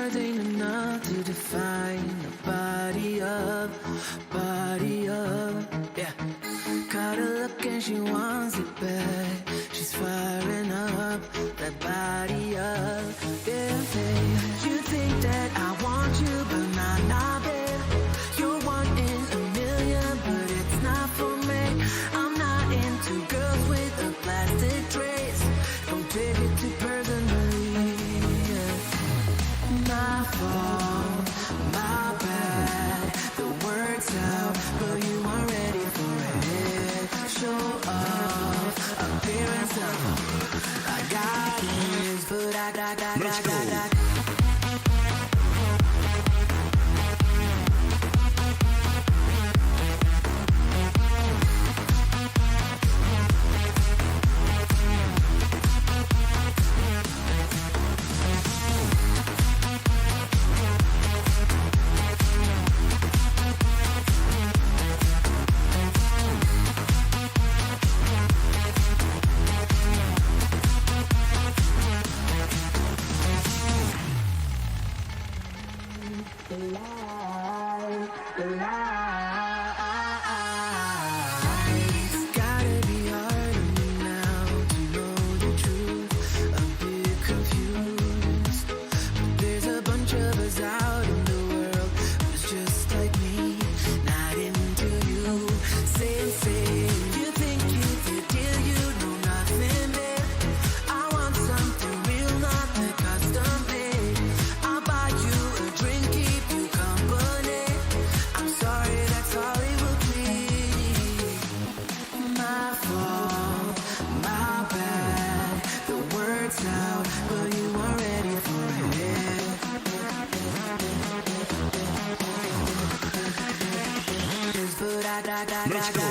words ain't enough to define a body of, yeah. Caught her look and she wants it back. She's firing up that body up, yeah, babe. You think that I want you, but nah, babe. You're one in a million, but it's not for me. I'm not into girls with a plastic trace. Don't take it too personally, yeah. My fault, my bad. The words out, but you weren't ready for it. Show off, appearance of I got this, but I got. Let's go.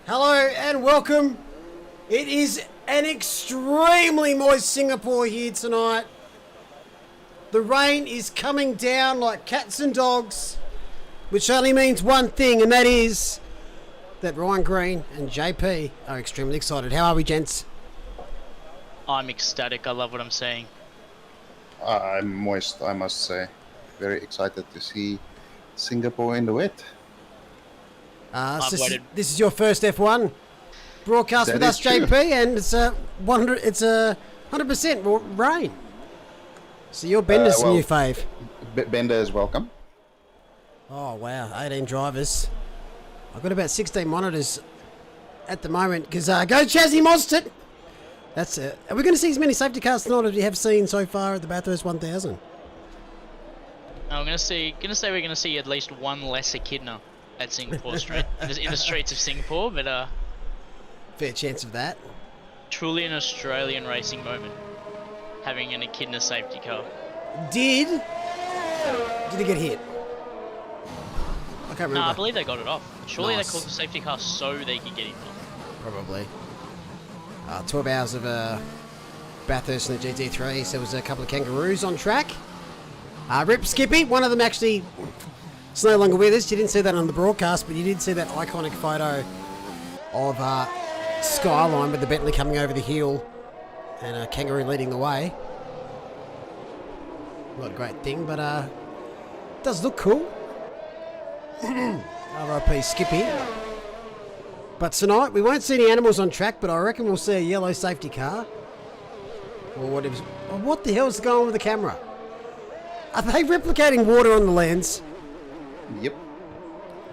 Hello and welcome. It is an extremely moist Singapore here tonight. The rain is coming down like cats and dogs, which only means one thing, and that is that Ryan Green and JP are extremely excited. How are we, gents? I'm ecstatic. I love what I'm seeing. I'm moist, I must say. Very excited to see Singapore in the wet. This is your first F1 broadcast with us, JP, and it's 100% rain. So your Bender's new fave. Bender is welcome. Oh wow, 18 drivers. I've got about 16 monitors at the moment because go Chazzy Mostert. That's it. Are we going to see as many safety cars tonight as we have seen so far at the Bathurst 1000? I'm gonna say we're gonna see at least one less echidna at Singapore Street in the streets of Singapore, but fair chance of that. Truly an Australian racing moment, having an echidna safety car. Did it get hit? I can't remember. No, I believe they got it off. Surely Nice. they called the safety car so they could get it off. Probably. 12 hours of Bathurst in the GT3, so there was a couple of kangaroos on track. Rip Skippy, one of them actually is no longer with us. You didn't see that on the broadcast, but you did see that iconic photo of Skyline with the Bentley coming over the hill and a kangaroo leading the way. Not a great thing, but it does look cool. R.I.P. Skippy. But tonight we won't see any animals on track, but I reckon we'll see a yellow safety car. Or whatever. What the hell's going on with the camera? Are they replicating water on the lens? Yep.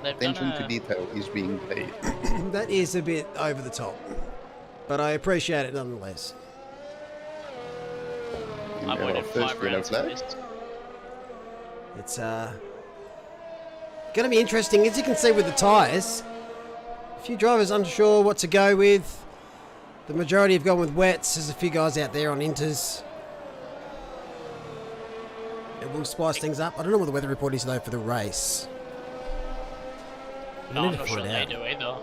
They've Attention to detail is being paid. That is a bit over the top, but I appreciate it nonetheless. I waited 5 rounds for this. It's going to be interesting, as you can see with the tyres. A few drivers unsure what to go with. The majority have gone with wets. There's a few guys out there on inters. It will spice things up. I don't know what the weather report is though for the race. No, I'm not sure they do either.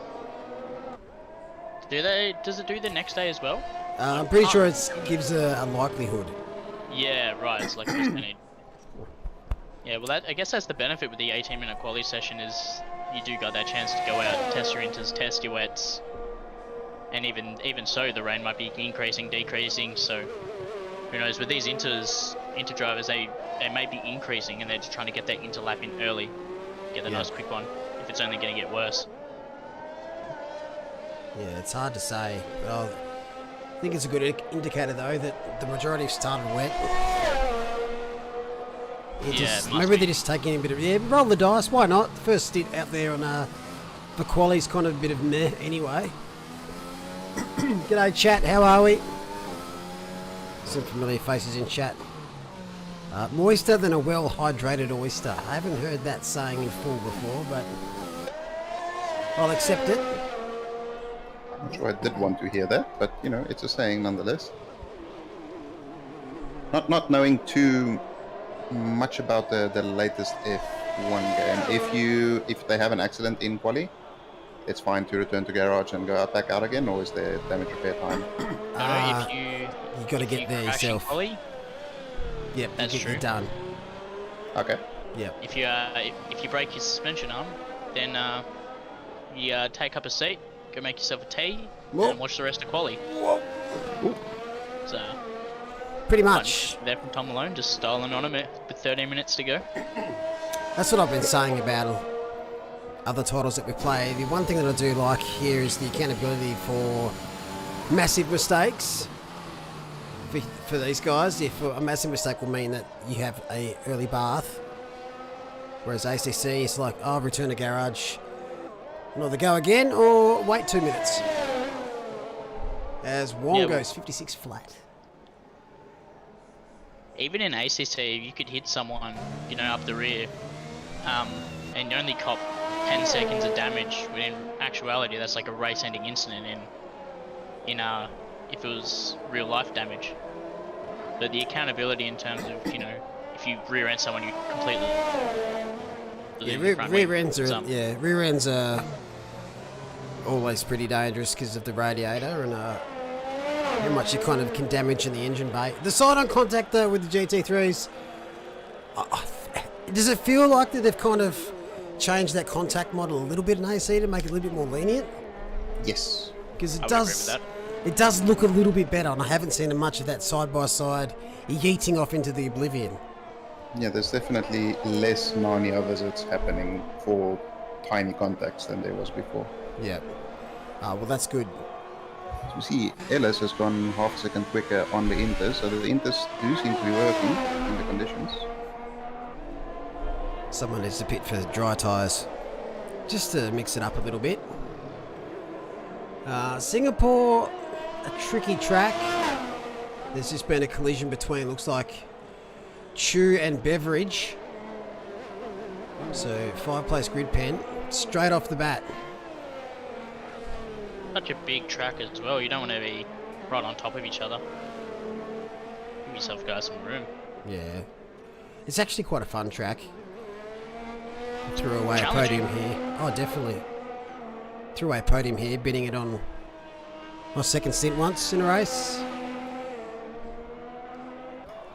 Do they? Does it do the next day as well? I'm pretty sure it gives a likelihood. Yeah, right. It's like a percentage. Yeah, well, I guess that's the benefit with the 18-minute quali session is you do got that chance to go out, test your inters, test your wets, and even so, the rain might be increasing, decreasing. So who knows? With these inter drivers, they may be increasing, and they're just trying to get that inter lap in early, get the nice quick one. If it's only going to get worse. Yeah, it's hard to say, but I think it's a good indicator though that the majority have started wet. Maybe they're just taking a bit of roll the dice. Why not? The first stint out there on the quali's kind of a bit of meh anyway. G'day chat, how are we? Some familiar faces in chat. Moister than a well-hydrated oyster. I haven't heard that saying in full before, but I'll accept it. I'm sure I did want to hear that, but you know, it's a saying nonetheless. Not knowing too much about the latest F1 game. If they have an accident in quali, it's fine to return to garage and go back out again, or is there damage repair time? You got to get there yourself. Yep, that's true. You're done. Okay. Yep. If you break your suspension arm, then you take up a seat, go make yourself a tea, and watch the rest of quali. So pretty much. There from Tom Malone, just styling on him with 13 minutes to go. That's what I've been saying about other titles that we play. The one thing that I do like here is the accountability for massive mistakes. For these guys, if a massive mistake will mean that you have a early bath, whereas ACC is like, oh, return to garage, and either go again or wait 2 minutes. As Wong goes 56 flat. Even in ACC, you could hit someone, up the rear, and you only cop 10 seconds of damage. When in actuality, that's like a race-ending incident. If it was real life damage. But the accountability in terms of, if you rear end someone, you completely rear ends are always pretty dangerous because of the radiator and how much it kind of can damage in the engine bay. The side-on contact though with the GT3s, does it feel like that they've kind of changed that contact model a little bit in AC to make it a little bit more lenient? Yes. Because I would agree with that. it does look a little bit better, and I haven't seen much of that side-by-side yeeting off into the oblivion. Yeah, there's definitely less Narnia visits happening for tiny contacts than there was before. Yeah. Well, that's good. So you see, Ellis has gone half a second quicker on the Inters, so the Inters do seem to be working in the conditions. Someone needs to pit for dry tyres, just to mix it up a little bit. Singapore, a tricky track. There's just been a collision between, looks like, Chew and Beveridge. So 5-place grid pen, straight off the bat. Such a big track as well. You don't want to be right on top of each other. Give yourself guys some room. Yeah. It's actually quite a fun track. Threw away a Challenging. podium here. Oh, definitely. Threw away a podium here, bidding it on my second stint once in a race.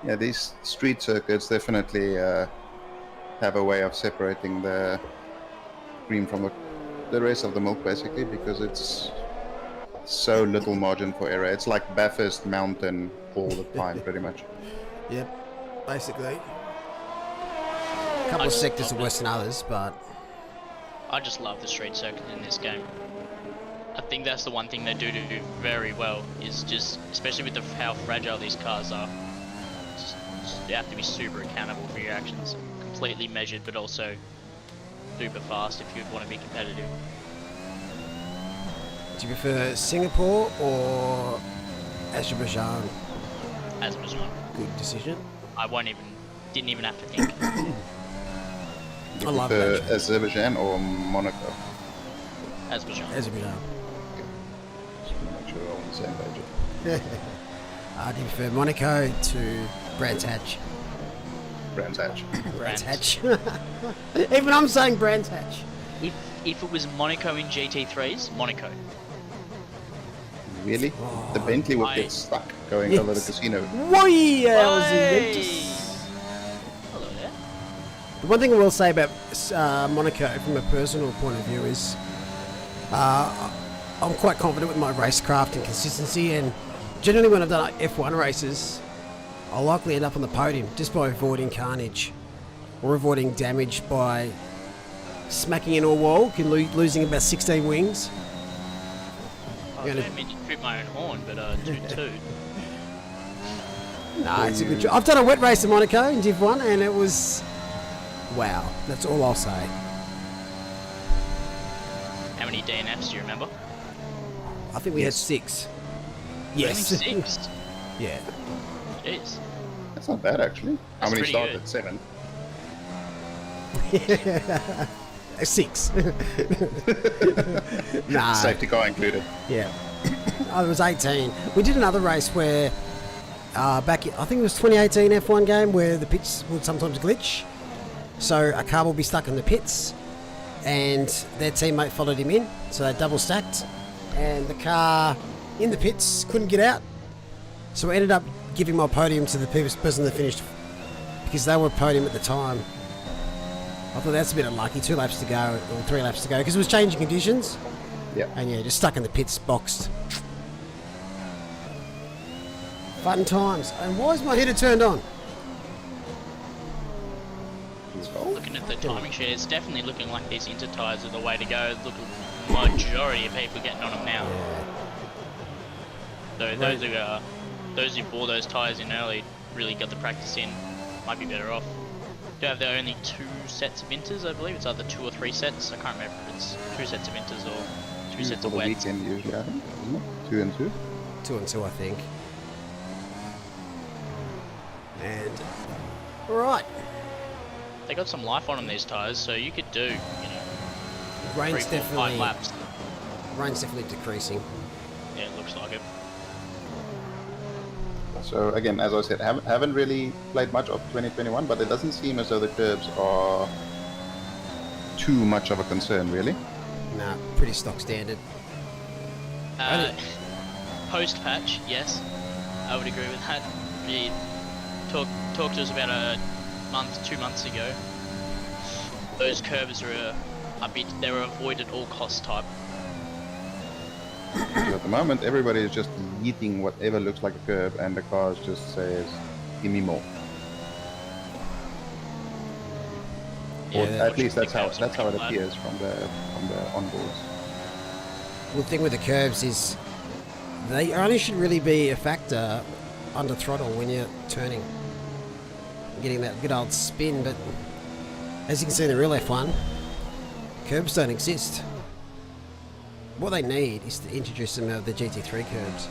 Yeah, these street circuits definitely have a way of separating the cream from the rest of the milk, basically, because it's so little margin for error. It's like Bathurst Mountain all the time, pretty much. Yep, basically. A couple of sectors are worse than others, but I just love the street circuit in this game. I think that's the one thing they do very well, is just, especially with how fragile these cars are, you have to be super accountable for your actions. Completely measured, but also super fast if you want to be competitive. do you prefer Singapore or Azerbaijan? Azerbaijan. Good decision. Didn't even have to think. You I love prefer that. Azerbaijan or Monaco? Azerbaijan. Azerbaijan. Just want to make sure we're all on the same page. Do you prefer Monaco to Brands Hatch? Brands Hatch. Brands Hatch. Even I'm saying Brands Hatch. If it was Monaco in GT3s, Monaco. Really? The Bentley would get stuck going over the casino. Why? That was Hey! inventous. Hello there. The one thing I will say about Monaco from a personal point of view is I'm quite confident with my racecraft and consistency, and generally when I've done F1 races, I'll likely end up on the podium just by avoiding carnage or avoiding damage by smacking into a wall and losing about 16 wings. I don't mean to toot my own horn, but toot. Nah, it's a good job. I've done a wet race in Monaco in Div 1 and it was... wow, that's all I'll say. How many DNFs do you remember? I think we had 6. Yes. Only 6? Yeah. Jeez. That's not bad, actually. How That's many pretty started? good. 7. 6. Nah. Safety car included. Yeah. I was 18. We did another race where back in, I think it was 2018 F1 game where the pits would sometimes glitch. So a car will be stuck in the pits and their teammate followed him in. So they double stacked and the car in the pits couldn't get out. So I ended up giving my podium to the person that finished because they were podium at the time. I thought that's a bit unlucky. 2 laps to go, or 3 laps to go, because it was changing conditions. Yeah. And yeah, just stuck in the pits, boxed. Fun times. And why is my heater turned on? Looking at the timing share, it's definitely looking like these Inter tyres are the way to go. Look, majority of people getting on them now. So those who bought those tyres in early really got the practice in. Might be better off. Do have their only 2 sets of Inters, I believe. It's either 2 or 3 sets. I can't remember if it's 2 sets of Inters or 2 sets for of the wets. weekend usually, I think, isn't it? 2 and 2. 2 and 2, I think. And right, They got some life on them, these tyres, so you could do, 3, rain's 4, 5 definitely laps. decreasing. Yeah, it looks like it. So again, as I said, haven't really played much of 2021, but it doesn't seem as though the curbs are too much of a concern, really. Nah, pretty stock standard. Post patch, yes, I would agree with that. We talked to us about a month, 2 months ago. Those curves are they were avoided all cost type. So at the moment, everybody is just yeeting whatever looks like a curve, and the cars just says, "Give me more." Yeah, Or at least that's how curves are it pretty flat. appears from the onboards. Well, the thing with the curves is they only should really be a factor under throttle when you're turning, getting that good old spin. But as you can see in the real F1, curbs don't exist. What they need is to introduce some of the GT3 curbs,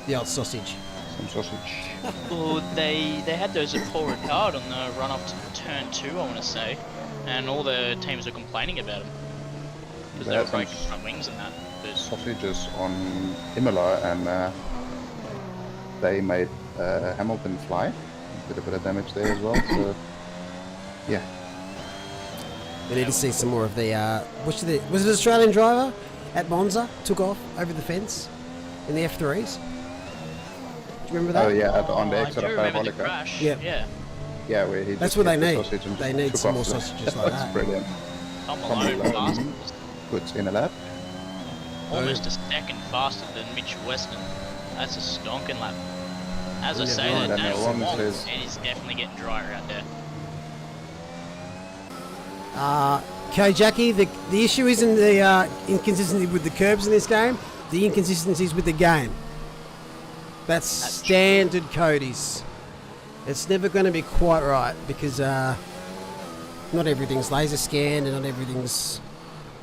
the old sausage. Some sausage. Well, they had those at Paul Ricard on the run up to turn 2, I want to say, and all the teams were complaining about them because they were breaking front wings and that. Sausages on Imola, and they made Hamilton fly. Did a bit of damage there as well. So yeah. We need to see some more of the. Was it an Australian driver at Monza took off over the fence in the F3s? Do you remember that? Oh yeah, on the I exit do of remember the Parabolica. crash. Yeah. Yeah. Yeah, where he That's just what they hit the need. sausage and They just need took some off more the- sausages like That's that. brilliant. Tom Tom Malone Malone. fast, Puts in a lap. almost a second faster than Mitch Weston. That's a stonking lap. As I say, right. that Daniel Daniel Wong Wong, says- and he's definitely getting drier out there. Okay, Jackie, the issue isn't the inconsistency with the curbs in this game. The inconsistencies with the game. That's standard Cody's. It's never going to be quite right because not everything's laser scanned and not everything's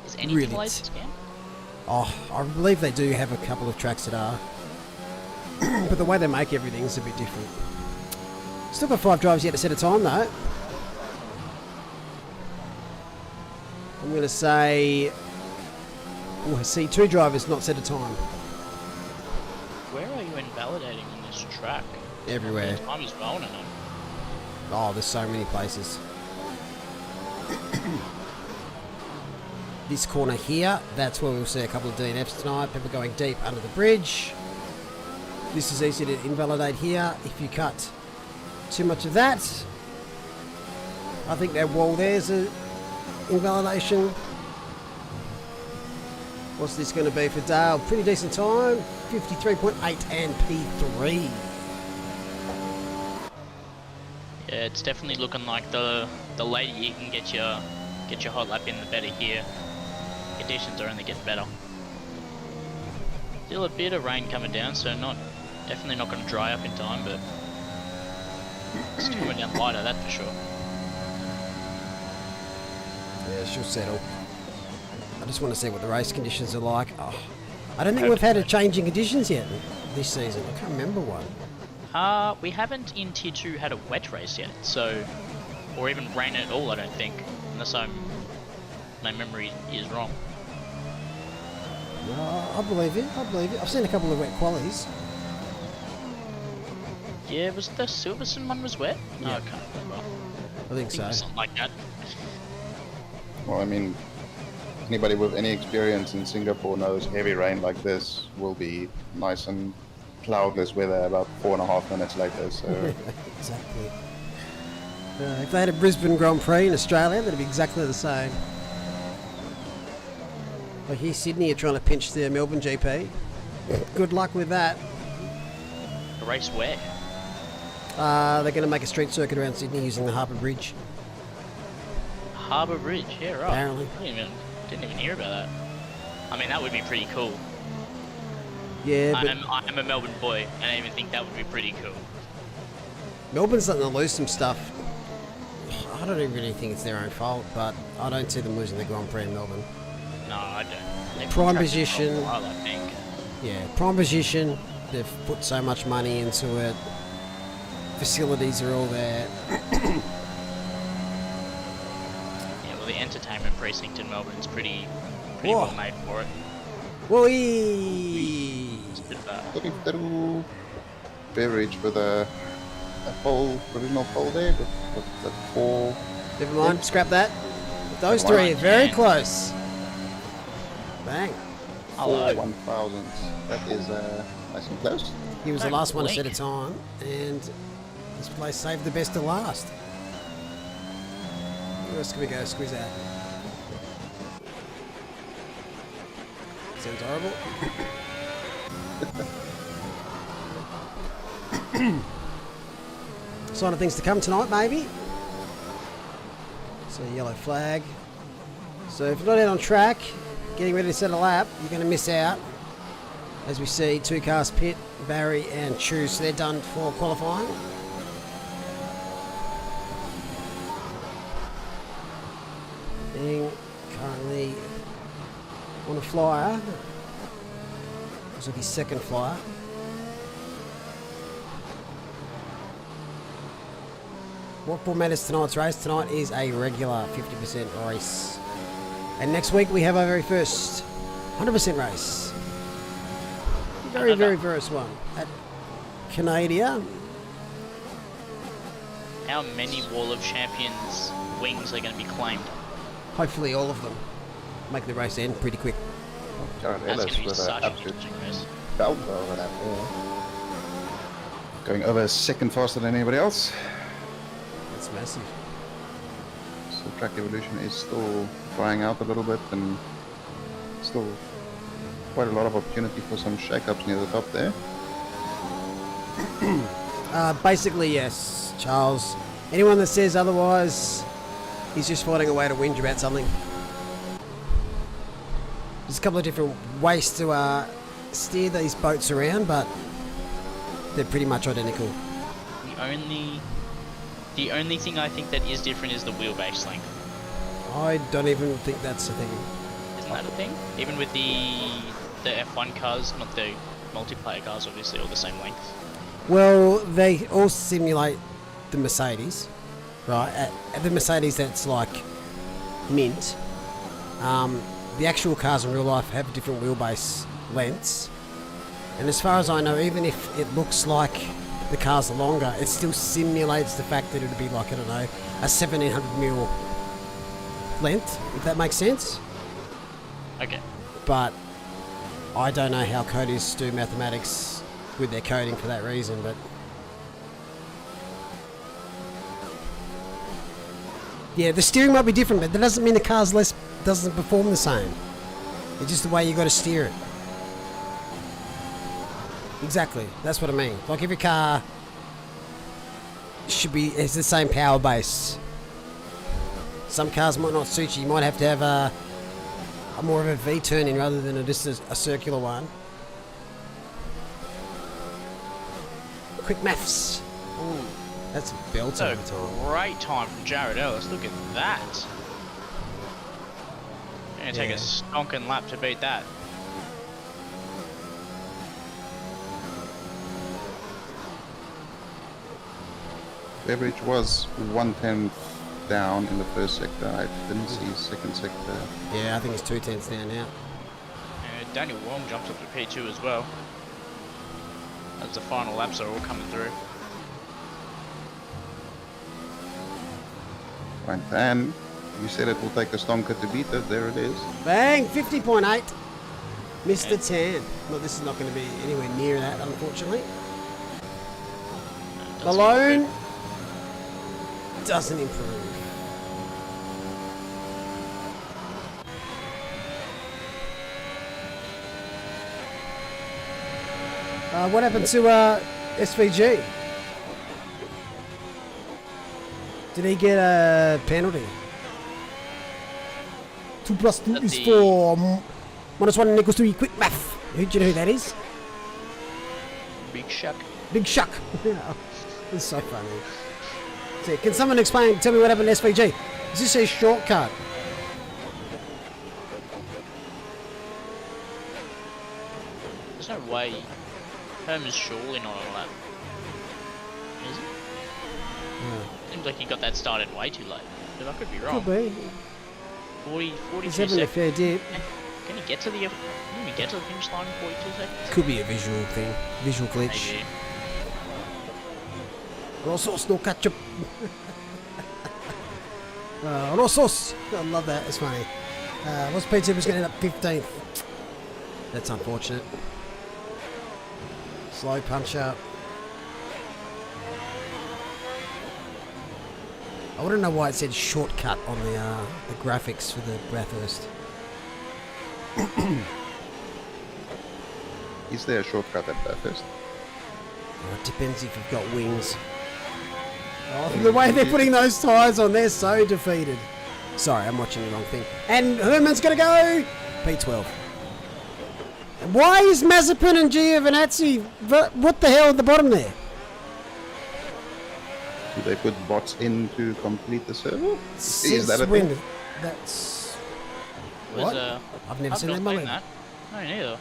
Is any really. laser scan? Oh, I believe they do have a couple of tracks that are, but the way they make everything is a bit different. Still got 5 drivers yet to set a time though. I'm going to say, oh, I see 2 drivers not set a time. Where are you invalidating on this track? Everywhere. The time is rolling on. Oh, there's so many places. This corner here, that's where we'll see a couple of DNFs tonight. People going deep under the bridge. This is easy to invalidate here. If you cut too much of that, I think that wall there's a invalidation. What's this going to be for Dale? Pretty decent time, 53.8 and P3. Yeah, it's definitely looking like the later you can get your hot lap in, the better here. Conditions are only getting better. Still a bit of rain coming down, so definitely not going to dry up in time, but it's coming down lighter, that's for sure. Yeah, she'll settle. I just want to see what the race conditions are like. Oh, I don't think we've had a change in conditions yet this season. I can't remember one. We haven't in Tier 2 had a wet race yet, so, or even rain at all, I don't think, unless my memory is wrong. No, I believe it. I believe it. I've seen a couple of wet qualities. Yeah, was the Silverstone one was wet? No, Yeah. I can't remember. I think I think so. it was something like that. Well, I mean, anybody with any experience in Singapore knows heavy rain like this will be nice and cloudless weather about 4.5 minutes later. So Exactly. If they had a Brisbane Grand Prix in Australia, that'd be exactly the same. Like here, Sydney are trying to pinch their Melbourne GP. Good luck with that. A race where? They're going to make a street circuit around Sydney using the Harbour Bridge. Harbour Bridge, yeah, right. Apparently. Didn't even hear about that. I mean, that would be pretty cool. Yeah, but I'm a Melbourne boy, and I even think that would be pretty cool. Melbourne's starting to lose some stuff. I don't even really think it's their own fault, but I don't see them losing the Grand Prix in Melbourne. No, I don't. They've Prime tracked it for a position. while, I think. Yeah, prime position. They've put so much money into it. Facilities are all there. Yeah, well, the entertainment precinct in Melbourne is pretty Whoa. well made for it. Whee! It's a bit of a, little beverage with a pole, provisional pole there with the 4. Never mind, scrap that. Those Come on. three are very Yeah. close. Bang. Hello. 1,000. That is nice and close. He was the Don't last one to blink. set a time, and this place saved the best to last. Where else can we go? Squeeze out. Sounds horrible. Sign of things to come tonight, maybe. So yellow flag. So if you're not out on track, getting ready to set a lap, you're going to miss out. As we see, 2 cars pit, Barry and Chu, so they're done for qualifying. Being currently on a flyer. Looks like his second flyer. What format tonight's race? Tonight is a regular 50% race. And next week we have our very first 100% race. Very first one at Canada. How many Wall of Champions wings are going to be claimed? Hopefully all of them. Make the race end pretty quick. Jared That's going Ellis to be with an such an absolute interesting race. belt over that. Going over a second faster than anybody else. That's massive. So track evolution is still drying out a little bit, and still quite a lot of opportunity for some shake-ups near the top there. Basically, yes, Charles. Anyone that says otherwise, he's just finding a way to whinge about something. There's a couple of different ways to steer these boats around, but they're pretty much identical. The only thing I think that is different is the wheelbase length. I don't even think that's a thing. Isn't that a thing? Even with the F1 cars, not the multiplayer cars, obviously, all the same length. Well, they all simulate the Mercedes, right? At the Mercedes that's like mint. The actual cars in real life have different wheelbase lengths. And as far as I know, even if it looks like the cars are longer, it still simulates the fact that it would be like, I don't know, a 1700mm length, if that makes sense. Okay. But I don't know how coders do mathematics with their coding for that reason, but yeah, the steering might be different, but that doesn't mean the car's doesn't perform the same. It's just the way you got to steer it. Exactly, that's what I mean. Like every car has the same power base. Some cars might not suit you. You might have to have a more of a V turning rather than just a circular one. Quick maths. Ooh, that's a belt So over time. great time from Jared Ellis. Look at that. Gonna take Yeah. a stonking lap to beat that. Beveridge was 1/10 down in the first sector. I didn't see his second sector. Yeah, I think it's 2/10 down now. And Daniel Wong jumps up to P2 as well. As the final laps are all coming through. Right, and you said it will take a stonker to beat it. There it is. Bang! 50.8. Mr. Tan. Well, this is not going to be anywhere near that, unfortunately. Doesn't Malone look doesn't improve. What happened to SVG? Did he get a penalty? 2 plus 2 That's is the- 4. Minus 1 equals 3. Quick math. Do you know who that is? good. Big Shuck. Big Shuck. It's so funny. So, can someone tell me what happened to SVG? Is this a shortcut? There's no way. Herman's surely not on lap. Is it? Seems like he got that started way too late. But I could be wrong. Could be. 42 He's having a seconds. fair dip. Can he get to the finish line in 42 seconds? Could be a visual thing. Visual glitch. Maybe. Raw sauce, no ketchup. Raw sauce. I love that. It's funny. What's P2 was going to end up 15th? That's unfortunate. Slow puncher. I want to know why it said shortcut on the graphics for the Bathurst. Is there a shortcut at Bathurst? Oh, it depends if you've got wings. Oh, the way they're putting those tyres on, they're so defeated. Sorry, I'm watching the wrong thing. And Herman's going to go P12. Why is Mazepin and Giovinazzi? What the hell at the bottom there? Do they put bots in to complete the server? Is that a When thing? that's Was, what? I've never seen that in my seen life. that. No, neither.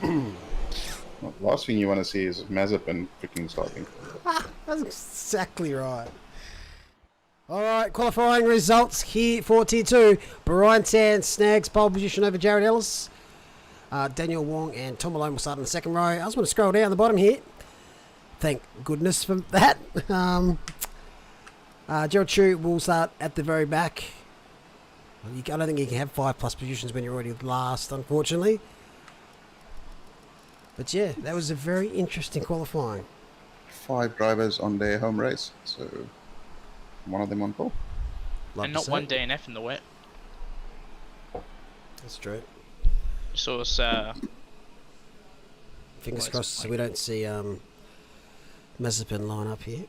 Well, last thing you want to see is Mazepin freaking starting. That's exactly right. All right, qualifying results here for Tier 2. Brian Tan snags pole position over Jared Ellis. Daniel Wong and Tom Malone will start in the second row. I just want to scroll down the bottom here. Thank goodness for that. Gerald Chu will start at the very back. I don't think you can have 5+ positions when you're already last, unfortunately. But yeah, that was a very interesting qualifying. 5 drivers on their home race, so one of them on pole. Love And to not see one it. DNF in the wet. That's true. You saw us, Fingers Well, crossed so we don't see Mazepin line up here.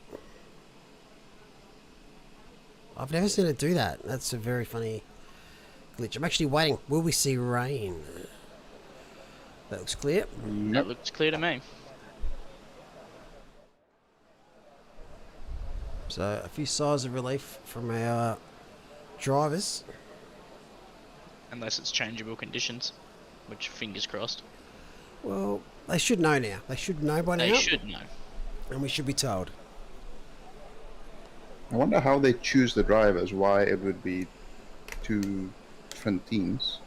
I've never seen it do that. That's a very funny glitch. I'm actually waiting. Will we see rain? That looks clear. that looks clear to me. So a few sighs of relief from our drivers. Unless it's changeable conditions, which fingers crossed. Well, they should know now. They should know by now. They should know. And we should be told. I wonder how they choose the drivers, why it would be 2 different teams.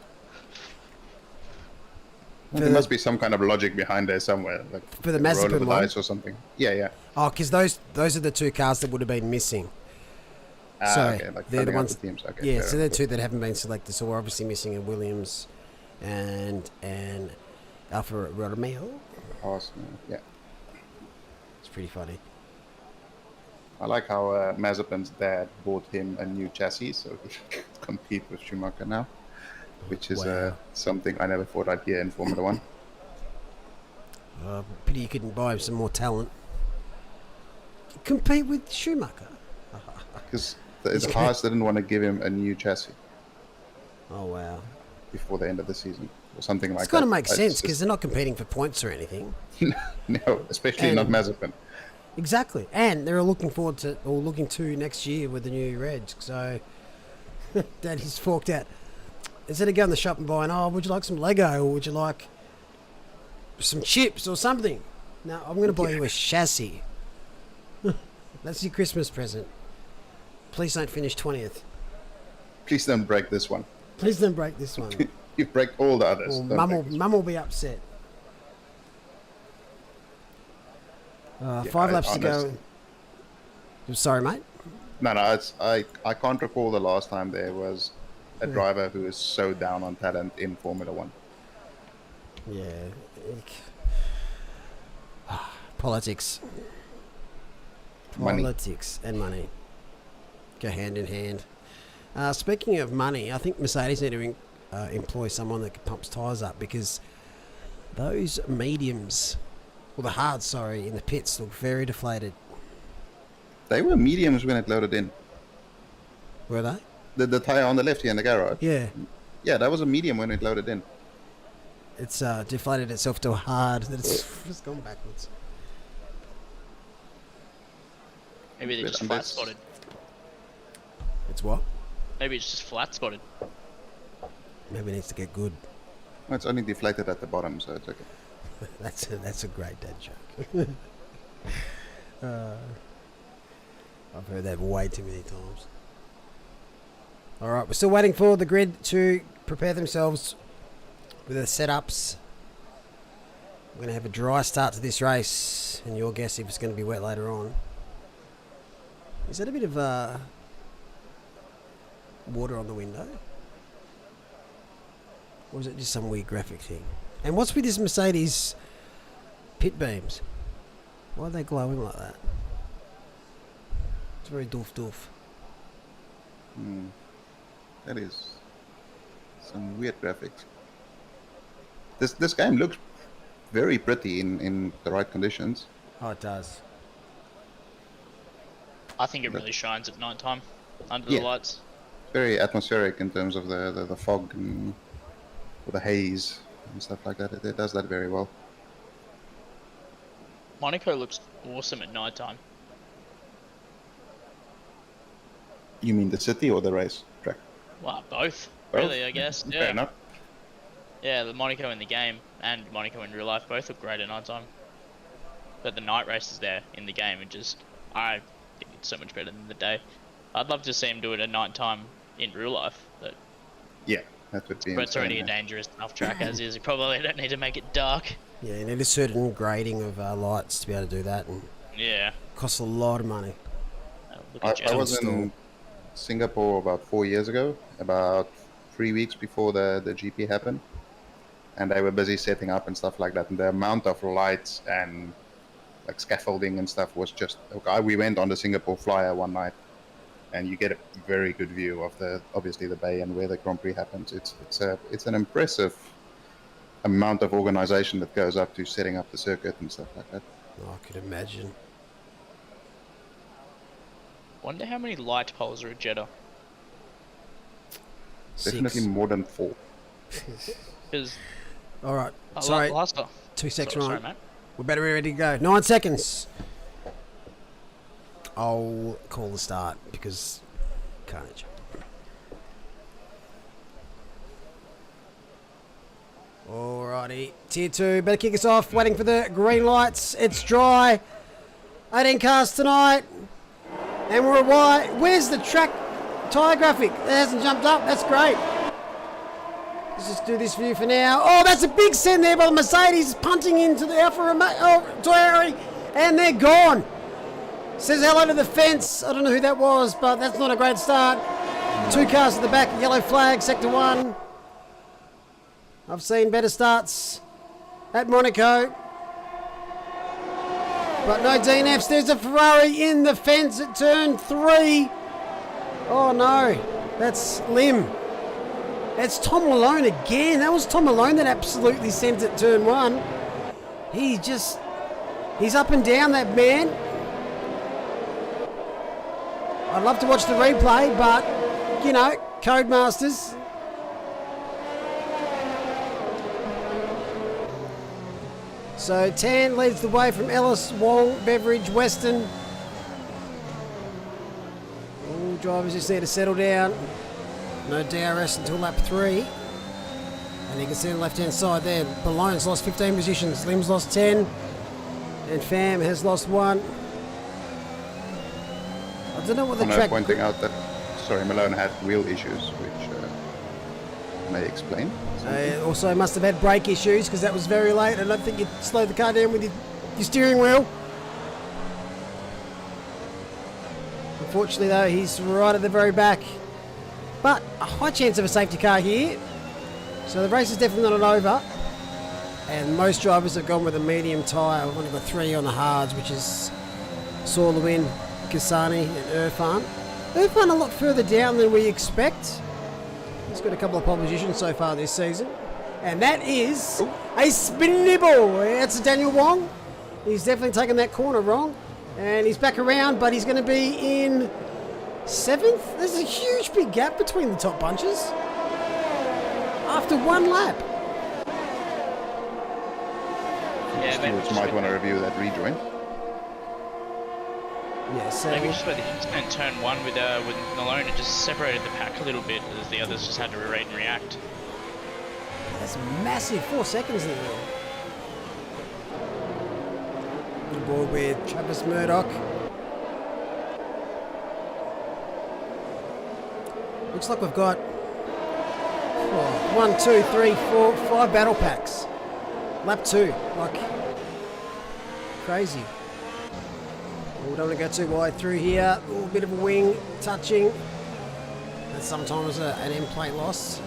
There must be some kind of logic behind there somewhere, like For the a roll of Mazepin the one? dice or something. Yeah, yeah. Oh, because those are the 2 cars that would have been missing. So, Okay, like they're the filling out ones- teams. Okay, Yeah, fair so they're enough. 2 that haven't been selected. So we're obviously missing a Williams and Alfa Romeo. Awesome. Yeah, It's pretty funny. I like how Mazepin's dad bought him a new chassis so he can compete with Schumacher now, which is Wow. something I never thought I'd hear in Formula One. Pity you couldn't buy him some more talent. Compete with Schumacher. Because the Haas didn't want to give him a new chassis Oh, wow. before the end of the season or something like It's that. got to make It's sense just- because they're not competing for points or anything. no, especially not And- Mazepin. Exactly. And they're looking to next year with the new Reds. So, Daddy's forked out. Instead of going to the shop and buying, would you like some Lego or would you like some chips or something? No, I'm going to buy you a chassis. That's your Christmas present. Please don't finish 20th. Please don't break this one. Please don't break this one. You break all the others. Or Don't break this one. Mum will be upset. 5 I- laps to go. honestly. I'm sorry, mate. No, I can't recall the last time there was a driver who is so down on talent in Formula One. Yeah. Politics. Money. Politics and money go hand in hand. Speaking of money, I think Mercedes need to employ someone that pumps tyres up because those mediums, or the hards, sorry, in the pits look very deflated. They were mediums when it loaded in. Were they? The tire on the left here in the garage. Yeah. Yeah, that was a medium when it loaded in. It's deflated itself to a hard that it's just gone backwards. Maybe they're But just and flat that's- spotted. It's what? Maybe it's just flat spotted. Maybe it needs to get good. Well, it's only deflated at the bottom, so it's okay. That's a great dad joke. I've heard that way too many times. All right, we're still waiting for the grid to prepare themselves with the setups. We're going to have a dry start to this race, and your guess if it's going to be wet later on. Is that a bit of water on the window? Or is it just some weird graphic thing? And what's with this Mercedes pit beams? Why are they glowing like that? It's very doof. That is some weird graphics. This game looks very pretty in the right conditions. Oh, it does. I think it really shines at night time under the lights. Very atmospheric in terms of the fog and the haze and stuff like that. It does that very well. Monaco looks awesome at night time. You mean the city or the race track? Well, both, Both? really, I guess. Fair Yeah. enough. Yeah, the Monaco in the game and Monaco in real life both look great at night time. But the night races there in the game are just, I think it's so much better than the day. I'd love to see him do it at night time in real life, but Yeah, that would be. it's already a insane. dangerous enough track as is. You probably don't need to make it dark. Yeah, you need a certain grading of lights to be able to do that, and Yeah. it costs a lot of money. Look I at was in Singapore about 4 years ago, about 3 weeks before the GP happened, and they were busy setting up and stuff like that. And the amount of lights and like scaffolding and stuff was just okay. We went on the Singapore Flyer one night, and you get a very good view of obviously the bay and where the Grand Prix happens. It's an impressive amount of organization that goes up to setting up the circuit and stuff like that. Oh, I could imagine. Wonder how many light poles are at Jeddah. Definitely 6. more than 4. Because All right. Sorry. last 2 seconds, sorry, Ryan. mate. We're better ready to go. 9 seconds. I'll call the start because carnage. Alrighty. Tier 2. Better kick us off. Waiting for the green lights. It's dry. 18 cars tonight. And we're wide. Where's the track tyre graphic? It hasn't jumped up. That's great. Let's just do this view for now. Oh, that's a big send there by the Mercedes punting into the Alfa Tauri, and they're gone. Says hello to the fence. I don't know who that was, but that's not a great start. 2 cars at the back, yellow flag, sector 1. I've seen better starts at Monaco. But no DNFs. There's a Ferrari in the fence at turn 3. Oh no, that's Lim. It's Tom Malone again. That was Tom Malone that absolutely sent it turn 1. He's up and down, that man. I'd love to watch the replay, but, you know, Codemasters. So Tan leads the way from Ellis, Wong, Beveridge, Weston. All drivers just need to settle down. No DRS until lap 3. And you can see on the left-hand side there, Ballone's lost 15 positions, Lim's lost 10, and Pham has lost 1. I don't know what the track... pointing out that, Malone had wheel issues, which may explain. Also must have had brake issues because that was very late. I don't think you slowed the car down with your steering wheel. Unfortunately though, he's right at the very back. But a high chance of a safety car here. So the race is definitely not over. And most drivers have gone with a medium tyre. We've only got 3 on the hards, which is Sorlewin, Kasani and Irfan. Irfan a lot further down than we expect. He's got a couple of pole positions so far this season. And that is a spin nibble. That's Daniel Wong. He's definitely taken that corner wrong. And he's back around, but he's going to be in 7th. There's a huge big gap between the top bunches. After 1 lap. Yeah, maybe Stewards might want to review that rejoin. Yeah, so maybe just where the instant turn 1 with Malone, it just separated the pack a little bit as the others just had to read and react. that's massive. 4 seconds in there. On board with Travis Murdoch. Looks like we've got 1, 2, 3, 4, 5 battle packs. Lap 2, like crazy. We don't want to go too wide through here. A little bit of a wing touching. And sometimes an end plate loss.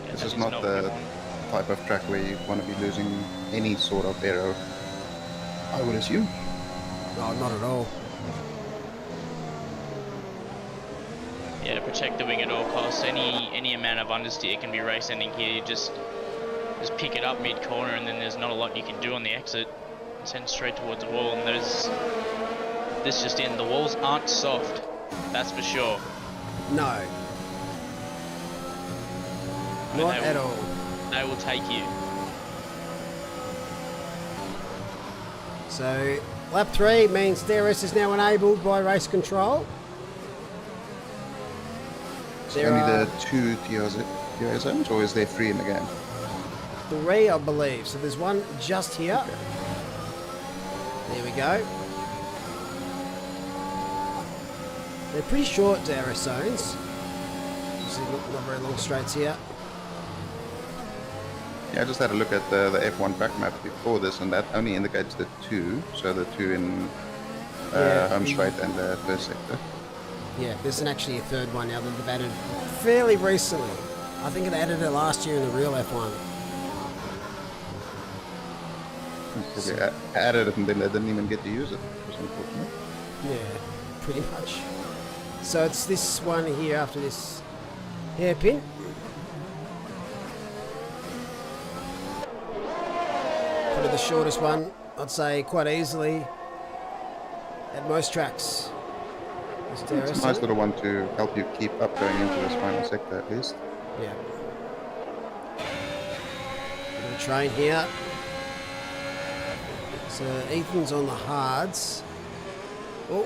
Yeah, This that is is not what the we want. type of track where you want to be losing any sort of aero, I would assume. No, not at all. Yeah, to protect the wing at all costs. Any amount of understeer can be race ending here. You just pick it up mid corner, and then there's not a lot you can do on the exit. Send straight towards the wall, and this just in. The walls aren't soft, that's for sure. No, And not they at will- all. They will take you. So lap 3 means DRS is now enabled by race control. So There only are the 2 TR zones, or is there 3 in the game? 3, I believe. So there's one just here. Okay. There we go. They're pretty short DRS zones. Obviously not very long straights here. Yeah, I just had a look at the F1 track map before this, and that only indicates the 2, so the 2 in Yeah. home straight and the first sector. Yeah, there's actually a third one now that they've added fairly recently. I think they added it last year in the real F1. Probably added it and then they didn't even get to use it. Which was unfortunate. Yeah, pretty much. So it's this one here after this hairpin. Probably the shortest one, I'd say, quite easily at most tracks. This It's DRS a nice zone. little one to help you keep up going into this final sector at least. Yeah. Little train here. So Ethan's on the hards. Oh,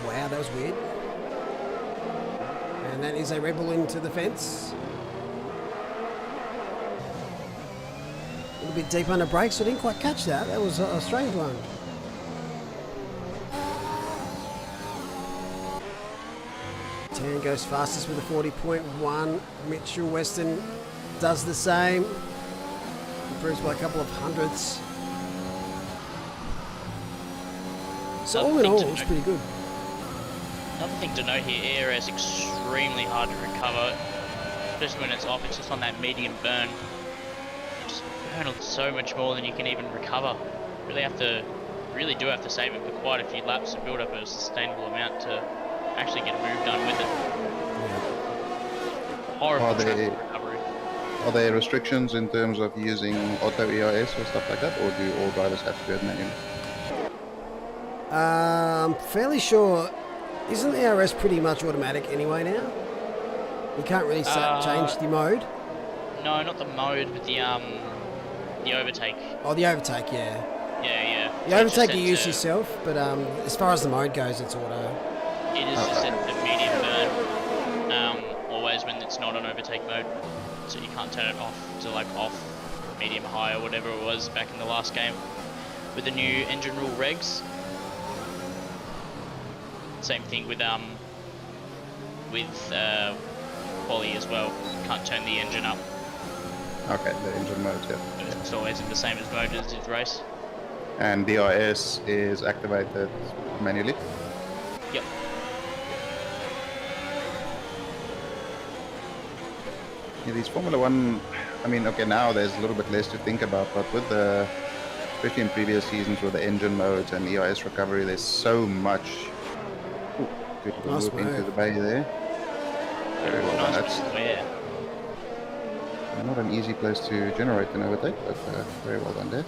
wow, that was weird. And that is a rebel into the fence. A little bit deep under brakes. I didn't quite catch that. That was a strange one. Tan goes fastest with a 40.1. Mitchell Weston does the same. Improves by a couple of hundredths. So all in all, it's pretty good. Another thing to note here, air is extremely hard to recover, especially when it's off. It's just on that medium burn. You just burn so much more than you can even recover. Really do have to save it for quite a few laps to build up a sustainable amount to actually get a move done with it. Horrible Are track they- recovery. Are there restrictions in terms of using auto EIS or stuff like that, or do all drivers have to do it manually? Fairly sure. Isn't the ARS pretty much automatic anyway now? You can't really change the mode. No, not the mode, but the overtake. Oh, the overtake, yeah. Yeah. The overtake you use yourself, but as far as the mode goes, it's auto. It is just set to medium burn, always when it's not on overtake mode, so you can't turn it off to like off, medium high or whatever it was back in the last game with the new engine rule regs. Same thing with quali as well. Can't turn the engine up. Okay, the engine mode, yeah. It's always in the same as mode as the race. And DRS is activated manually. Yep. Yeah, these Formula One, I mean, okay, now there's a little bit less to think about, but with the, especially in previous seasons with the engine modes and EIS recovery, there's so much. Ooh, good little Nice move into move. the bay there. Very well done. Nice That's square. not an easy place to generate an overtake, but very well done there.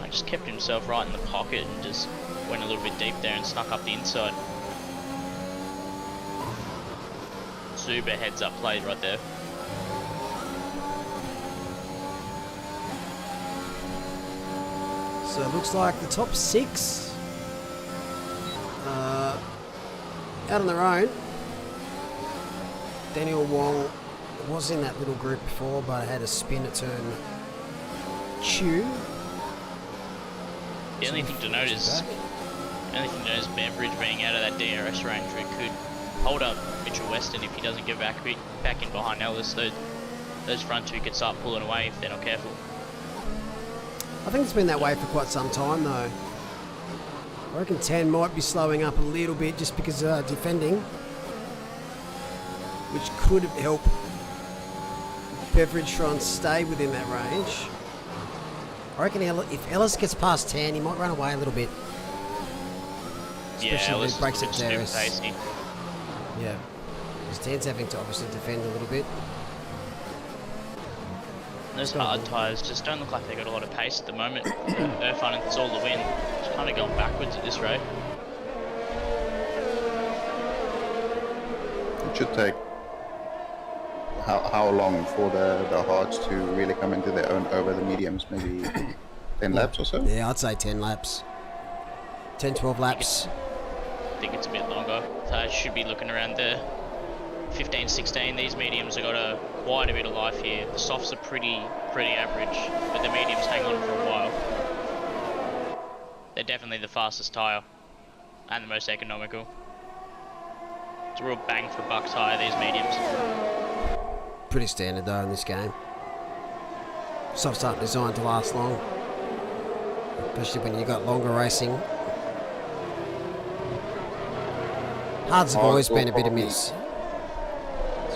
I just kept himself right in the pocket and just went a little bit deep there and snuck up the inside. Super heads up play right there. So it looks like the top 6 out on their own. Daniel Wong was in that little group before, but had a spin at turn 2. The only thing to note is Beveridge being out of that DRS range, it could hold up Mitchell Weston if he doesn't get back in behind Ellis. Those front two could start pulling away if they're not careful. I think it's been that way for quite some time though. I reckon 10 might be slowing up a little bit just because defending, which could help Beveridge try and stay within that range. I reckon if Ellis gets past 10, he might run away a little bit. Yeah, Especially Ellis if he breaks is up super Darius. pacey. Yeah. Because 10's having to obviously defend a little bit. Those hard tyres just don't look like they got a lot of pace at the moment. Irfan, it's all the win. It's kind of going backwards at this rate. It should take how long for the hards to really come into their own over the mediums? Maybe 10 laps or so? Yeah, I'd say 10 laps. 10, 12 laps. I think it's a bit longer. So I should be looking around the 15, 16. These mediums have got quite a bit of life here. The softs are pretty average, but the mediums hang on for a while. They're definitely the fastest tyre and the most economical. It's a real bang for buck tyre, these mediums. Pretty standard though in this game. Softs aren't designed to last long, especially when you've got longer racing. Hards have always been a bit of miss.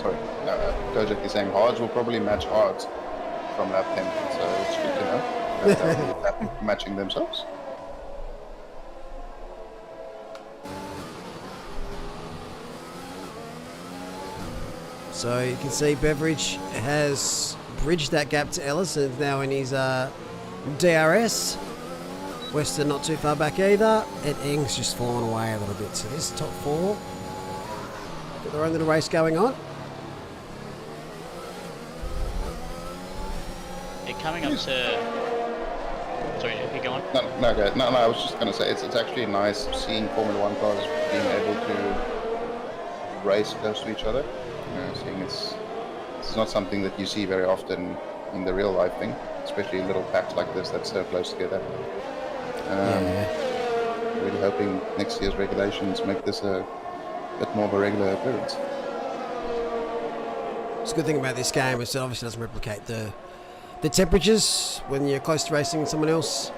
Sorry, Gojek is saying hards will probably match hards from lap 10, so it's good to know that they'll be matching themselves. So you can see Beveridge has bridged that gap to Ellis and is now in his DRS. Western not too far back either. And Eng's just fallen away a little bit. So this top four got their own little race going on. They're coming up to... Sorry, keep going. No, I was just going to say, it's actually nice seeing Formula 1 cars being able to race close to each other. You know, seeing it's not something that you see very often in the real life thing, especially little packs like this that's so close together. Really hoping next year's regulations make this a bit more of a regular appearance. It's a good thing about this game is it obviously doesn't replicate the temperatures when you're close to racing with someone else.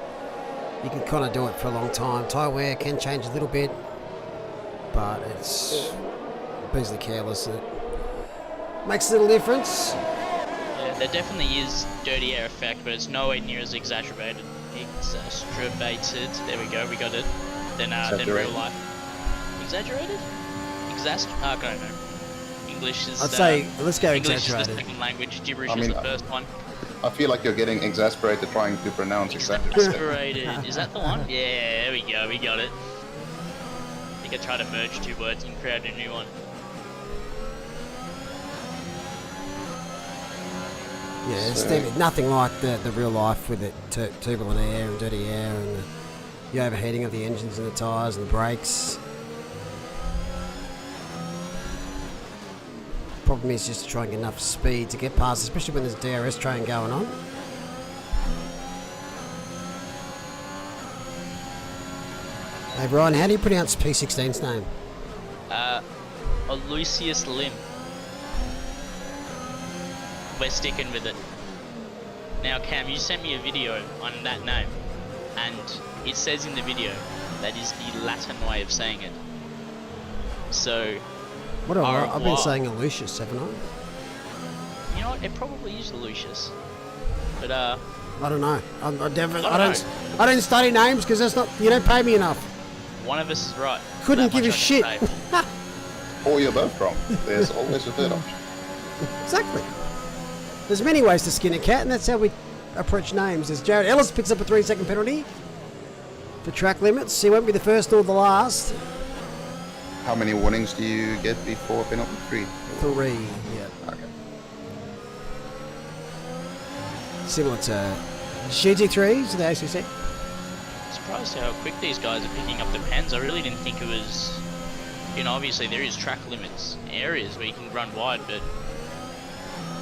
You can kind of do it for a long time. Tyre wear can change a little bit, but it's basically careless. It makes a little difference. Yeah, there definitely is dirty air effect, but it's nowhere near as exacerbated. Exacerbated. There we go, we got it. Then real life. Exaggerated? I don't know. English is... I'd say, let's go English exaggerated. is the second language, gibberish is the first one. I feel like you're getting exasperated trying to pronounce Exasperated. Is that the one? Yeah, there we go, we got it. I think I tried to merge two words and create a new one. Yeah, it's definitely nothing like the real life with the turbulent air and dirty air and the overheating of the engines and the tyres and the brakes. Problem is just to try and get enough speed to get past, especially when there's a DRS train going on. Hey Ryan, how do you pronounce P16's name? Aloysius Lim. We're sticking with it. Now Cam, you sent me a video on that name, and it says in the video that is the Latin way of saying it. So, I've been saying Aloysius, haven't I? You know what? It probably is Aloysius, but I don't know. I don't study names because that's not. You don't pay me enough. One of us is right. Couldn't give a shit. Or you're both wrong. There's always a third option. Exactly. There's many ways to skin a cat, and that's how we approach names. As Jared Ellis picks up a 3-second penalty for track limits. He won't be the first or the last. How many warnings do you get before penalty? 3? 3, yeah. Okay. Similar to GT3s, the ACC. Surprised how quick these guys are picking up the pens. I really didn't think it was... You know, obviously there is track limits areas where you can run wide, but...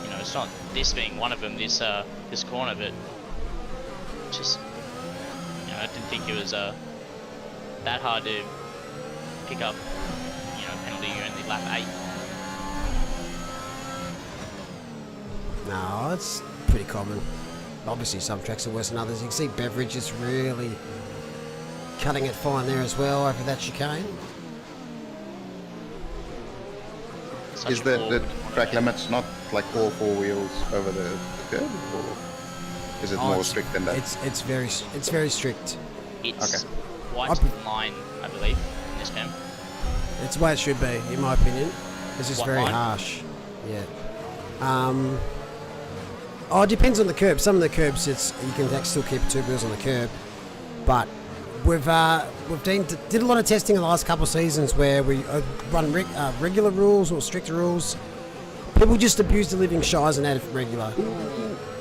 You know, it's not this being one of them, this corner, but... Just... You know, I didn't think it was that hard to pick up, you know, penalty only lap 8. No, it's pretty common. Obviously some tracks are worse than others. You can see Beveridge is really cutting it fine there as well over that chicane. Such Is a the forward track monitor. limits not like all four wheels over the curb, or is it more strict than that? It's very strict. It's Okay. white line, I believe, in this game. It's the way it should be, in my opinion. It's just What very line? harsh. Yeah. It depends on the curb. Some of the curbs, you can still keep two wheels on the curb, but we've did a lot of testing in the last couple of seasons where we run regular rules or stricter rules. People just abused the living shies and added regular,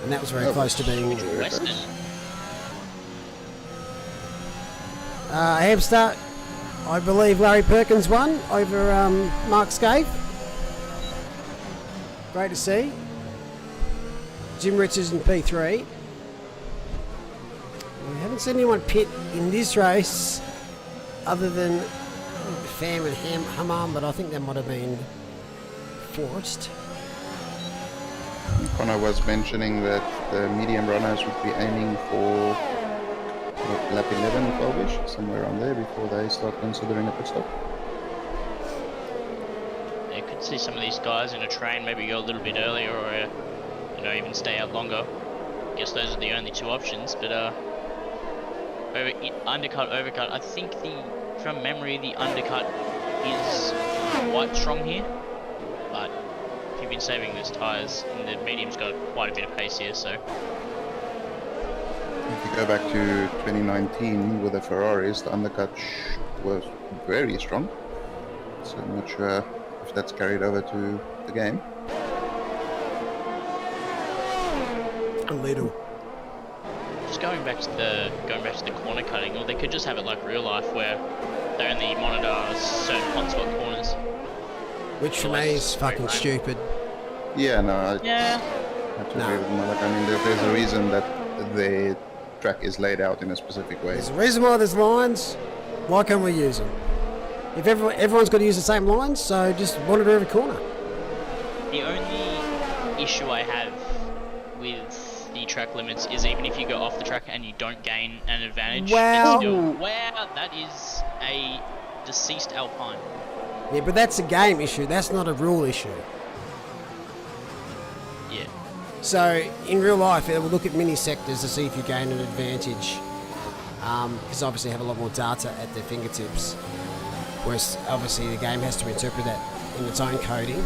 and that was very close to being Western. hamster. I believe Larry Perkins won over Mark Scaife. Great to see. Jim Richards in P3. We haven't seen anyone pit in this race other than Pham and Hammam, but I think that might have been forced. Connor was mentioning that the medium runners would be aiming for lap 11, 12ish, somewhere around there before they start considering a pit stop. You could see some of these guys in a train maybe go a little bit earlier, or even stay out longer. I guess those are the only two options. But undercut, overcut. I think from memory, the undercut is quite strong here. But if you've been saving those tyres, and the medium's got quite a bit of pace here, so. If you go back to 2019 with the Ferraris, the undercut was very strong. So I'm not sure if that's carried over to the game. A little. Just going back to the corner cutting, or they could just have it like real life where they only monitor certain hotspot corners. Which for me is fucking stupid. Yeah, no, I Yeah. have to agree with Malak. I mean, there's a reason that the track is laid out in a specific way. There's a reason why there's lines. Why can't we use them? If everyone's got to use the same lines, so just monitor every corner. The only issue I have with the track limits is even if you go off the track and you don't gain an advantage, Wow. it's still, wow, that is a deceased Alpine. Yeah, but that's a game issue. That's not a rule issue. Yeah. So in real life, it will look at mini sectors to see if you gain an advantage, because obviously they have a lot more data at their fingertips. Whereas obviously the game has to interpret that in its own coding.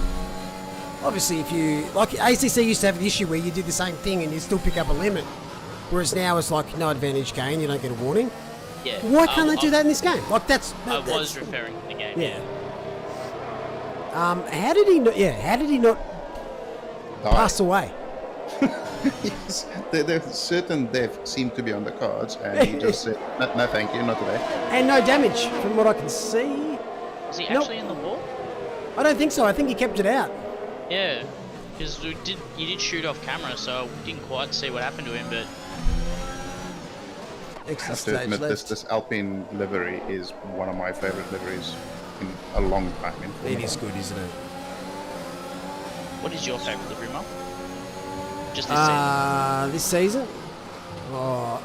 Obviously, if you like ACC used to have an issue where you did the same thing and you still pick up a limit, whereas now it's like no advantage gain, you don't get a warning. Yeah. Why can't they do that in this game? Like that's. I was referring to the game. Yeah. How did he not? Yeah. How did he not pass away? Yes, there's certain death seemed to be on the cards, and he just said, no, thank you, not today. And no damage, from what I can see. Was he Nope. actually in the wall? I don't think so. I think he kept it out. Yeah. Because you did shoot off camera, so I didn't quite see what happened to him, but I Extra have to stage admit, left. this Alpine livery is one of my favorite liveries in a long time. In It Formula is One. good, isn't it? what is your favourite livery, Mum? Just this season. This season? Oh,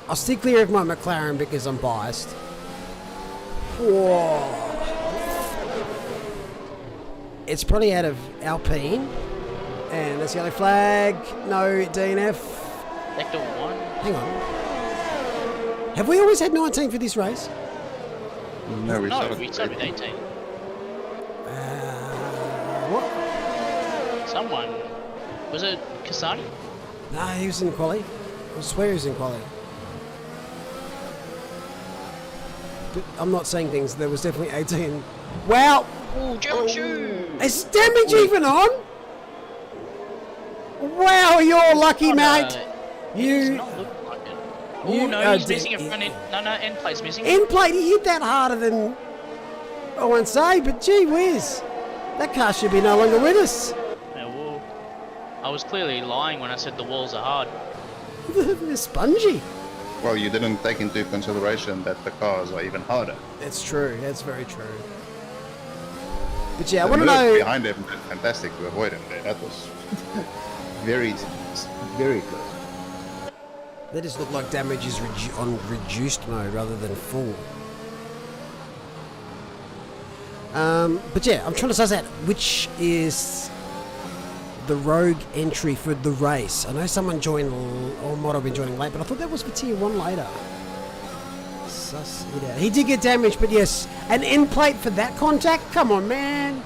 I'll stick clear of my McLaren because I'm biased. Whoa. It's probably out of Alpine. And that's yellow flag. No DNF. Sector 1? Hang on. Have we always had 19 for this race? No, we No, started we started with 18. What? Someone. Was it Kasani? No, he was in quali. I swear he was in quali. But I'm not saying things. There was definitely 18. Wow! Oh, German shoe! Is damage even on? Wow, you're lucky, mate. It's You not looking like it. Oh, you- no, oh, he's missing a d- front end. No, end plate's missing. end plate. He hit that harder than I won't say, but gee whiz, that car should be no longer with us. Yeah, well, I was clearly lying when I said the walls are hard. They're spongy. Well, you didn't take into consideration that the cars are even harder. That's true. That's very true. But yeah, I The want to nerve know. behind him did fantastic to avoid him there. That was very, very close. They just look like damage is on reduced mode rather than full. But yeah, I'm trying to suss out which is the rogue entry for the race. I know someone joined, or might have been joining late, but I thought that was for tier 1 later. Suss it out. He did get damaged, but yes, an end plate for that contact? Come on, man.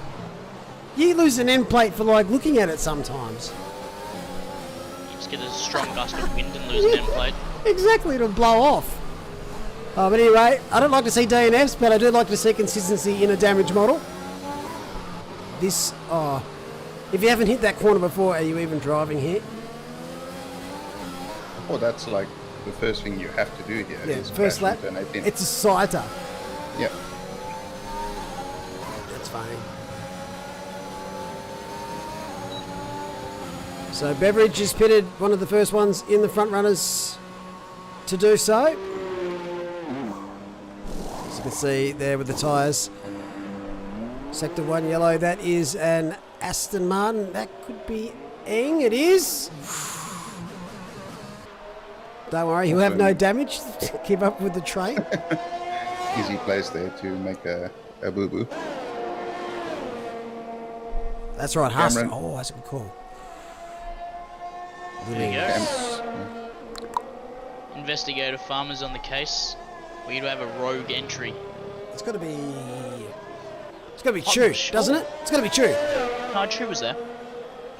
You lose an end plate for like looking at it sometimes. You just get a strong gust of wind and lose an end plate. Exactly, it'll blow off. But anyway, I don't like to see DNFs, but I do like to see consistency in a damage model. This, if you haven't hit that corner before, are you even driving here? Well, that's like the first thing you have to do here. Yeah, is first crash lap. into an 18. It's a sighter. Yeah. That's funny. So Beveridge is pitted, one of the first ones in the front runners to do so. As you can see there with the tyres. Sector 1 yellow, that is an Aston Martin. That could be Eng, it is. Don't worry, he'll have no damage. Keep up with the train. Easy place there to make a boo-boo. That's right, Haas. Cameron. Oh, that's a good call. There you Cam- go. Investigative farmers on the case. We do have a rogue entry. It's got to be... It's got to be Chew, sure. doesn't it? It's got to be Chew. No, True was there.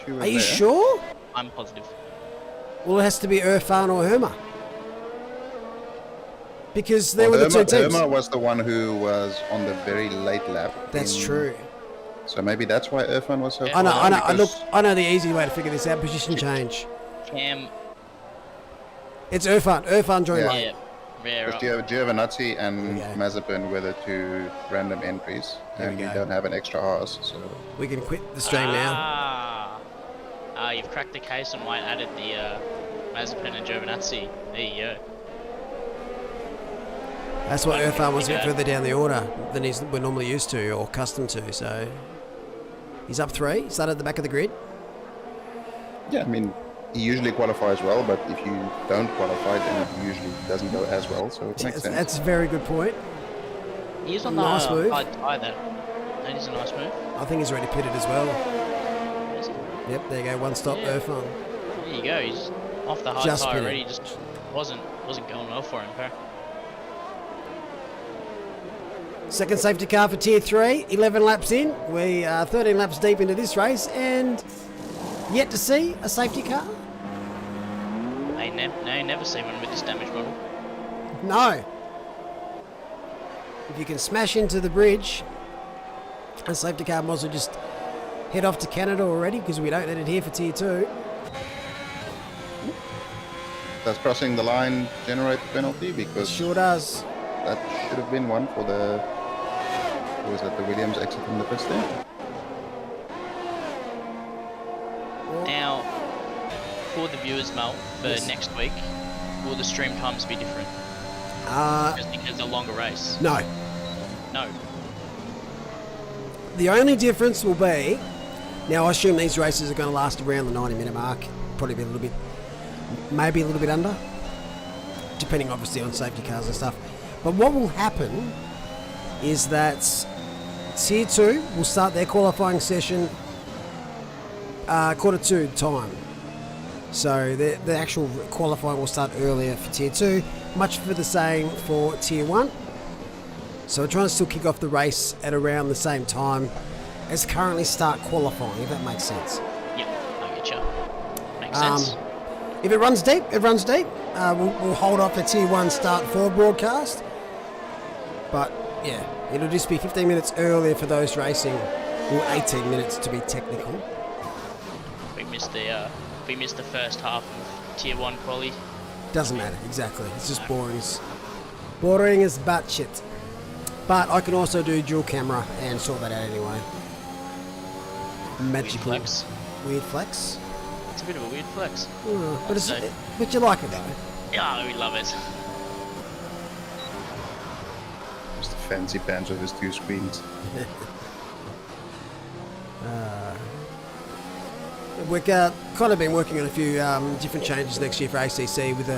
She was Are you there. sure? I'm positive. Well, it has to be Irfan or Herma. Because they were the two teams. Irma was the one who was on the very late lap. That's true. So maybe that's why Irfan was so I know, far I down, know. Look, because I know the easy way to figure this out. Position change. Cam. It's Irfan. Irfan joined Yeah. late. Yeah, right. Giovinazzi and Okay. Mazepin were the two random entries, There and we we go. don't have an extra Haas, so We can quit the stream now. You've cracked the case on why it added the Mazepin and Giovinazzi. There you go. That's why Irfan was a bit Yeah. further down the order than we're normally used to or accustomed to. So he's up 3. Started at the back of the grid. yeah, I mean, he usually qualifies well, but if you don't qualify, then it usually doesn't go as well, so it makes sense. That's a very good point. He's on Nice the move. high tie there. That is a nice move. I think he's already pitted as well. Is he? Yep, there you go. One stop, Yeah. Irfan. There you go. He's off the high Just tie pitted. already. Just wasn't going well for him. Huh? Second safety car for Tier 3, 11 laps in. We are 13 laps deep into this race and yet to see a safety car? You never see one with this damage model. No. If you can smash into the bridge, a safety car might as well just head off to Canada already because we don't need it here for Tier 2. Does crossing the line generate the penalty? It Because sure does. that should have been one for the... Was that the Williams exit from the pits there? Now, for the viewers, Mel, for Yes. next week, will the stream times be different? Just because it's a longer race. No. No. The only difference will be, now I assume these races are going to last around the 90-minute mark, probably be a little bit, maybe a little bit under, depending obviously on safety cars and stuff. But what will happen is that Tier 2 will start their qualifying session quarter 2 time. So the actual qualifying will start earlier for Tier 2, much for the same for Tier 1. So we're trying to still kick off the race at around the same time as currently start qualifying, if that makes sense. Yep, I get you. Makes sense. If it runs deep, it runs deep. We'll hold off the Tier 1 start 4 broadcast. But yeah, it'll just be 15 minutes earlier for those racing, or 18 minutes to be technical. We missed the first half of Tier 1 quali. Doesn't matter, exactly. It's just boring as butt shit. But I can also do dual camera and sort that out anyway. Magical. Weird flex. Weird flex. It's a bit of a weird flex. But you like it though. Yeah, we love it. Just the fancy pants with his 2 screens. We've kind of been working on a few different changes next year for ACC with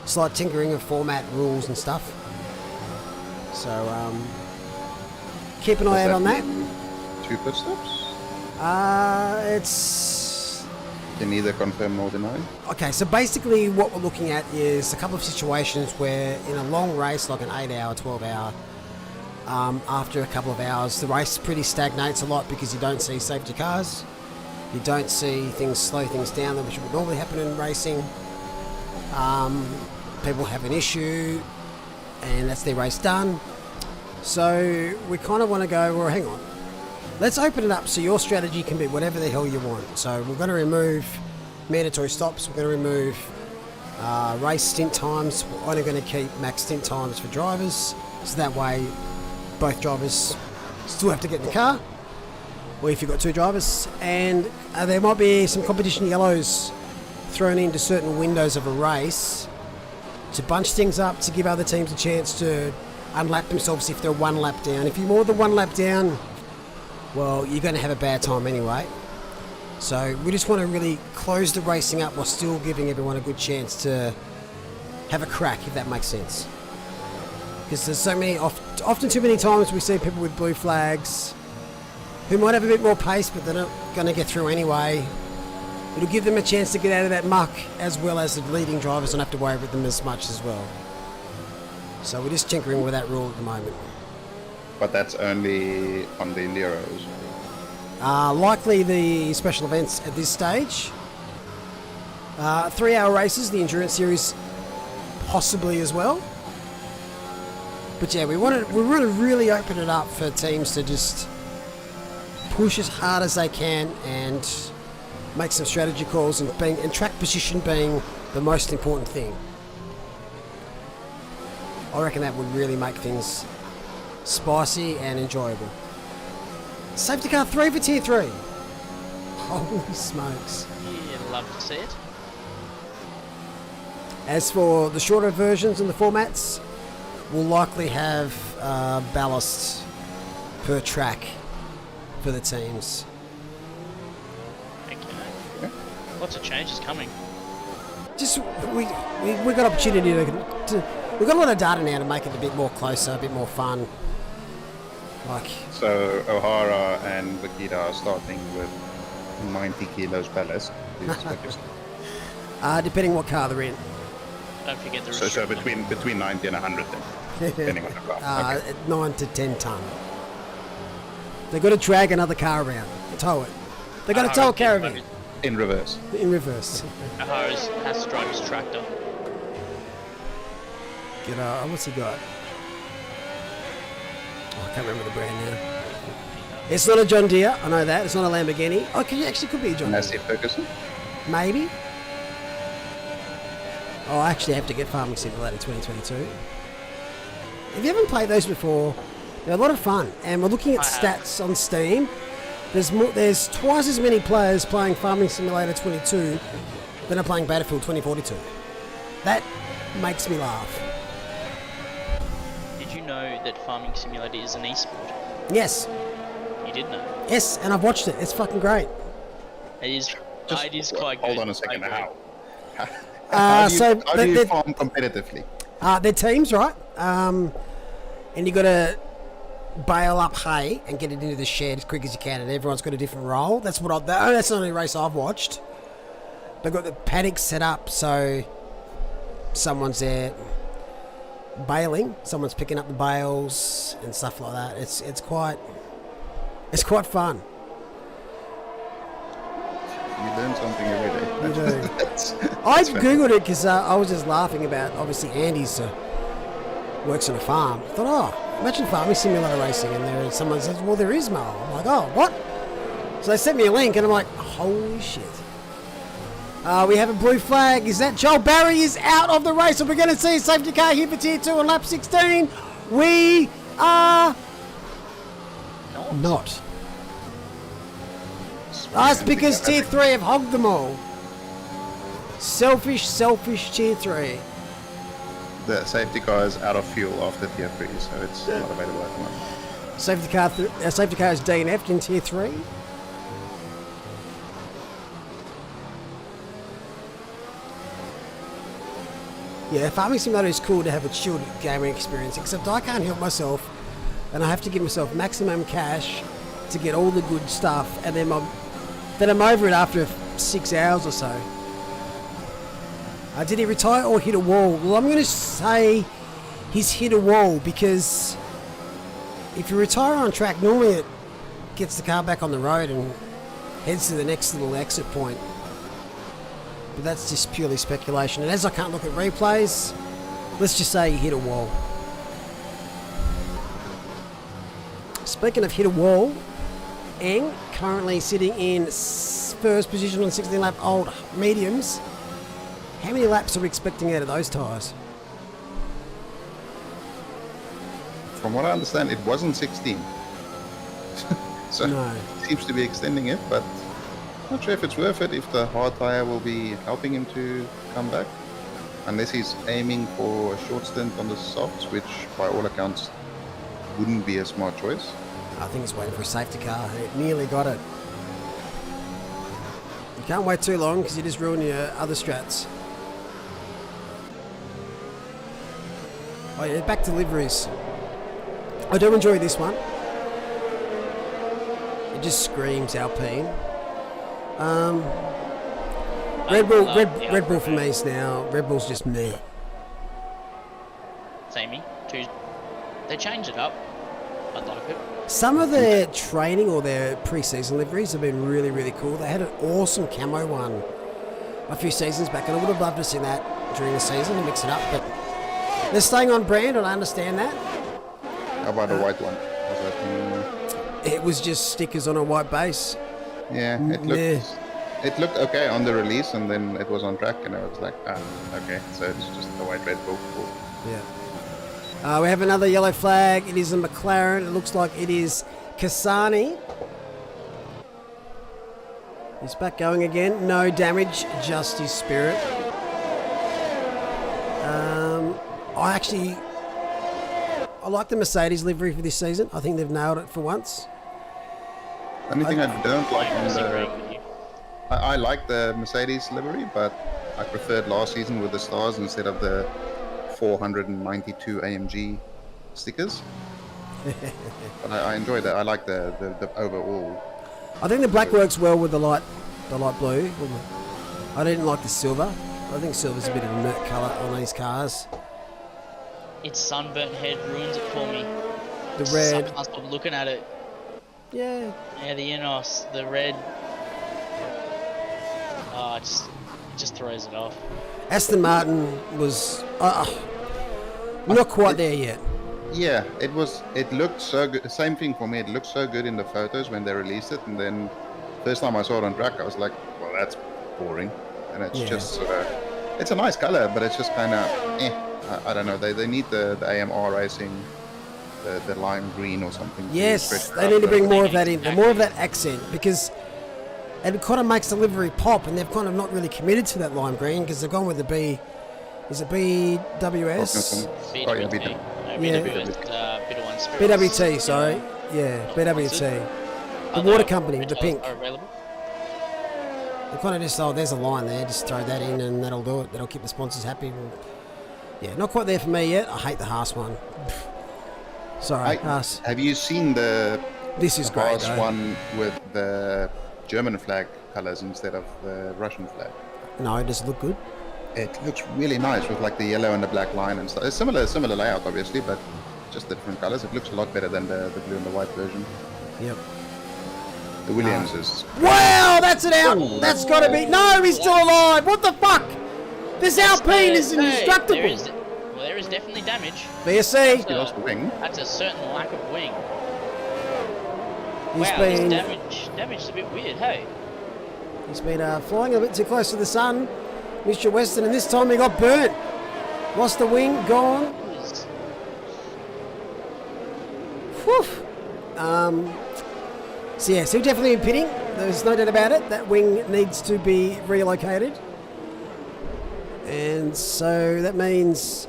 slight tinkering of format rules and stuff. So keep an eye out on that. 2 pit stops? It's Can neither confirm nor deny. okay. So basically, what we're looking at is a couple of situations where, in a long race, like an 8-hour, 12-hour, after a couple of hours, the race pretty stagnates a lot because you don't see safety cars, you don't see things slow things down, which would normally happen in racing. People have an issue, and that's their race done. So we kind of want to go, well, hang on. Let's open it up so your strategy can be whatever the hell you want. So we're going to remove mandatory stops. We're going to remove race stint times. We're only going to keep max stint times for drivers. So that way both drivers still have to get in the car. Or if you've got 2 drivers. And there might be some competition yellows thrown into certain windows of a race to bunch things up, to give other teams a chance to unlap themselves if they're 1 lap down. If you're more than 1 lap down, well, you're going to have a bad time anyway. So we just want to really close the racing up while still giving everyone a good chance to have a crack, if that makes sense. Because there's so many, often too many times we see people with blue flags who might have a bit more pace, but they're not going to get through anyway. It'll give them a chance to get out of that muck, as well as the leading drivers don't have to worry about them as much as well. So we're just tinkering with that rule at the moment. But that's only on the Enduros. Likely the special events at this stage. 3-hour races, the Endurance Series possibly as well. But yeah, we want to really open it up for teams to just push as hard as they can and make some strategy calls, and track position being the most important thing. I reckon that would really make things spicy and enjoyable. Safety car 3 for tier 3. Holy smokes. Yeah, love to see it. As for the shorter versions and the formats, we'll likely have ballast per track for the teams. Okay. Lots of changes coming. Just we got opportunity to we've got a lot of data now to make it a bit more closer, a bit more fun. Like, So O'Hara and Wakita are starting with 90 kilos ballast. Is what you're saying. depending what car they're in. Don't forget the So restriction. between 90 and 100 then, depending on the car. Okay. 9 to 10 ton. They've got to drag another car around, tow it. They've got to tow a caravan In reverse. in reverse. Has to drive his tractor. What's he got? Oh, I can't remember the brand now. It's not a John Deere, I know that. It's not a Lamborghini. Okay, actually could be a John Deere. Massive Ferguson. Maybe. Oh, I actually have to get Farming Simulator 2022. If you haven't played those before, they're a lot of fun. And we're looking at stats on Steam. There's twice as many players playing Farming Simulator 22 than are playing Battlefield 2042. That makes me laugh. Did you know that Farming Simulator is an esport? Yes. You did know. Yes, and I've watched it. It's fucking great. It is quite good. Hold on a second. I agree. How So do you farm competitively? they're teams, right? And you got to bale up hay and get it into the shed as quick as you can, and everyone's got a different role. That's that's the only race I've watched. They've got the paddocks set up, so someone's there baling, someone's picking up the bales and stuff like that. It's quite fun. You learn something every day. You do. That's I fair. googled it because I was just laughing about, obviously Andy's works on a farm. I thought, imagine Farming Simulator racing, and someone says, well, there is Mo. I'm like, oh, what? So they sent me a link, and I'm like, holy shit. We have a blue flag. Is that Joel Barry is out of the race? And we're going to see a safety car here for Tier 2 on lap 16. We are not. That's because Tier 3 have hogged them all. Selfish Tier 3. The safety car is out of fuel after tier 3, so it's not available at the moment. Safety car is DNF'd in Tier 3. Yeah, Farming Simulator is cool to have a chilled gaming experience, except I can't help myself, and I have to give myself maximum cash to get all the good stuff, and then I'm over it after 6 hours or so. Did he retire or hit a wall? Well, I'm going to say he's hit a wall, because if you retire on track, normally it gets the car back on the road and heads to the next little exit point. But that's just purely speculation. And as I can't look at replays, let's just say he hit a wall. Speaking of hit a wall, Eng currently sitting in first position on 16 lap old mediums. How many laps are we expecting out of those tyres? From what I understand, it wasn't 16. So No. he seems to be extending it, but not sure if it's worth it, if the hard tyre will be helping him to come back. Unless he's aiming for a short stint on the softs, which by all accounts wouldn't be a smart choice. I think he's waiting for a safety car. It nearly got it. You can't wait too long, because you just ruin your other strats. Oh yeah, back to liveries. I do enjoy this one. It just screams Alpine. Red Bull for me is now. Red Bull's just meh. Samey. They changed it up. I'd like it. Some of their training or their pre-season liveries have been really, really cool. They had an awesome camo one a few seasons back, and I would have loved to see that during the season to mix it up. But they're staying on brand, and I understand that. How about a white one? Was that, It was just stickers on a white base. yeah, it looked okay on the release, and then it was on track, and I was like, okay, so it's just the white Red Bull. Cool. Yeah. We have another yellow flag. It is a McLaren. It looks like it is Kasani. He's back going again. No damage, just his spirit. I like the Mercedes livery for this season. I think they've nailed it for once. The only thing I don't like on disagree the... with you. I like the Mercedes livery, but I preferred last season with the stars instead of the 492 AMG stickers. But I enjoy that. I like the overall. I think the black works well with the light blue. I didn't like the silver. I think silver's a bit of a mert colour on these cars. Its sunburnt head ruins it for me. The red. I can't stop looking at it. Yeah. Yeah, the Enos, the red. Oh, it just throws it off. Aston Martin was not quite there yet. Yeah, it looked so good. Same thing for me. It looked so good in the photos when they released it, and then first time I saw it on track, I was like, well, that's boring. And it's just sort of, it's a nice color, but it's just kind of, I don't know. They need the AMR Racing, the lime green or something. Yes, they need to bring more of that in, more of that accent, because it kind of makes the livery pop, and they've kind of not really committed to that lime green because they've gone with the B. Is it BWS? BWT. BWT, sorry. Yeah, BWT. The water company with the pink. They kind of just, there's a line there, just throw that in and that'll do it. That'll keep the sponsors happy. Yeah, not quite there for me yet. I hate the Haas one. Sorry, Haas. Have you seen This is great, Haas one with the German flag colors instead of the Russian flag? No, does it look good? It looks really nice with like the yellow and the black line and stuff. It's similar layout obviously, but just the different colors. It looks a lot better than the blue and the white version. Yep. The Williams is... Wow, that's an out. That's got to be... No, he's still alive. What the fuck? This Alpine is indestructible. There is definitely damage. BSC. He lost the wing. That's a certain lack of wing. He's Wow, been... this damage's a bit weird, hey? He's been flying a bit too close to the sun, Mr. Weston, and this time he got burnt. Lost the wing, gone. Whew. So yeah, so definitely in pitting. There's no doubt about it. That wing needs to be relocated. And so that means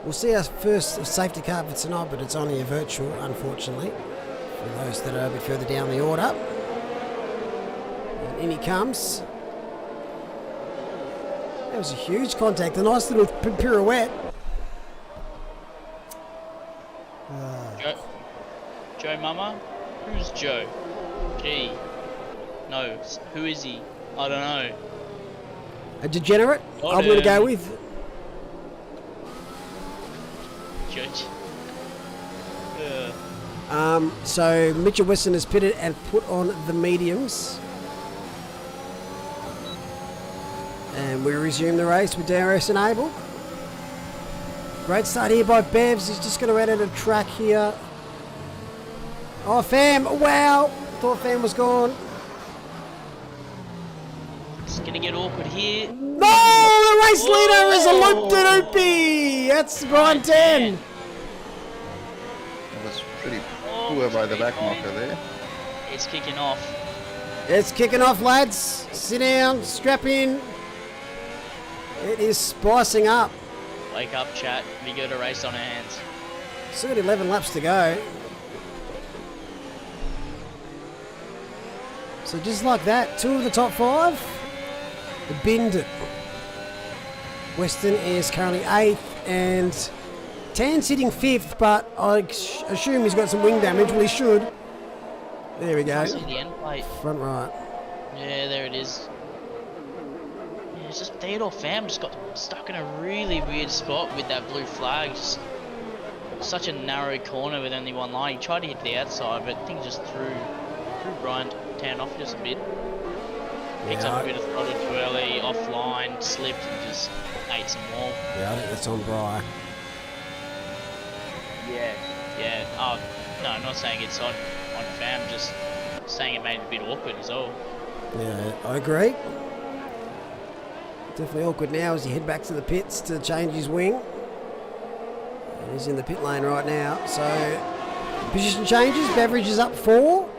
we'll see our first safety car for tonight, but it's only a virtual, unfortunately, for those that are a bit further down the order. And in he comes. That was a huge contact. A nice little pirouette. Joe Mama? Who's Joe? Gee. No, who is he? I don't know. A degenerate, Got I'm going to go him. with. Judge. So Mitchell Weston is pitted and put on the mediums. And we resume the race with DRS enabled. Great start here by Bevs. He's just going to run out of track here. Oh, Fam. Wow. Thought Fam was gone. It's gonna get awkward here. No! The race leader is a loop-de-loopy. That's Brian 10. That was pretty poor by the back marker there. It's kicking off. It's kicking off, lads. Sit down. Strap in. It is spicing up. Wake up, chat. We got a race on our hands. Still got 11 laps to go. So just like that, 2 of the top 5. The binned. Weston is currently 8th and Tan's sitting 5th, but I assume he's got some wing damage. Well, he should. There we go. I see the end plate. Front right. Yeah, there it is. Yeah, it's just Theodore Pham just got stuck in a really weird spot with that blue flag. Just such a narrow corner with only one line. He tried to hit the outside, but I think he just threw Brian Tan off just a bit. Picked up a bit of throttle too early, offline, slipped and just ate some wall. Yeah, I think that's on Bry. Yeah. Oh, no, I'm not saying it's on Pham, just saying it made it a bit awkward as well. Yeah, I agree. Definitely awkward now as he head back to the pits to change his wing. And he's in the pit lane right now. So, position changes. Beveridge is up 4.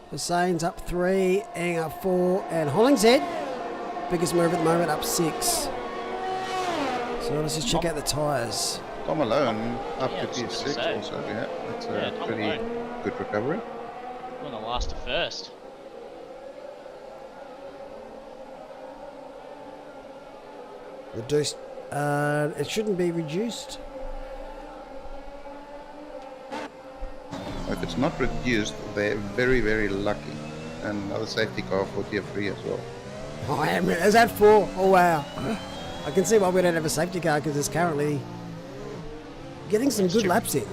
Hussein's up 3, Eng up 4, and Hollingshead, biggest move at the moment, up 6. So let's just check out the tyres. Tom Malone up Yeah, to I was P6 gonna say. also, yeah. That's Yeah, a Tom pretty Malone. good recovery. We're gonna last to first. Reduced. It shouldn't be reduced. If it's not reduced, they're very, very lucky. And another safety car for tier 3 as well. Oh, I am. Is that 4? Oh, wow. I can see why we don't have a safety car because it's currently getting some good laps in.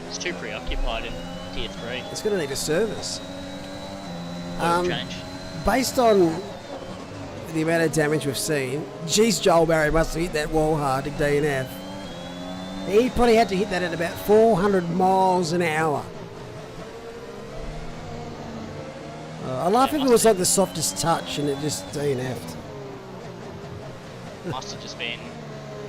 It's too preoccupied in tier 3. It's going to need a service. Oil change. Based on the amount of damage we've seen, geez, Joel Barry must have hit that wall hard at DNF. He probably had to hit that at about 400 miles an hour. I laugh if it was like the softest touch and it just DNF'd. Must have just been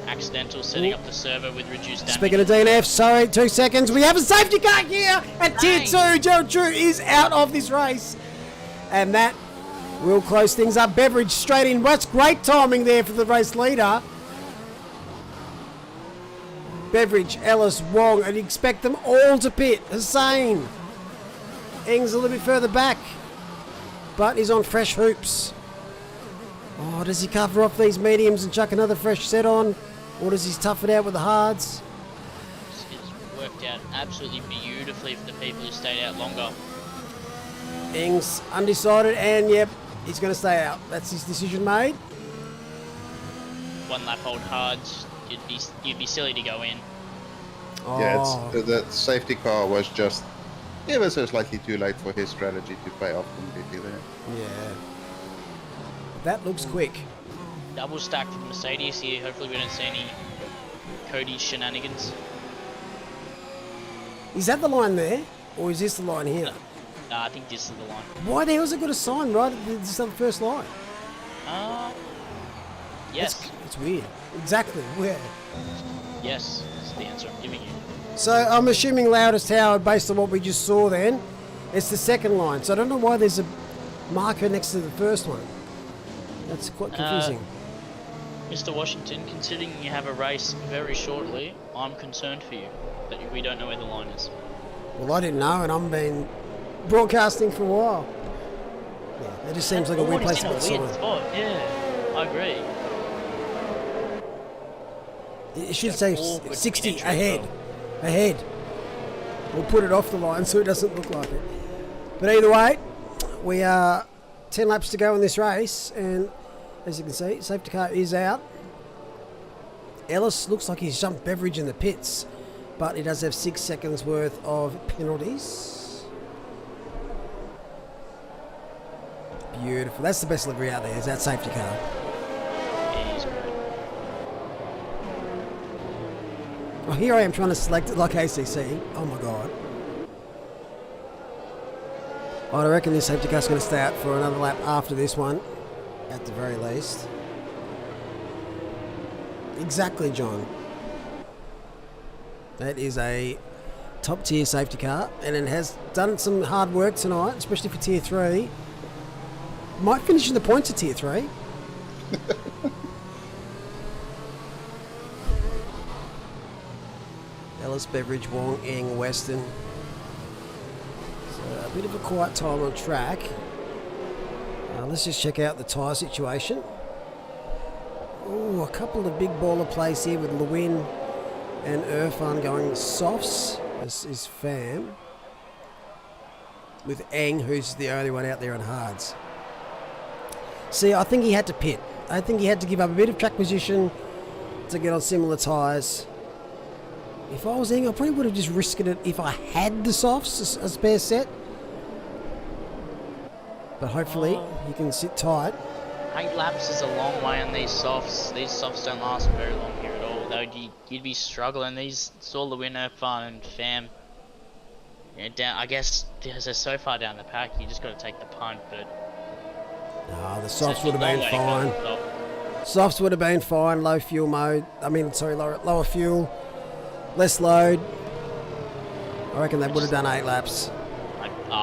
accidental setting up the server with reduced damage. Speaking of DNF, sorry, 2 seconds. We have a safety car here at Tier 2. Joe Drew is out of this race. And that will close things up. Beveridge straight in. That's great timing there for the race leader. Beveridge, Ellis, Wong, and you expect them all to pit. Hussein. Eng's a little bit further back, but he's on fresh hoops. Oh, does he cover off these mediums and chuck another fresh set on? Or does he tough it out with the hards? It's worked out absolutely beautifully for the people who stayed out longer. Eng's undecided, and yep, he's going to stay out. That's his decision made. One lap hold hards, you'd be silly to go in. Oh, Yeah, the safety car was just ever so slightly too late for his strategy to pay off completely there. yeah. That looks quick. Double stack from Mercedes here. Hopefully we don't see any Cody shenanigans. Is that the line there, or is this the line here? I think this is the line. Why the hell's it got a sign right at the first line? Yes. It's weird. Exactly, where? Yes, that's the answer I'm giving you. So I'm assuming loudest tower based on what we just saw then. It's the second line. So I don't know why there's a marker next to the first one. That's quite confusing. Mr. Washington, considering you have a race very shortly, I'm concerned for you that we don't know where the line is. Well, I didn't know, and I've been broadcasting for a while. Yeah, it just seems like a weird place to put a sign. Spot. Yeah, I agree. It should say awkward 60 entry ahead. as Ahead. We'll put it off the line so it doesn't look like it. But either way, we are 10 laps to go in this race, and as you can see, safety car is out. Ellis looks like he's jumped Beveridge in the pits, but he does have 6 seconds worth of penalties. Beautiful. That's the best livery out there, is that safety car. Yeah, he's great. Well, here I am trying to select it like ACC. Oh my god. I reckon this safety car's going to stay out for another lap after this one, at the very least. Exactly, John. That is a top tier safety car, and it has done some hard work tonight, especially for tier 3. Might finish in the points of tier 3. Ellis, Beveridge, Wong, Eng, Weston. So a bit of a quiet time on track. Let's just check out the tyre situation. Ooh, a couple of big baller plays here with Lewin and Irfan going softs. This is Fam. With Eng, who's the only one out there on hards. See, I think he had to pit. I think he had to give up a bit of track position to get on similar tyres. If I was Eng, I probably would have just risked it if I had the softs, a spare set. But hopefully he can sit tight. 8 laps is a long way on these softs. These softs don't last very long here at all. Though you'd be struggling. These all the winner, Fun and Fam. Yeah, down. I guess because they're so far down the pack, you just got to take the punt. But No, the softs would have been fine. Softs would have been fine. Low fuel mode. Lower fuel, less load. I reckon they would have done 8 laps.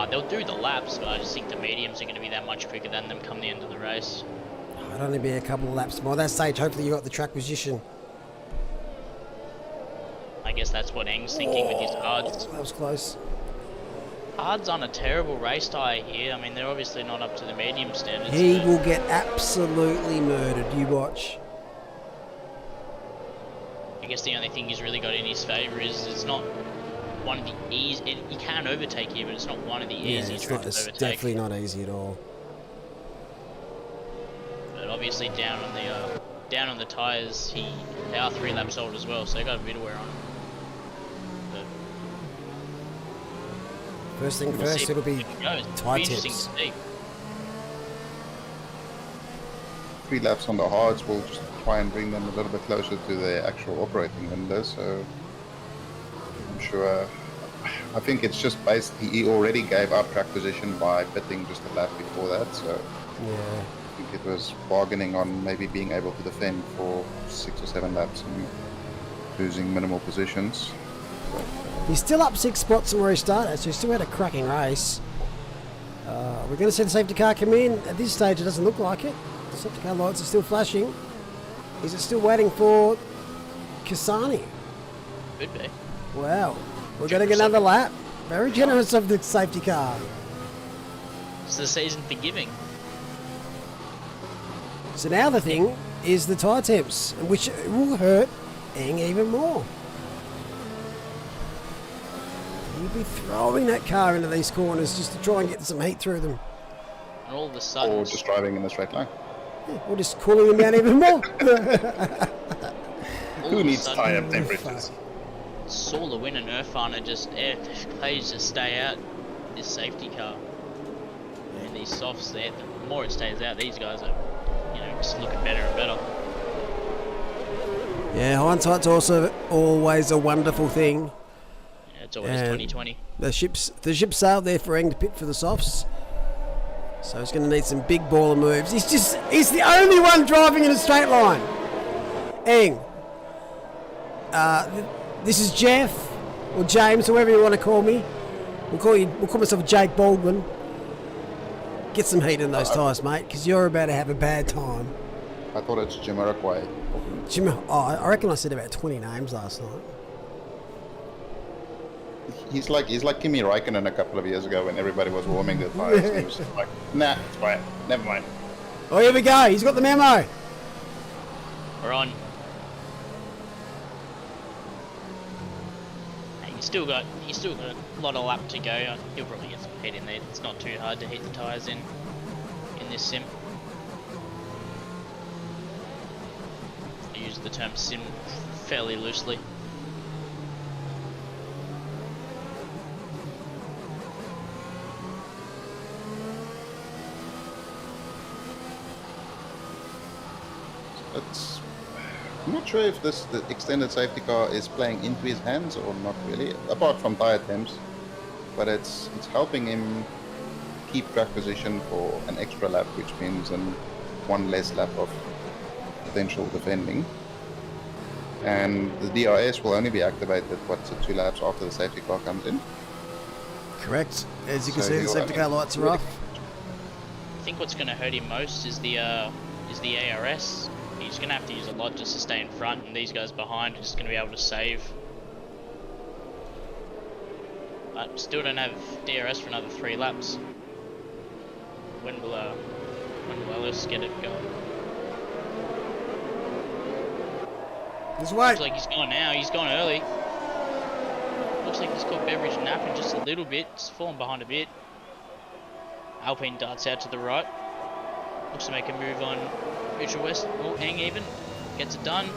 They'll do the laps, but I just think the mediums are going to be that much quicker than them come the end of the race. It'd only be a couple of laps more. At that stage, hopefully you got the track position. I guess that's what Eng's thinking with his cards. That was close. Cards on a terrible race tyre here. I mean, they're obviously not up to the medium standards. He but will get absolutely murdered. You watch. I guess the only thing he's really got in his favour is it's not one of the easy. You can overtake here, but it's not one of the easy it's tracks to overtake. definitely not easy at all. But obviously down on the tyres, they are 3 laps old as well, so they got a bit of wear on them. But First thing we'll first, see it'll be if it goes. It'll tyre be interesting tips. to see. 3 laps on the hards will just try and bring them a little bit closer to their actual operating window, so I'm sure. I think it's just basically he already gave up track position by pitting just a lap before that, so Yeah. I think it was bargaining on maybe being able to defend for 6 or 7 laps and losing minimal positions. He's still up 6 spots from where he started, so he still had a cracking race. We're going to see the safety car come in. At this stage, it doesn't look like it. The safety car lights are still flashing. Is it still waiting for Kasani? Could be. Wow. We're going to get another lap. Very generous of the safety car. It's the season for giving. So now the thing is the tyre temps, which will hurt Eng even more. He'll be throwing that car into these corners just to try and get some heat through them. And all of a sudden, Or just driving in a straight line. Yeah, or just cooling them down even more. Who needs tyre temperatures? Saw the win and Irfan are just plays to stay out this safety car. And these softs there, the more it stays out, these guys are, just looking better and better. Yeah, hindsight's also always a wonderful thing. Yeah, it's always And 2020. The ship sailed there for Eng to pit for the softs. So he's going to need some big baller moves. He's the only one driving in a straight line. Eng. This is Jeff or James, whoever you want to call me. We'll call myself Jake Baldwin. Get some heat in those tyres, mate, because you're about to have a bad time. I thought it's Jamiroquai. I reckon I said about 20 names last night. He's like Kimi Räikkönen a couple of years ago when everybody was warming their tyres. He was just like, nah, it's fine. Never mind. Oh, here we go. He's got the memo. We're on. still got a lot of lap to go. He'll probably get some heat in there. It's not too hard to heat the tyres in this sim. I use the term sim fairly loosely. I'm not sure if the extended safety car is playing into his hands or not really, apart from tire temps. But it's helping him keep track position for an extra lap, which means one less lap of potential defending. And the DRS will only be activated 2 laps after the safety car comes in. Correct. As you can So see, the he'll safety car lights are off. I think what's going to hurt him most is the ARS. He's going to have to use a lot just to stay in front, and these guys behind are just going to be able to save. But still don't have DRS for another 3 laps. When will Ellis get it going? This way. Looks like he's gone now. He's gone early. Looks like he's got Beveridge napping just a little bit. It's fallen behind a bit. Alpine darts out to the right. Looks to make a move on Mutual West. Oh, Eng even. Gets it done.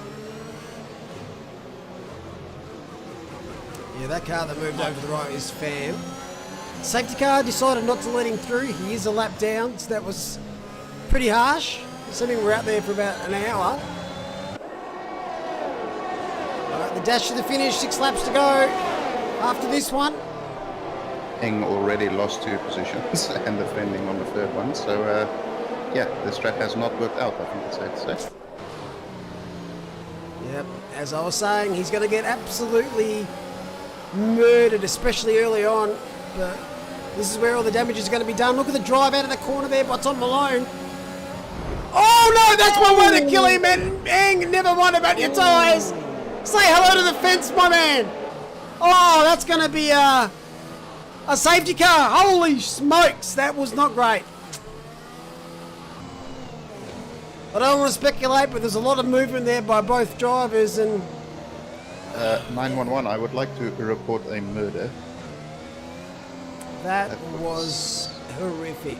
Yeah, that car that moved over to the right is Fam. Safety car decided not to let him through. He is a lap down, so that was pretty harsh. Assuming we're out there for about an hour. Alright, the dash to the finish, 6 laps to go after this one. Eng already lost 2 positions and defending on the 3rd one, so yeah, the strat has not worked out, I think it's safe to say. Yep, as I was saying, he's going to get absolutely murdered, especially early on. But this is where all the damage is going to be done. Look at the drive out of the corner there by Tom Malone. Oh no, that's one way to kill him, and Eng, never mind about your tyres. Say hello to the fence, my man. Oh, that's going to be a safety car. Holy smokes, that was not great. I don't want to speculate, but there's a lot of movement there by both drivers. And 911, I would like to report a murder. that was horrific.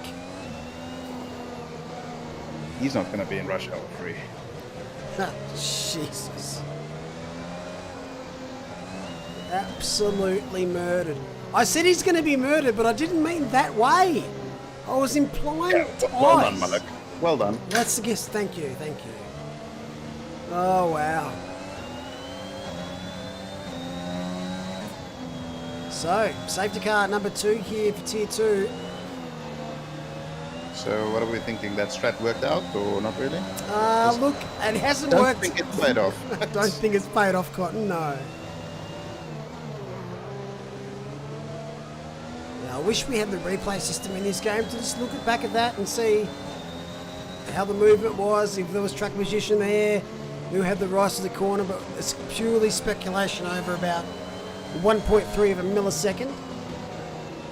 He's not going to be in rush hour 3. Jesus. Absolutely murdered. I said he's going to be murdered, but I didn't mean that way. I was implying twice. Well done, Malik. Well done. That's the guess. Thank you. Thank you. Oh, wow. So, safety car number 2 here for tier 2. So what are we thinking? That strat worked out or not really? Look, it hasn't Don't worked. think it played off. I don't think it's paid off, Cotton, no. Yeah, I wish we had the replay system in this game to just look back at that and see how the movement was, if there was track position there, who had the rise to the corner, but it's purely speculation over about 1.3 of a millisecond.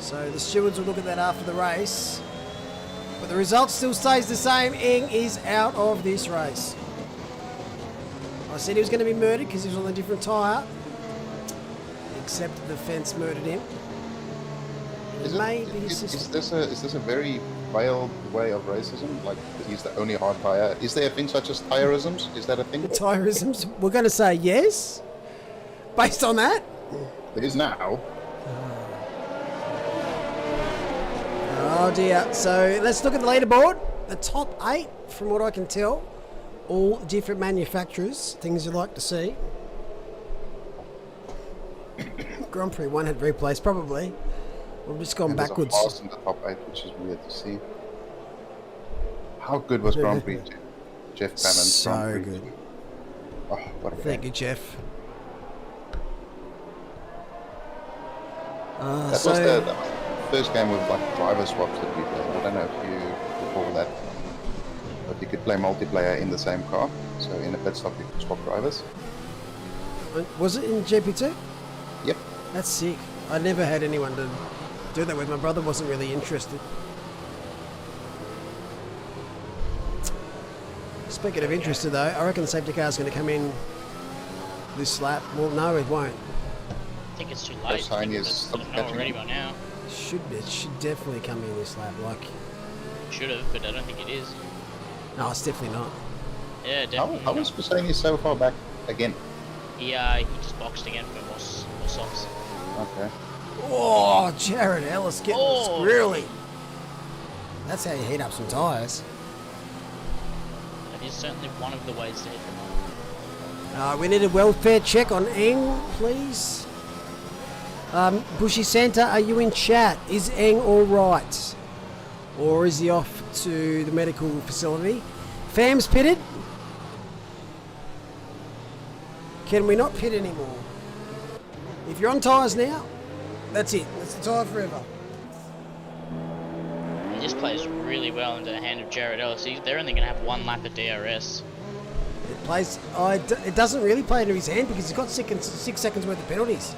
So the stewards will look at that after the race. But the result still stays the same. Eng is out of this race. I said he was going to be murdered because he was on a different tyre. Except the fence murdered him. Is this a very veiled way of racism? Like, he's the only hard tyre? Is there a thing such as tyreisms? Is that a thing? Tyreisms? We're going to say yes. Based on that? It is now. Oh dear. So let's look at the leaderboard. The top 8, from what I can tell, all different manufacturers, things you like to see. Grand Prix 1 had replays, probably. We've just gone backwards. There's a Haas in the top 8, which is weird to see. How good was Grand Prix? Jeff Bannon's So Grand Prix. good. Oh, what a Thank game. you, Jeff. That was the first game with like driver swaps that we played. I don't know if you recall that. But you could play multiplayer in the same car. So in a pit stop you could swap drivers. Was it in GP2? Yep. That's sick. I never had anyone to do that with. My brother wasn't really interested. Speaking of interested though, I reckon the safety car is going to come in this lap. Well, no, it won't. think it's too late. I think Heinius it's stopped know catching already him. by now. It should definitely come in this lap. Like, Should have, but I don't think it is. no, it's definitely not. Yeah, definitely. How was Husseini so far back again? He just boxed again for more softs. Okay. Oh, Jared Ellis getting Oh. squirrely. That's how you heat up some tyres. That is certainly one of the ways to hit them up. We need a welfare check on Eng, please. Bushy Santa, are you in chat? Is Eng all right? Or is he off to the medical facility? Fam's pitted? Can we not pit anymore? If you're on tyres now, that's it. That's the tyre forever. He just plays really well into the hand of Jared Ellis. They're only going to have one lap of DRS. It doesn't really play into his hand because he's got 6 seconds worth of penalties.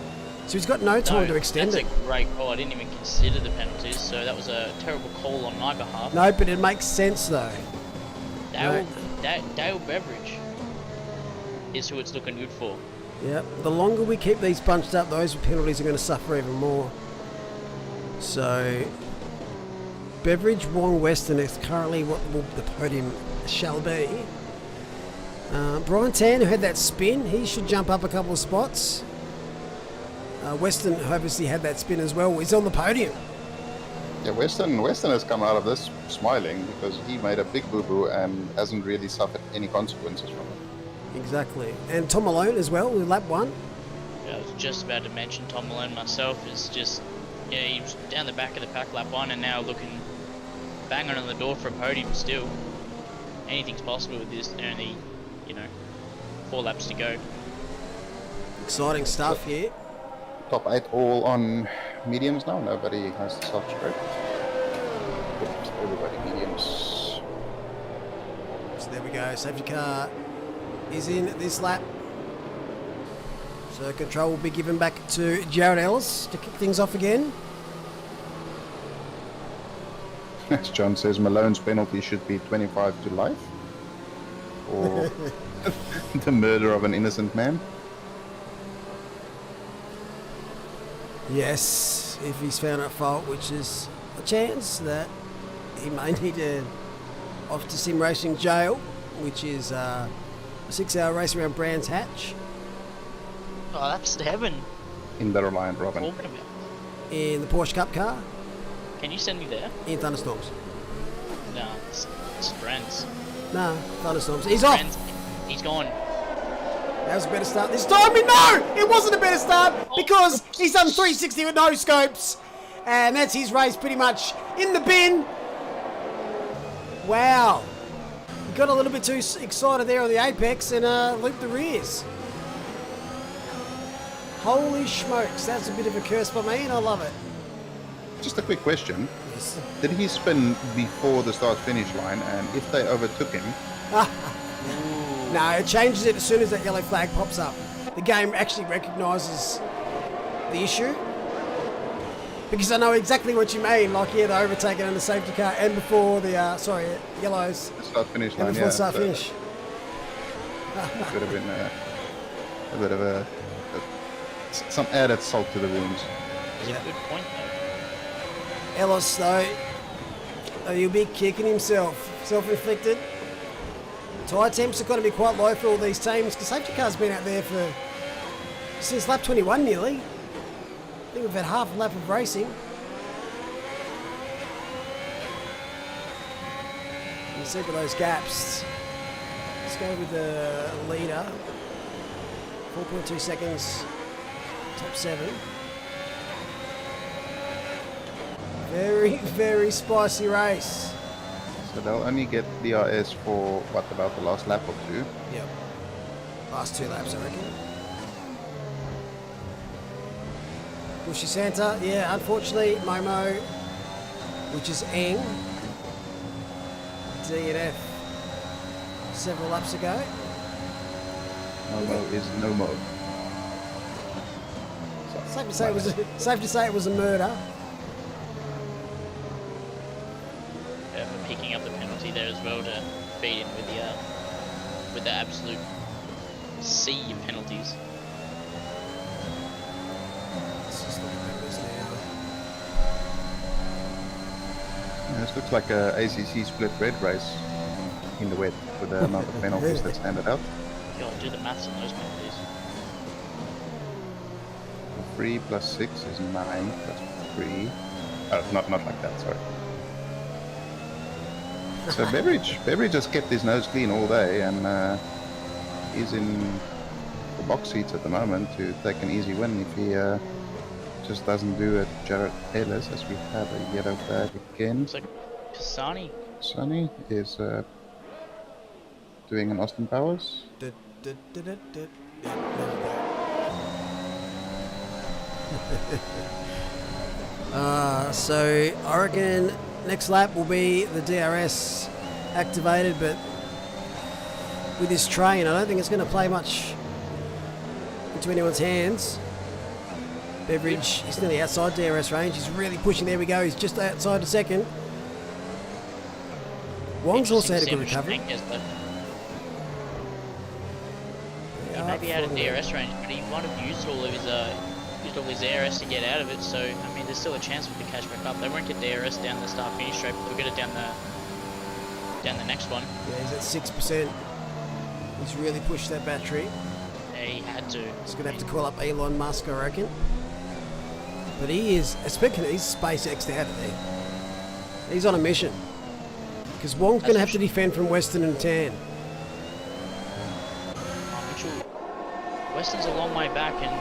So he's got no time to extend it. That's a great call. I didn't even consider the penalties, so that was a terrible call on my behalf. No, but it makes sense though. Dale Beveridge is who it's looking good for. Yep. The longer we keep these bunched up, those penalties are going to suffer even more. So, Beveridge, Wong, Weston is currently what the podium shall be. Brian Tan, who had that spin, he should jump up a couple of spots. Weston obviously had that spin as well. He's on the podium. Yeah, Weston has come out of this smiling because he made a big boo-boo and hasn't really suffered any consequences from it. Exactly. And Tom Malone as well with lap 1. Yeah, I was just about to mention Tom Malone myself. Is just, he was down the back of the pack lap 1 and now looking banging on the door for a podium still. Anything's possible with this. There are only, 4 laps to go. Exciting stuff here. Top 8 all on mediums now. Nobody has the soft stroke. Everybody mediums. So there we go. Safety car is in this lap. So control will be given back to Jared Ellis to kick things off again. As John says, Malone's penalty should be 25 to life. Or the murder of an innocent man. Yes, if he's found at fault, which is a chance that he may need to off to sim racing jail, which is a 6-hour race around Brands Hatch Oh, that's the heaven. In the Reliant Robin. Talking about. in the Porsche Cup car Can you send me there? in thunderstorms. No, it's friends. Nah, thunderstorms. He's off. Friends. He's gone. That was a better start this time. No, it wasn't a better start because he's done 360 with no scopes. And that's his race pretty much in the bin. Wow. He got a little bit too excited there on the apex and looped the rears. Holy smokes, that's a bit of a curse by me and I love it. Just a quick question. Yes. Did he spin before the start-finish line? And if they overtook him, No, it changes it as soon as that yellow flag pops up. The game actually recognises the issue. Because I know exactly what you mean. Like, yeah, they overtaken on the safety car and before the, yellows. the start-finish And line, before yeah. start so finish. it could have been a bit of some added salt to the wounds. That's a good point, though. Ellis, though, he'll be kicking himself. Self-inflicted. Tyre temps have got to be quite low for all these teams because safety car's been out there for since lap 21 nearly. I think we've had half a lap of racing. You see for those gaps. Let's go with the leader. 4.2 seconds. Top 7. Very, very spicy race. So they'll only get DRS for, what, about the last lap or two? Yep. Last 2 laps, I reckon. Bushy Santa, yeah, unfortunately, Momo, which is Eng, DNF several laps ago. No is no mo. Safe to say it was a murder. For picking up the penalty there as well to feed in with the absolute sea of penalties. This looks like a ACC split red race in the wet with the amount of penalties that's handed out. God, do the maths on those penalties. 3 plus 6 is 9. That's 3. Oh, not like that. Sorry. So Beveridge has kept his nose clean all day, and he's in the box seats at the moment to take an easy win if he just doesn't do it. Jared Ellis, as we have a yellow flag again. Looks like Pisani. Sonny is doing an Austin Powers. So I reckon next lap will be the DRS activated, but with this train I don't think it's going to play much into anyone's hands. Beveridge is nearly outside DRS range. He's really pushing. There we go. He's just outside a second. Wong's also had a good recovery. He may be out of DRS range, but he might have used all his ARS to get out of it. So I mean, there's still a chance for the catch back up. They won't get DRS down the start finish straight, but they'll get it down the next one. Yeah, he's at 6%. He's really pushed that battery. Yeah, he had to. He's going to have to call up Elon Musk, I reckon. But he is, speaking of, he's SpaceX'd out of there. He's on a mission. Because Wong's going to have to defend from Weston and Tan. Mitchell, Weston's a long way back, and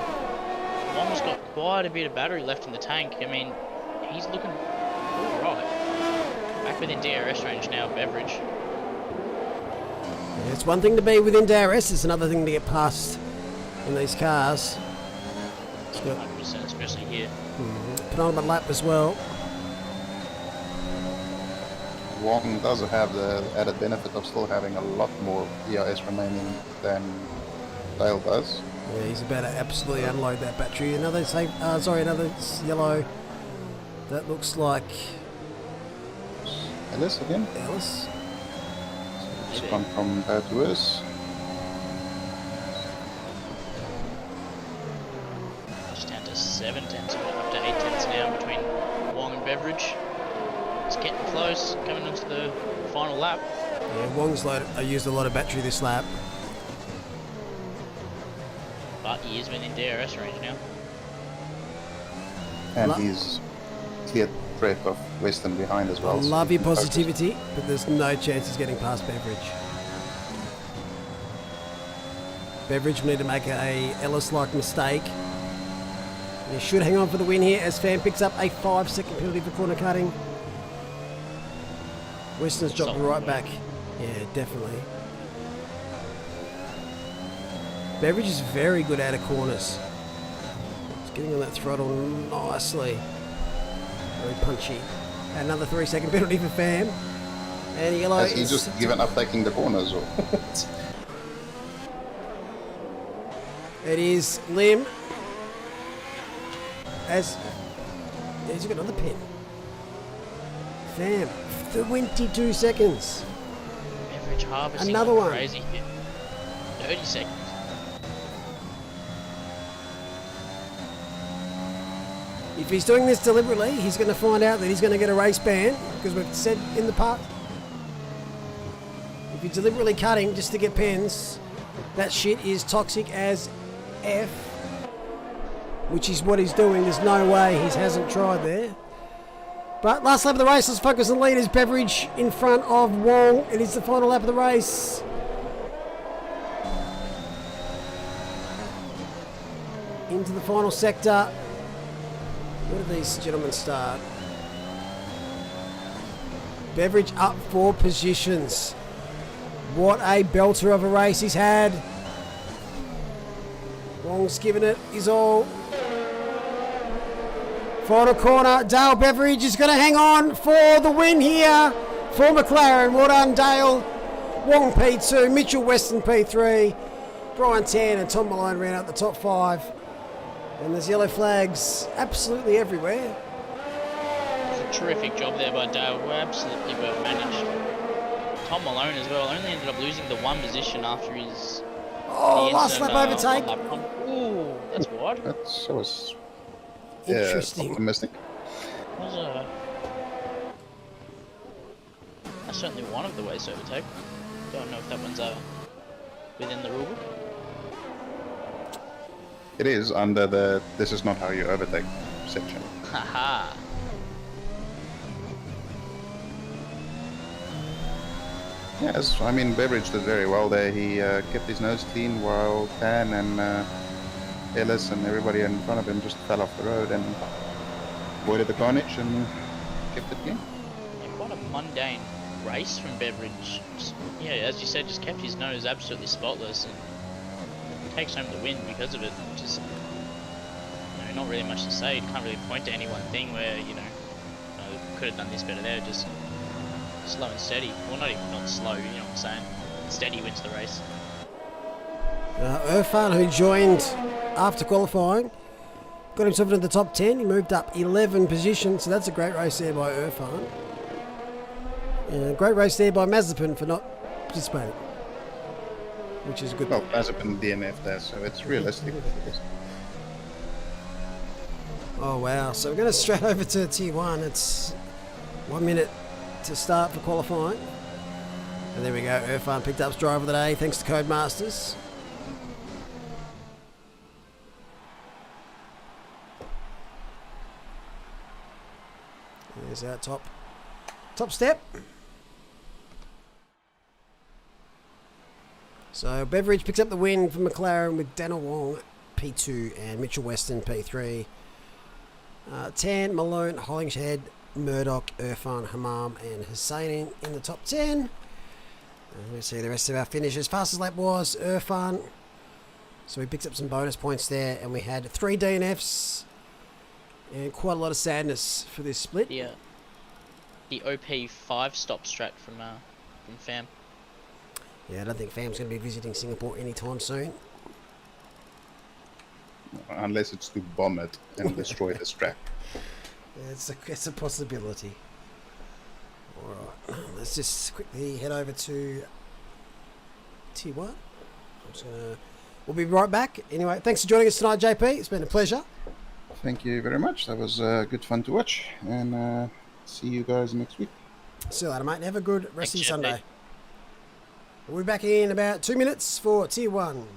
Wong's got quite a bit of battery left in the tank. I mean, he's looking all right. Back within DRS range now, Beveridge. Yeah, it's one thing to be within DRS, it's another thing to get past in these cars. It's got 100%, especially here. penultimate lap as well. Wong does have the added benefit of still having a lot more ERS remaining than Dale does. Yeah, he's about to absolutely unload that battery. Another another yellow. That looks like Ellis again. Ellis. It's gone from bad to worse. Just down to 7 tenths, up to 8 tenths now between Wong and Beveridge. It's getting close, coming into the final lap. Yeah, Wong's used a lot of battery this lap. But he is within DRS range now. And he's clear threat of Western behind as well. I love your positivity, but there's no chance he's getting past Beveridge. Beveridge will need to make a Ellis-like mistake. And he should hang on for the win here as Fan picks up a 5-second penalty for corner cutting. Weston's dropped right back. Yeah, definitely. Beveridge is very good out of corners. He's getting on that throttle nicely. Very punchy. Another 3-second penalty for Fan. And yellow. Has he just given up taking the corners? Or it is Lim. He's got another pin. Fan. 22 seconds. Beveridge harvesting Another like one. crazy here. 30 seconds. If he's doing this deliberately, he's going to find out that he's going to get a race ban, because we've said in the past, if you're deliberately cutting just to get pens, that shit is toxic as F, which is what he's doing. There's no way he hasn't tried there. But last lap of the race, let's focus on leaders. Beveridge in front of Wong. It is the final lap of the race. Into the final sector. Where do these gentlemen start? Beveridge up 4 positions. What a belter of a race he's had. Wong's given it his all. Final corner, Dale Beveridge is going to hang on for the win here for McLaren. Well done, Dale. Wong P2, Mitchell Weston P3, Brian Tan and Tom Malone ran out the top 5. And there's yellow flags absolutely everywhere. It was a terrific job there by Dale. Absolutely well managed. Tom Malone as well only ended up losing the 1 position after his... last lap overtake. Ooh, that's wide. that was Interesting. optimistic. Was That's certainly one of the ways to overtake. Don't know if that one's within the rulebook. It is under the "this is not how you overtake" section. Haha. Yes, I mean Beveridge did very well there. He kept his nose clean while Pan and Ellis and everybody in front of him just fell off the road and avoided the carnage and kept it clean. Yeah, quite a mundane race from Beveridge. Just, yeah, as you said, just kept his nose absolutely spotless and takes home the win because of it. Just, not really much to say. You can't really point to any one thing where, could have done this better there. Just slow and steady. Well, not slow, you know what I'm saying. Steady wins the race. Irfan, who joined after qualifying, got himself into the top 10. He moved up 11 positions, so that's a great race there by Irfan. Great race there by Mazepin for not participating, which is a good. Well, Mazepin DNF there, so it's realistic. Oh wow, so we're going to straight over to Tier 1. It's 1 minute to start for qualifying. And there we go, Irfan picked up driver of the day thanks to Codemasters. There's our top step. So Beveridge picks up the win for McLaren with Daniel Wong P2 and Mitchell Weston P3. Tan, Malone, Hollingshead, Murdoch, Irfan, Hamam and Hussein in the top 10. And let's see the rest of our finishes. Fastest lap was Irfan. So we picked up some bonus points there and we had 3 DNFs and quite a lot of sadness for this split. Yeah. The OP 5-stop strat from Fam. Yeah, I don't think Fam's going to be visiting Singapore anytime soon. Unless it's to bomb it and destroy the track. Yeah, it's a possibility. Alright, let's just quickly head over to Tier 1. We'll be right back. Anyway, thanks for joining us tonight, JP. It's been a pleasure. Thank you very much. That was good fun to watch. And see you guys next week. See you later, mate. Have a good rest of your Thanks, JP. Sunday. We'll be back in about 2 minutes for Tier 1.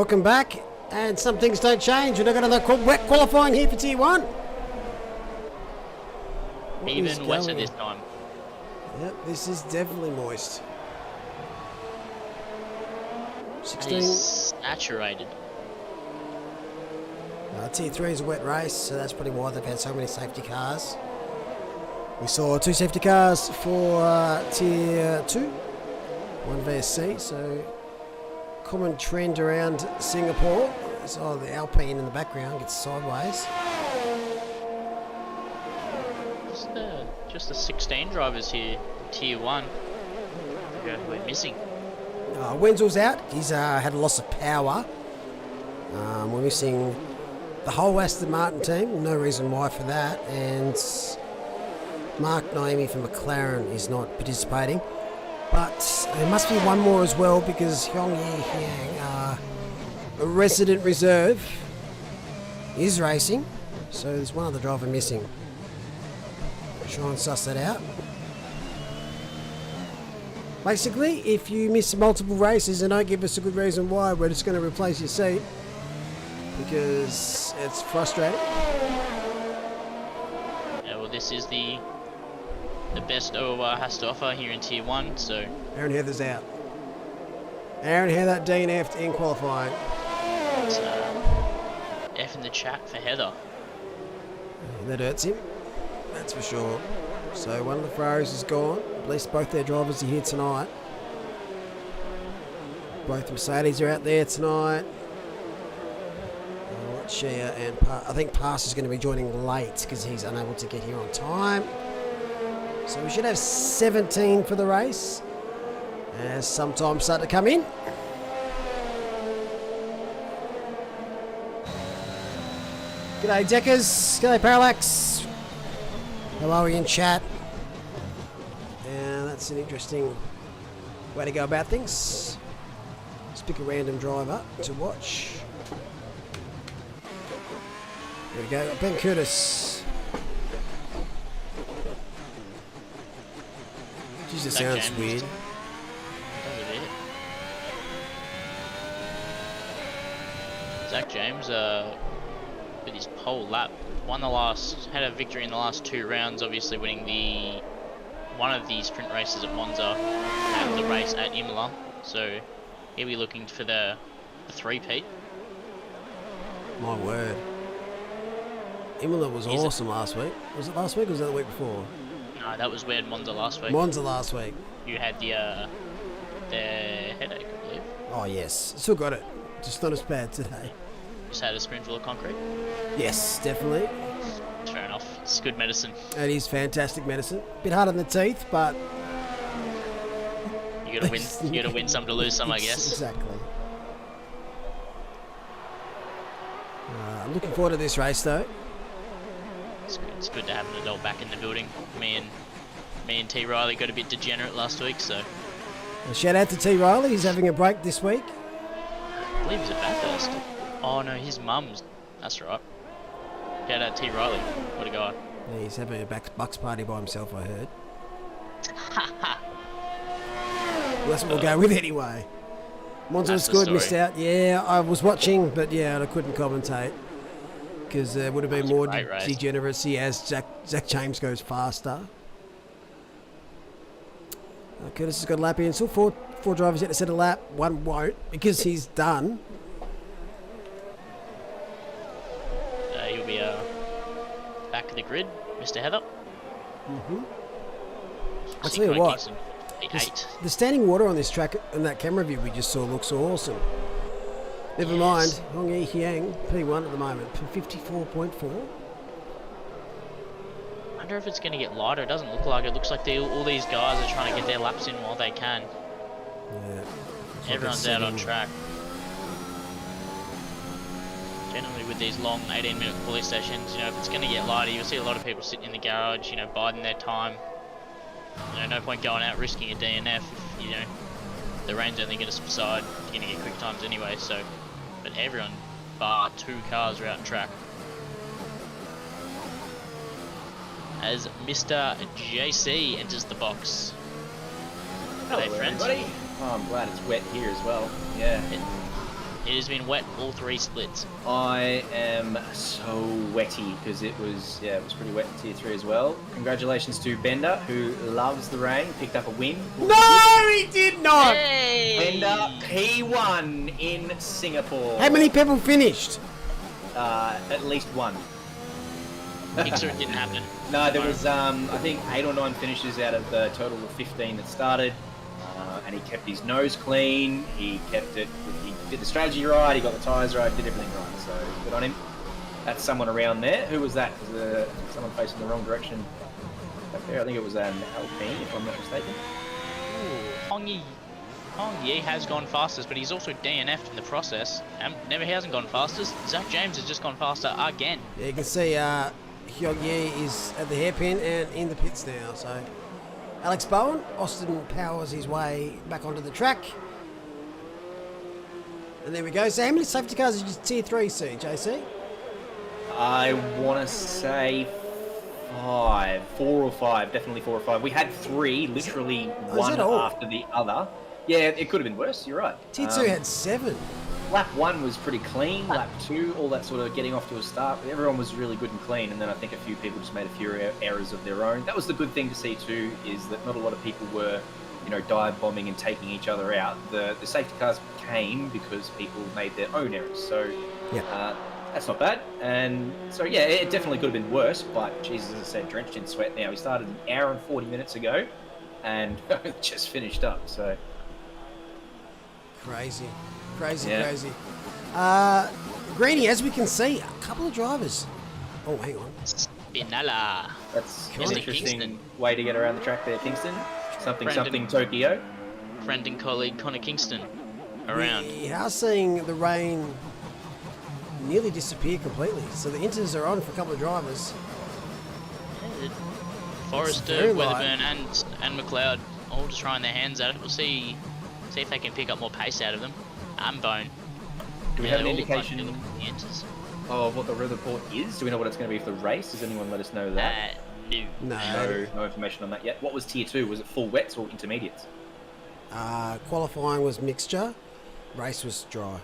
Welcome back. And some things don't change. We're not going to wet qualifying here for Tier 1. Even wetter this time. Yep, this is definitely moist. It 16. is saturated. Tier 3 is a wet race, so that's probably why they've had so many safety cars. We saw 2 safety cars for Tier 2, 1 VSC, so common trend around Singapore. So the Alpine in the background gets sideways. Just the 16 drivers here, Tier 1. We're missing. Wenzel's out. He's had a loss of power. We're missing the whole Aston Martin team. No reason why for that. And Mark Naomi from McLaren is not participating. But there must be one more as well because Hyung Yi Hyang, a resident reserve, is racing. So there's one other driver missing. Try and suss that out. Basically, if you miss multiple races and don't give us a good reason why, we're just going to replace your seat because it's frustrating. Yeah, well, this is the best OOR has to offer here in Tier 1, so... Aaron Heather's out. Aaron Heather DNF'd in qualifying. It's, F in the chat for Heather. That hurts him. That's for sure. So one of the Ferraris is gone. At least both their drivers are here tonight. Both Mercedes are out there tonight. Shea and I think Pass is going to be joining late because he's unable to get here on time. So we should have 17 for the race as some time start to come in. G'day Deckers, g'day Parallax. Hello in chat. And that's an interesting way to go about things. Let's pick a random driver to watch. There we go, Ben Curtis. Jeez, that sounds James weird. does a bit. Zach James, with his pole lap, had a victory in the last 2 rounds, obviously winning one of the sprint races at Monza and the race at Imola. So he'll be looking for the 3-peat. My word. Imola was awesome last week. Was it last week or was that the week before? No, that was weird. Monza last week. Monza last week. You had the headache, I believe. Oh yes, still got it. Just not as bad today. Just had a spoonful of concrete. Yes, definitely. Fair enough. It's good medicine. It is fantastic medicine. Bit hard on the teeth, but You gotta win. You gotta win some to lose some, I guess. Exactly. I'm looking forward to this race though. It's good to have an adult back in the building. Me and T Riley got a bit degenerate last week, so. A shout out to T Riley. He's having a break this week. I believe he's at Bathurst. Oh no, his mum's. That's right. Shout out T Riley. What a guy. Yeah, he's having a Bucks party by himself, I heard. Well, that's what we'll go with anyway. Monza was good, missed out. Yeah, I was watching, but yeah, I couldn't commentate because there would have been more degeneracy as Zach James goes faster. Curtis has got a lap in. Still four drivers yet to set a lap. One won't because he's done. He'll be back of the grid, Mr. Heather. I'll tell you what. Eight. The standing water on this track and that camera view we just saw looks awesome. Never mind, Hong Yi Hyang, P1 at the moment, 54.4. I wonder if it's going to get lighter. It doesn't look like it. It looks like all these guys are trying to get their laps in while they can. Yeah. Everyone's out on track. Generally with these long 18-minute quality sessions, if it's going to get lighter, you'll see a lot of people sitting in the garage, biding their time. No point going out risking a DNF if, the rain's only going to subside. You're going to get quick times anyway, so. But everyone, bar 2 cars, are out on track. As Mr. JC enters the box. Hello, G'day, friends. everybody. Oh, I'm glad it's wet here as well. Yeah. It has been wet all 3 splits. I am so wetty because it was pretty wet in Tier 3 as well. Congratulations to Bender, who loves the rain, picked up a win. No, he did not. Hey! Bender P1 in Singapore. How many people finished? At least one. Pixar, it didn't happen. No, there was, I think, 8 or 9 finishes out of the total of 15 that started. And he kept his nose clean, he did the strategy right, he got the tyres right, did everything right. So, good on him. That's someone around there. Who was that? Was someone facing the wrong direction back there? I think it was Alpine, if I'm not mistaken. Ooh, Hongyi has gone fastest, but he's also DNF'd in the process. He hasn't gone fastest. Zach James has just gone faster again. Yeah, you can see Hyung Yi is at the hairpin and in the pits now. So Alex Bowen, Austin powers his way back onto the track. And there we go. So how many safety cars did you Tier 3 see, JC? I want to say 5, 4 or 5, definitely 4 or 5. We had 3, literally one after the other. Yeah, it could have been worse, you're right. Tier 2 had 7. Lap 1 was pretty clean, lap 2, all that sort of getting off to a start. Everyone was really good and clean, and then I think a few people just made a few errors of their own. That was the good thing to see too, is that not a lot of people were, dive bombing and taking each other out. The safety cars came because people made their own errors, so yeah. That's not bad. And so yeah, it definitely could have been worse, but Jesus, as I said, drenched in sweat now. We started an hour and 40 minutes ago, and just finished up, so... Crazy. Greeny, as we can see, a couple of drivers. Oh, hang on. Spinella. That's an Kingston. interesting way to get around the track there, Kingston. Something Brendan. Tokyo. Friend and colleague Connor Kingston around. We are seeing the rain nearly disappear completely. So the inters are on for a couple of drivers. Yeah, Forrester, Weatherburn, and McLeod all just trying their hands at it. We'll see if they can pick up more pace out of them. Bone. Do we have an they all look like indication they're looking at the inters. of what the report is? Do we know what it's going to be for the race? Does anyone let us know that? No. No information on that yet. What was Tier 2? Was it full wets or intermediates? Qualifying was mixture. Race was dry.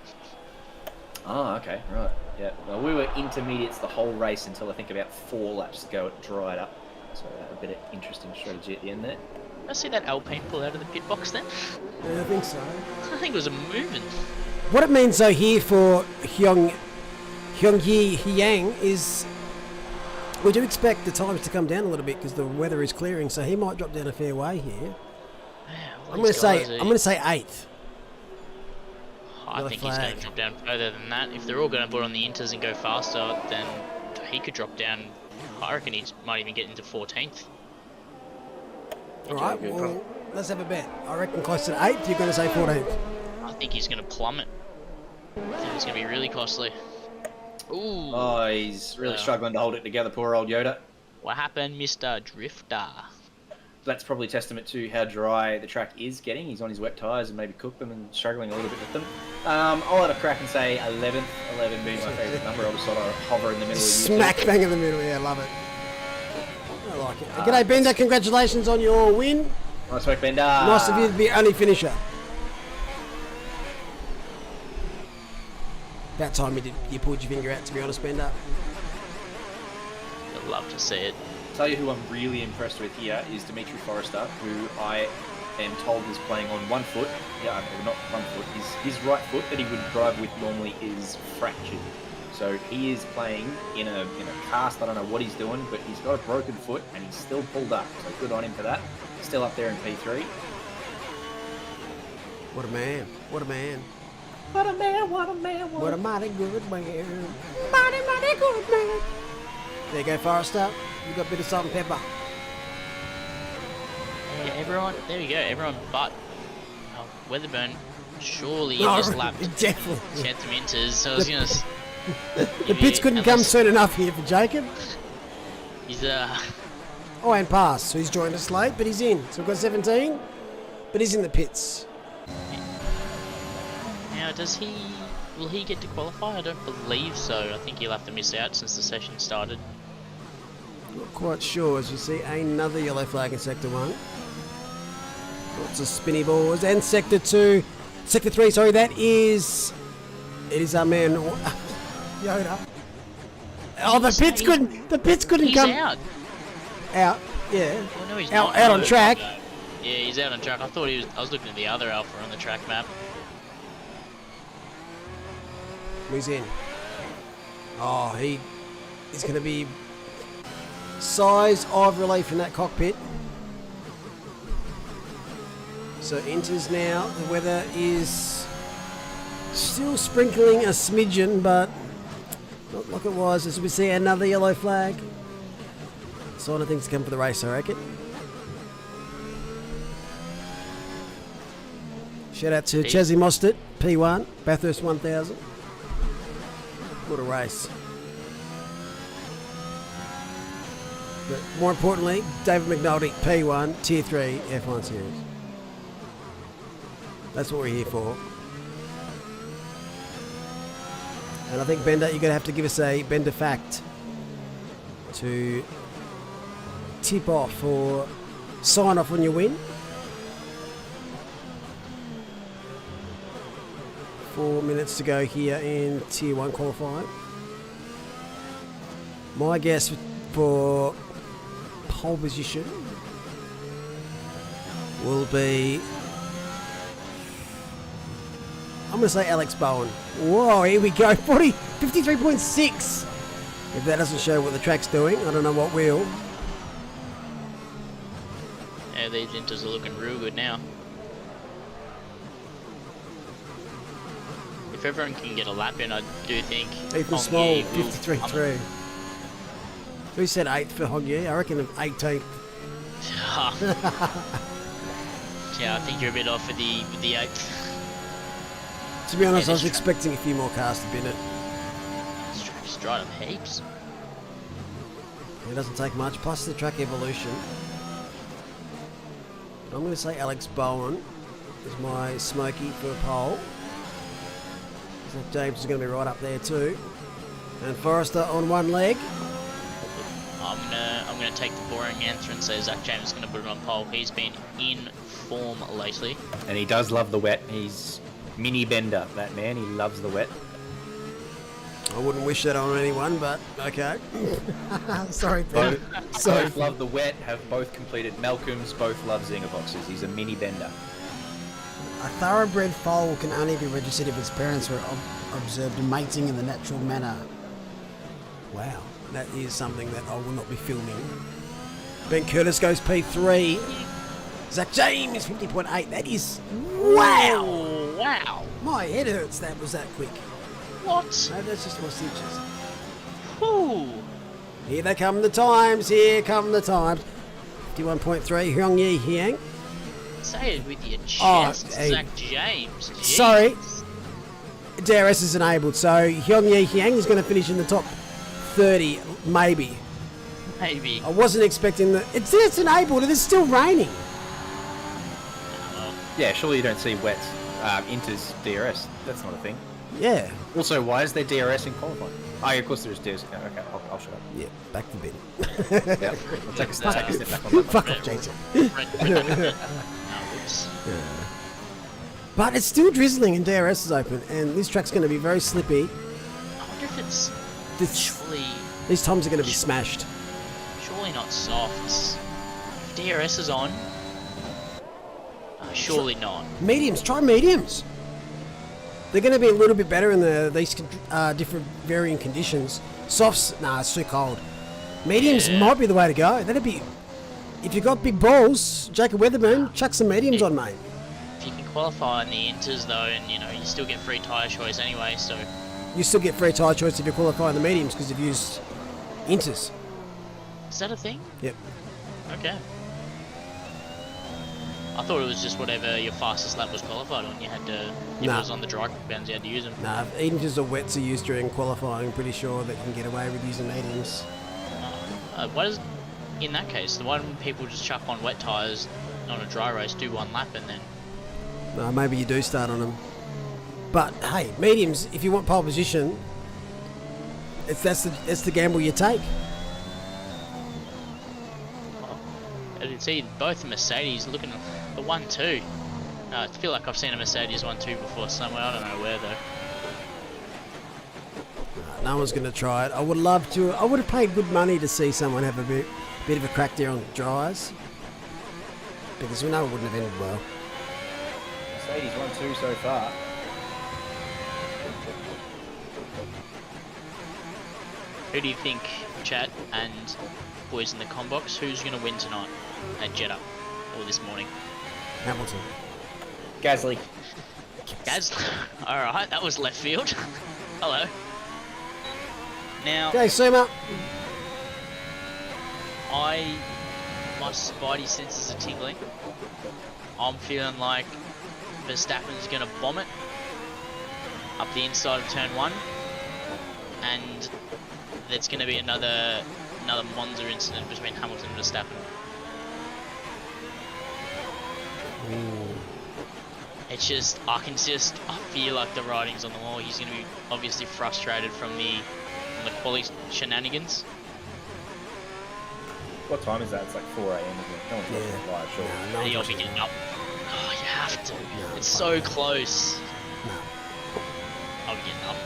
Ah, okay, right. Yeah. Well, we were intermediates the whole race until I think about 4 laps ago it dried up. So a bit of interesting strategy at the end there. I see that Alpine pull out of the pit box then. Yeah, I think so. I think it was a movement. What it means though here for Hyung Yang is we do expect the times to come down a little bit because the weather is clearing, so he might drop down a fair way here. I'm going to say 8th. I think he's going to drop down further than that. If they're all going to put on the inters and go faster, then he could drop down. I reckon he might even get into 14th. All right, well, let's have a bet. I reckon close to 8th. You're going to say 14th. I think he's going to plummet. I think it's going to be really costly. Ooh. Oh, he's really struggling to hold it together, poor old Yoda. What happened, Mr. Drifter? That's probably testament to how dry the track is getting. He's on his wet tyres and maybe cooked them and struggling a little bit with them. I'll let a crack and say 11th. 11 being my favourite number. I'll just sort of hover in the middle of Smack bang in the middle. Yeah, love it. I like it. G'day, Bender. Congratulations on your win. Nice work, Bender. Nice of you to be only finisher. About time you pulled your finger out, to be honest, Bender. I'd love to see it. Tell you who I'm really impressed with here is Dimitri Forrester, who I am told is playing on 1 foot. Yeah, not 1 foot. His right foot that he would drive with normally is fractured. So he is playing in a cast. I don't know what he's doing, but he's got a broken foot and he's still pulled up. So good on him for that. Still up there in P3. What a man. What a man. What a man, what a man, what a mighty good man. Mighty good man. There you go, Forrester. You got a bit of salt and pepper. Yeah, everyone, there we go, everyone but Weatherburn surely in this lap definitely. had some inters, so I was going to... The pits couldn't come soon enough here for Jacob. He's Oh, and pass, so he's joined us late, but he's in. So we've got 17, but he's in the pits. Now, will he get to qualify? I don't believe so. I think he'll have to miss out since the session started. Not quite sure, as you see, another yellow flag in Sector 1. Lots of spinny balls. And Sector 2, Sector 3, sorry, that is It is our man Yoda. Oh, the pits couldn't He's come out. out. Yeah, Well, no, he's out, not. out on track. Yeah, he's out on track. I thought he was. I was looking at the other Alpha on the track map. He's in. Oh, he's going to be sighs of relief in that cockpit. So enters now. The weather is still sprinkling a smidgen, but not like it was. As we see another yellow flag. Sign of things to come for the race, I reckon. Shout out to Chazzy Mostert, P1, Bathurst 1000. What a race. But more importantly, David McNulty, P1, Tier 3 F1 Series. That's what we're here for. And I think, Bender, you're going to have to give us a Bender fact to tip off or sign off on your win. 4 minutes to go here in Tier 1 qualifying. My guess for pole position will be, I'm going to say Alex Bowen. Whoa, here we go. 53.6. If that doesn't show what the track's doing, I don't know what will. Yeah, these inters are looking real good now. If everyone can get a lap in, I do think Ethan Small, 53.3. We said 8th for Hoggy. I reckon 18th. Yeah, I think you're a bit off with the 8th. To be honest, Yeah, I was this expecting a few more cars to bin it. Just dried up heaps. It doesn't take much, plus the track evolution. I'm going to say Alex Bowen is my smoky for a pole. So James is going to be right up there too. And Forrester on one leg. I'm gonna take the boring answer and say Zach James is gonna put it on pole. He's been in form lately. And he does love the wet. He's mini Bender, that man. He loves the wet. I wouldn't wish that on anyone, but okay. Sorry, Ben. Both love the wet, have both completed Malcolm's, both love Zinger boxes. He's a mini Bender. A thoroughbred foal can only be registered if its parents were observed mating in the natural manner. Wow, that is something that I will not be filming. Ben Curtis goes P3. Zach James 50.8. That is wow. Oh, wow. My head hurts. That was that quick. What? No, that's just my stitches. Whew. Here they come the times. Here come the times. 51.3. Hyung Yi Hyang. Say it with your Oh, chest, hey. Zach James. Jeez. Sorry. DRS is enabled, so Hyung Yi Hyang is going to finish in the top 30, maybe. Maybe. I wasn't expecting that. It's enabled and it's still raining. Yeah, surely you don't see wet Inter's DRS. That's not a thing. Yeah. Also, why is there DRS in qualifying? Oh, yeah, of course there's DRS. Okay, I'll shut up. Yeah, back to bed. Yeah, I'll take a step back on that. Fuck off, Jason. Oops. But it's still drizzling and DRS is open, and this track's going to be very slippy. I wonder if it's surely, These times are going to be smashed. surely not softs. If DRS is on, surely not. Mediums, try mediums. They're going to be a little bit better in these different varying conditions. Softs, nah, it's too cold. Mediums Yeah. might be the way to go. That'd be, if you've got big balls, Jacob Weatherburn, chuck some mediums on, mate. If you can qualify in the inters though, and you still get free tyre choice anyway, so You still get free tyre choice if you qualify in the mediums because you've used inters. is that a thing? Yep. Okay. I thought it was just whatever your fastest lap was qualified on. You had to, if Nah. it was on the dry bands, you had to use them. Nah, inters or wets are used during qualifying. I'm pretty sure they can get away with using mediums. Why does, in that case, why don't people just chuck on wet tyres on a dry race, do one lap, and then Maybe you do start on them. But hey, mediums, if you want pole position, if that's the gamble you take. I did see both Mercedes looking the 1-2. I feel like I've seen a Mercedes 1-2 before somewhere. I don't know where though. no one's going to try it. I would love to. I would have paid good money to see someone have a bit of a crack there on dries. Because we know it wouldn't have ended well. Mercedes 1-2 so far. Who do you think, chat and boys in the com box, who's going to win tonight at Jeddah or this morning? Hamilton. Gasly. Alright, that was left field. Hello. Now, Okay, Suma. my spidey senses are tingling. I'm feeling like Verstappen's going to bomb it up the inside of turn 1, and there's going to be another Monza incident between Hamilton and Verstappen. It's just, I feel like the writing's on the wall. He's going to be obviously frustrated from the quali shenanigans. What time is that? It's like 4 a.m. isn't it? No one's watching it live, sure. No, You'll be getting up. Oh, you have to. It's so close. No. I'll be getting up.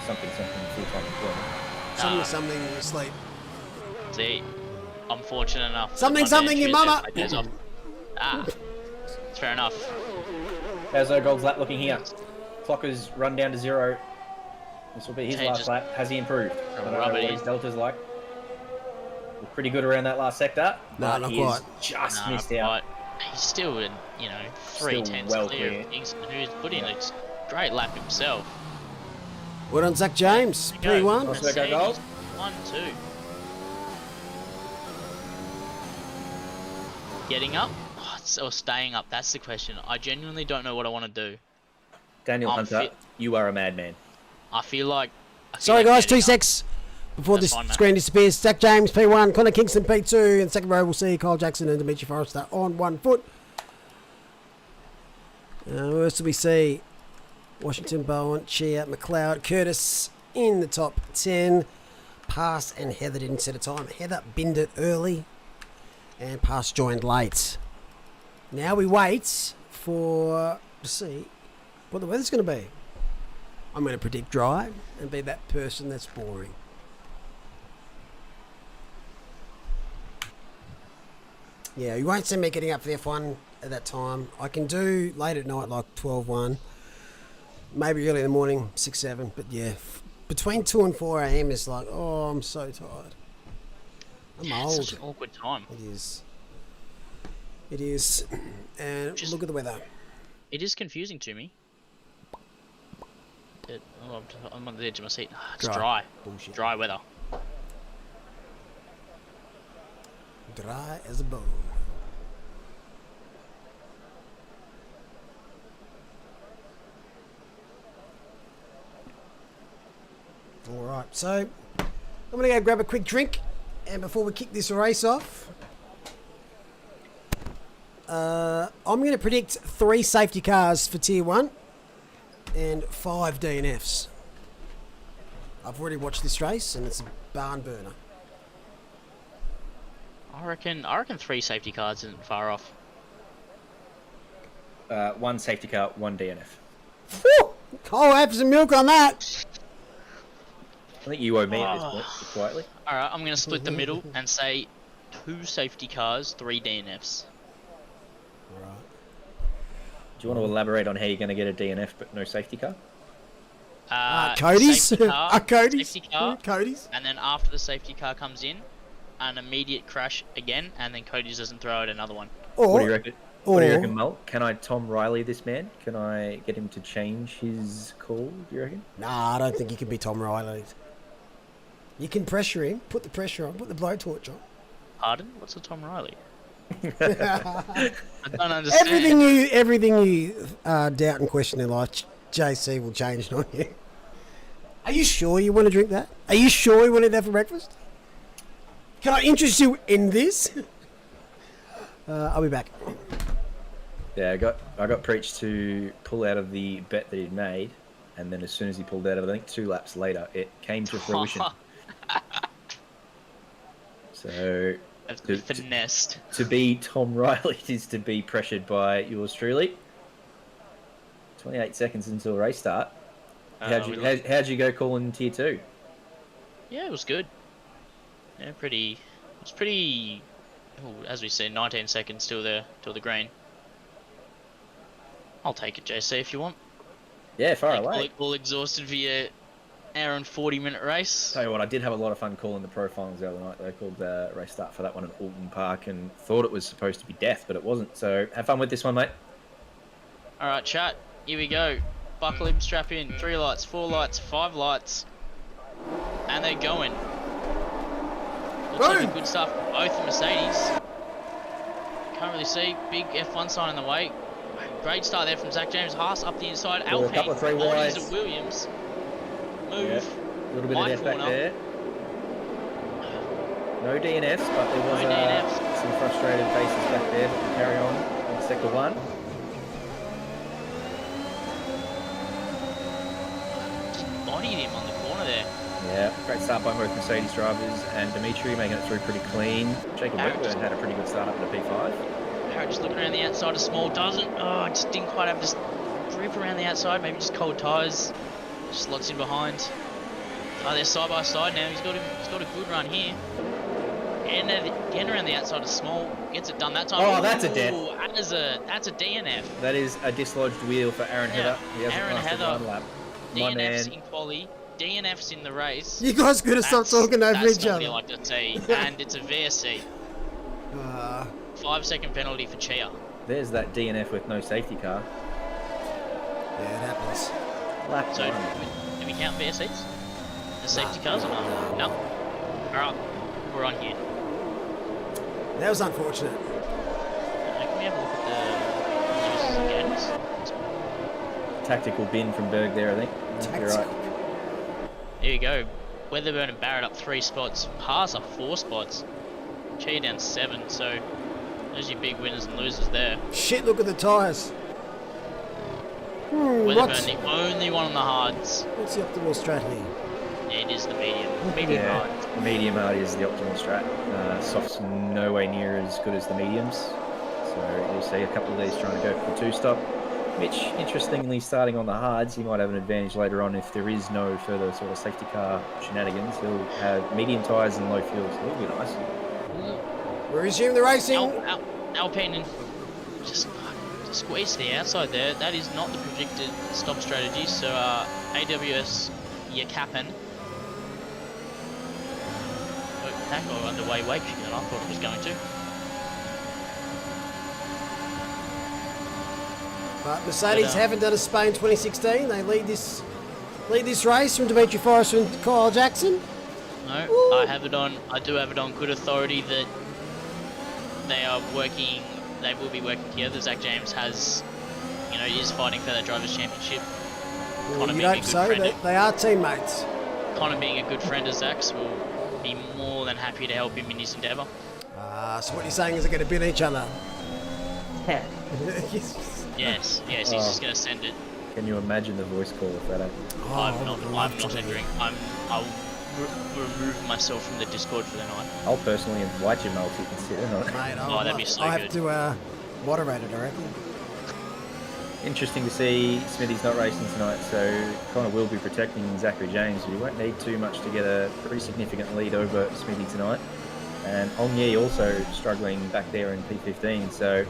Something, full-time employment. Something, sleep. See, I'm fortunate enough. that Something, Monday and your Tuesday mama. my days off. It's fair enough. How's Gold's lap looking here? Clocker's run down to 0. This will be his last lap. Has he improved? I don't know what his delta's like. Looked pretty good around that last sector. No, not quite. Just missed out. He's still in, 3/10 well clear of Kingston, who's put in a great lap himself. Well done, Zach James. There you go. P1. Nice work, Gold. 1-2. Getting up? Or staying up? That's the question. I genuinely don't know what I want to do. Daniel Hunter, you are a madman. I feel like... Sorry, guys, 2 getting up- secs before That's this fine, mate. screen disappears. Zach James, P1. Connor Kingston, P2. In second row, we'll see Kyle Jackson and Dimitri Forrester on 1 foot. Who else do we see? Washington, Bowen, Chia, McLeod, Curtis in the top 10. Pass and Heather didn't set a time. Heather binned it early and Pass joined late. Now we wait to see what the weather's going to be. I'm going to predict dry and be that person that's boring. Yeah, you won't see me getting up for the F1 at that time. I can do late at night, like 12-1. Maybe early in the morning, 6-7. But yeah, between 2 and 4 a.m. is like, oh, I'm so tired. I'm Yeah, old. it's such an awkward time. It is. It is. And look at the weather. It is confusing to me. I'm on the edge of my seat. It's dry. Bullshit. Dry weather. Dry as a bone. Alright, so I'm going to go grab a quick drink, and before we kick this race off, I'm going to predict 3 safety cars for Tier 1 and 5 DNFs. I've already watched this race, and it's a barn burner. I reckon 3 safety cars isn't far off. 1 safety car, 1 DNF. Whew! I'll have some milk on that. I think you owe me at this point, quietly. Alright, I'm going to split the middle and say 2 safety cars, 3 DNFs. Right. Do you want to elaborate on how you're going to get a DNF but no safety car? Cody's? Safety car, Cody's? safety car, Cody's? and then after the safety car comes in, an immediate crash again, and then Cody's doesn't throw out another one. What do you reckon? What do you reckon, Mel? Can I Tom Riley this man? Can I get him to change his call, do you reckon? Nah, I don't think you can be Tom Riley. You can pressure him, put the pressure on, put the blowtorch on. Pardon? What's a Tom Riley? I don't understand. Everything you doubt and question in life, JC will change on you. Are you sure you want to drink that? Are you sure you want to eat that for breakfast? Can I interest you in this? I'll be back. Yeah, I got Preach to pull out of the bet that he'd made, and then as soon as he pulled out of it, I think 2 laps later, it came to fruition. So That's finessed. to be Tom Riley is to be pressured by yours truly. 28 seconds until race start. How'd you go calling Tier 2? Yeah, it was good. Yeah, pretty. It's pretty. Oh, as we said, 19 seconds till the green. I'll take it, JC, if you want. Yeah, far Like, away. all exhausted for your hour and 40-minute race. Tell you what, I did have a lot of fun calling the pro finals the other night. They called the race start for that one at Alton Park and thought it was supposed to be death, but it wasn't. So have fun with this one, mate. All right, chat. Here we go. Buckle in, strap in. 3 lights, 4 lights, 5 lights, and they're going. Looks like a good start for both the Mercedes. Can't really see. Big F1 sign in the way. Great start there from Zach James. Haas up the inside. Well, a couple of three Alpine wides. at Williams. Move. Yeah. A little bit of death back corner. there. No DNFs, but there was No DNFs. some frustrated faces back there. But we'll carry on in sector one. Just bodied him on the corner there. Yeah, great start by both Mercedes drivers and Dimitri making it through pretty clean. Jacob Whitburn had a pretty good start up at the P5. Parrot just looking around the outside of small, doesn't. Oh, just didn't quite have this grip around the outside. Maybe just cold tyres. Just slots in behind. Oh, they're side by side now. He's got a good run here. And again around the outside of small. Gets it done that time. Oh, that's a death. That's a DNF. That is a dislodged wheel for Aaron Yeah, Heather. He hasn't Aaron passed Heather. one lap. My DNFs man. in quali. DNFs in the race. You guys could have stopped talking over That's each not what other. you like to see. And it's a VSC. 5-second penalty for Chia. There's that DNF with no safety car. Yeah, it happens. Lap So, one. do we count VSCs? The safety cars or not? No. Alright, we're on here. That was unfortunate. Can we have a look at the uses again? Tactical bin from Berg there, I think. You're right. There you go. Weatherburn and Barrett up 3 spots. Haas up 4 spots. Chia down 7, so there's your big winners and losers there. Shit, look at the tyres. Weatherburn the only one on the hards. What's the optimal strat here? Yeah, it is the medium. Medium hard. Yeah, medium hard is the optimal strat. Soft's no way near as good as the mediums. So you'll see a couple of these trying to go for the 2-stop. Mitch, interestingly, starting on the hards, he might have an advantage later on if there is no further sort of safety car shenanigans. He'll have medium tyres and low fuels. So it'll be nice. We resume the racing. Alpine just squeeze to the outside there. That is not the predicted stop strategy. So AWS, you're capping. That got underway way quicker than I thought it was going to. But Mercedes haven't done a Spain 2016. They lead this race from Dimitri Forrest and Kyle Jackson. No, Ooh. I do have it on good authority that they are working. They will be working together. Zach James has, is fighting for that drivers' championship. Well, you don't say. They are teammates. Connor being a good friend of Zach's will be more than happy to help him in his endeavour. So what you're saying is they're going to beat each other. Yes, he's just going to send it. Can you imagine the voice call if that happened? I'm not entering. I'll remove myself from the Discord for the night. I'll personally invite you, Mel, if you consider not. Mate, that'd be so I good. have to moderate it, I reckon. Interesting to see Smithy's not racing tonight, so Connor will be protecting Zachary James, but he won't need too much to get a pretty significant lead over Smithy tonight. And Ong Yi also struggling back there in P15, so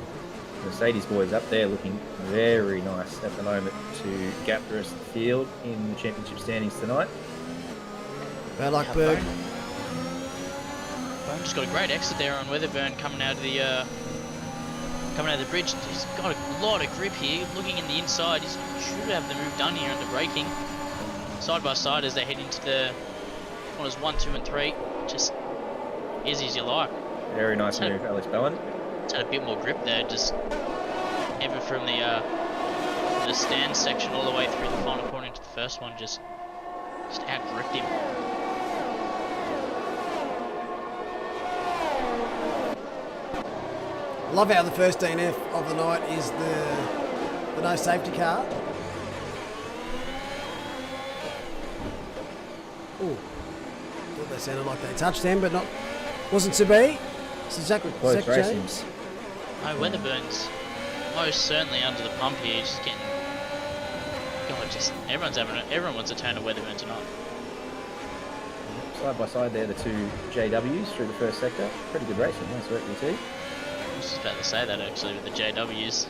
Mercedes boys up there looking very nice at the moment to gap the rest of the field in the championship standings tonight. Bad luck, Berg. Bone just got a great exit there on Weatherburn coming out of the bridge. He's got a lot of grip here. Looking in the inside, he should have the move done here under braking. Side by side as they head into the corners 1, 2, and 3. Just easy as you like. Very nice move, Alex Bowen. It's had a bit more grip there, just ever from the stand section all the way through the final corner into the first one, just out-gripped him. Love how the first DNF of the night is the no safety car. Ooh, thought they sounded like they touched them, but wasn't to be. So Zach James. No, Weatherburn's most certainly under the pump here. Just getting, everyone wants a turn of Weatherburn tonight. side by side there, the two JWs through the first sector. Pretty good racing. Nice work, you see. I was just about to say that actually with the JWs.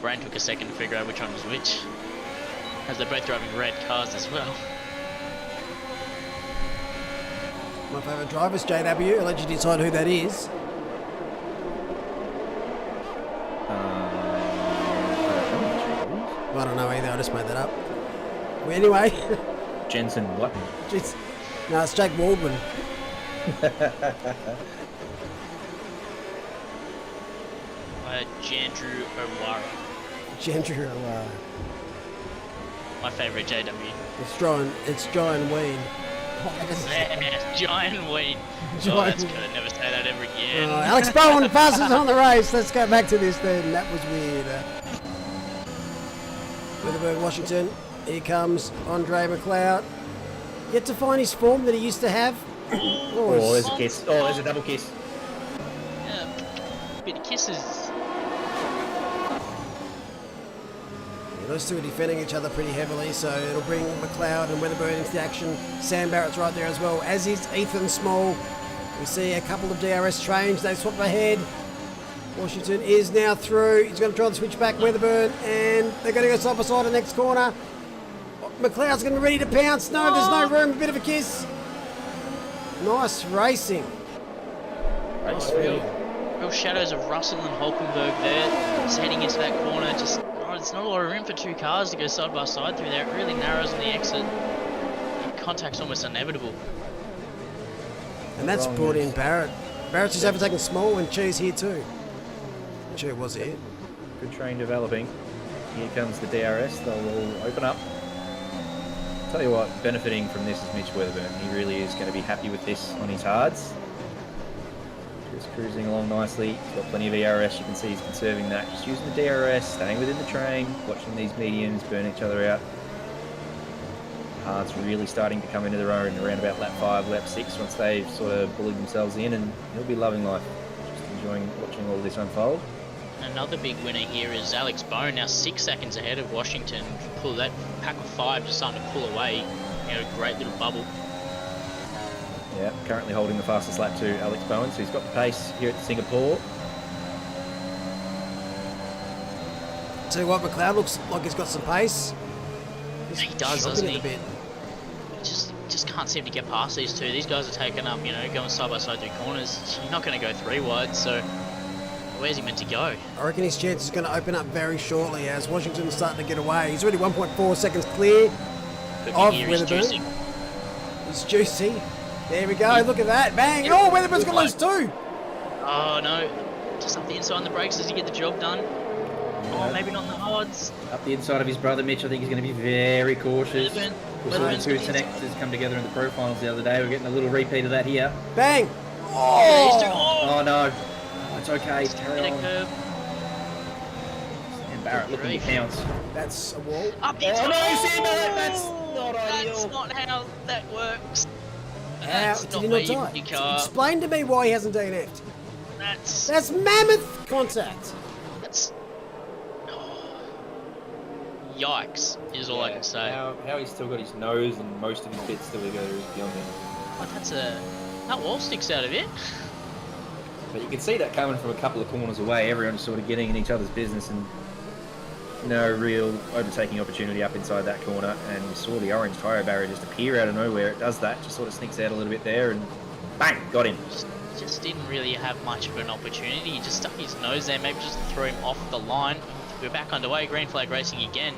Brain took a second to figure out which one was which, as they're both driving red cars as well. My favourite driver's JW. I'll let you decide who that is. I don't know either. I just made that up. Well, anyway. Jensen what? Jeez. No, it's Jake Waldman. Jandrew O'Wara. Jandrew O'Wara. My favourite JW. It's Giant Weed. Giant Weed. Giant That's good. Never say that ever again. Alex Bowen passes on the race. Let's go back to this then. That was weird. Weatherburn, Washington. Here comes Andre McLeod. Yet to find his form that he used to have. Oh, there's a kiss. Oh, there's a double kiss. Yeah, bit of kisses. Those two are defending each other pretty heavily, so it'll bring McLeod and Weatherburn into the action. Sam Barrett's right there as well, as is Ethan Small. We see a couple of DRS trains. They swap ahead. Washington is now through. He's going to try to switch back Weatherburn, and they're going to go side by side in the next corner. McLeod's going to be ready to pounce. No, there's no room. A bit of a kiss. Nice racing. Nice, real shadows of Russell and Hulkenberg there. Just heading into that corner. Just there's not a lot of room for two cars to go side by side through there. It really narrows on the exit. Contact's almost inevitable. And that's brought in Barrett. Barrett's just overtaken Small, and Che's here too. Che was here. Good train developing. Here comes the DRS. They'll all open up. Tell you what, benefiting from this is Mitch Weatherburn. He really is going to be happy with this on his hards. Just cruising along nicely. He's got plenty of ERS. You can see he's conserving that. Just using the DRS, staying within the train, watching these mediums burn each other out. Hards really starting to come into their own around about lap 5, lap 6, once they've sort of bullied themselves in, and he'll be loving life. Just enjoying watching all this unfold. Another big winner here is Alex Bone, now 6 seconds ahead of Washington. Pull that pack of 5 just starting to pull away. Great little bubble. Yeah, currently holding the fastest lap to Alex Bowen, so he's got the pace here at Singapore. Tell you what, McLeod looks like he's got some pace. He does, doesn't he? Just can't seem to get past these two. These guys are taking up, going side by side through corners. You're not going to go 3 wide, so where's he meant to go? I reckon his chance is going to open up very shortly as Washington's starting to get away. He's already 1.4 seconds clear of Weatherburn. He's juicy. There we go. Look at that. Bang. Yep. Oh, Weatherburn's going to lose 2. Oh, no. Just up the inside on the brakes. Does he get the job done? Oh, maybe not on the hards. Up the inside of his brother Mitch, I think he's going to be very cautious. We saw the two connectors come together in the Pro Finals the other day. We're getting a little repeat of that here. Bang. Oh no. It's okay. Carry on. And Barrett looking to pounce. That's a wall. Up the inside. That's not ideal. That's not how that works. How did he not die? Explain to me why he hasn't DNF'd. That's mammoth contact. That's... Yikes, is all I can say. How he's still got his nose and most of his bits still to go is beyond him. But that wall sticks out of it. But you can see that coming from a couple of corners away. Everyone's sort of getting in each other's business, and no real overtaking opportunity up inside that corner. And you saw the orange tyre barrier just appear out of nowhere. It does that, just sort of sneaks out a little bit there, and bang, got him. Just didn't really have much of an opportunity. He just stuck his nose there, maybe just threw him off the line. We're back underway, green flag racing again.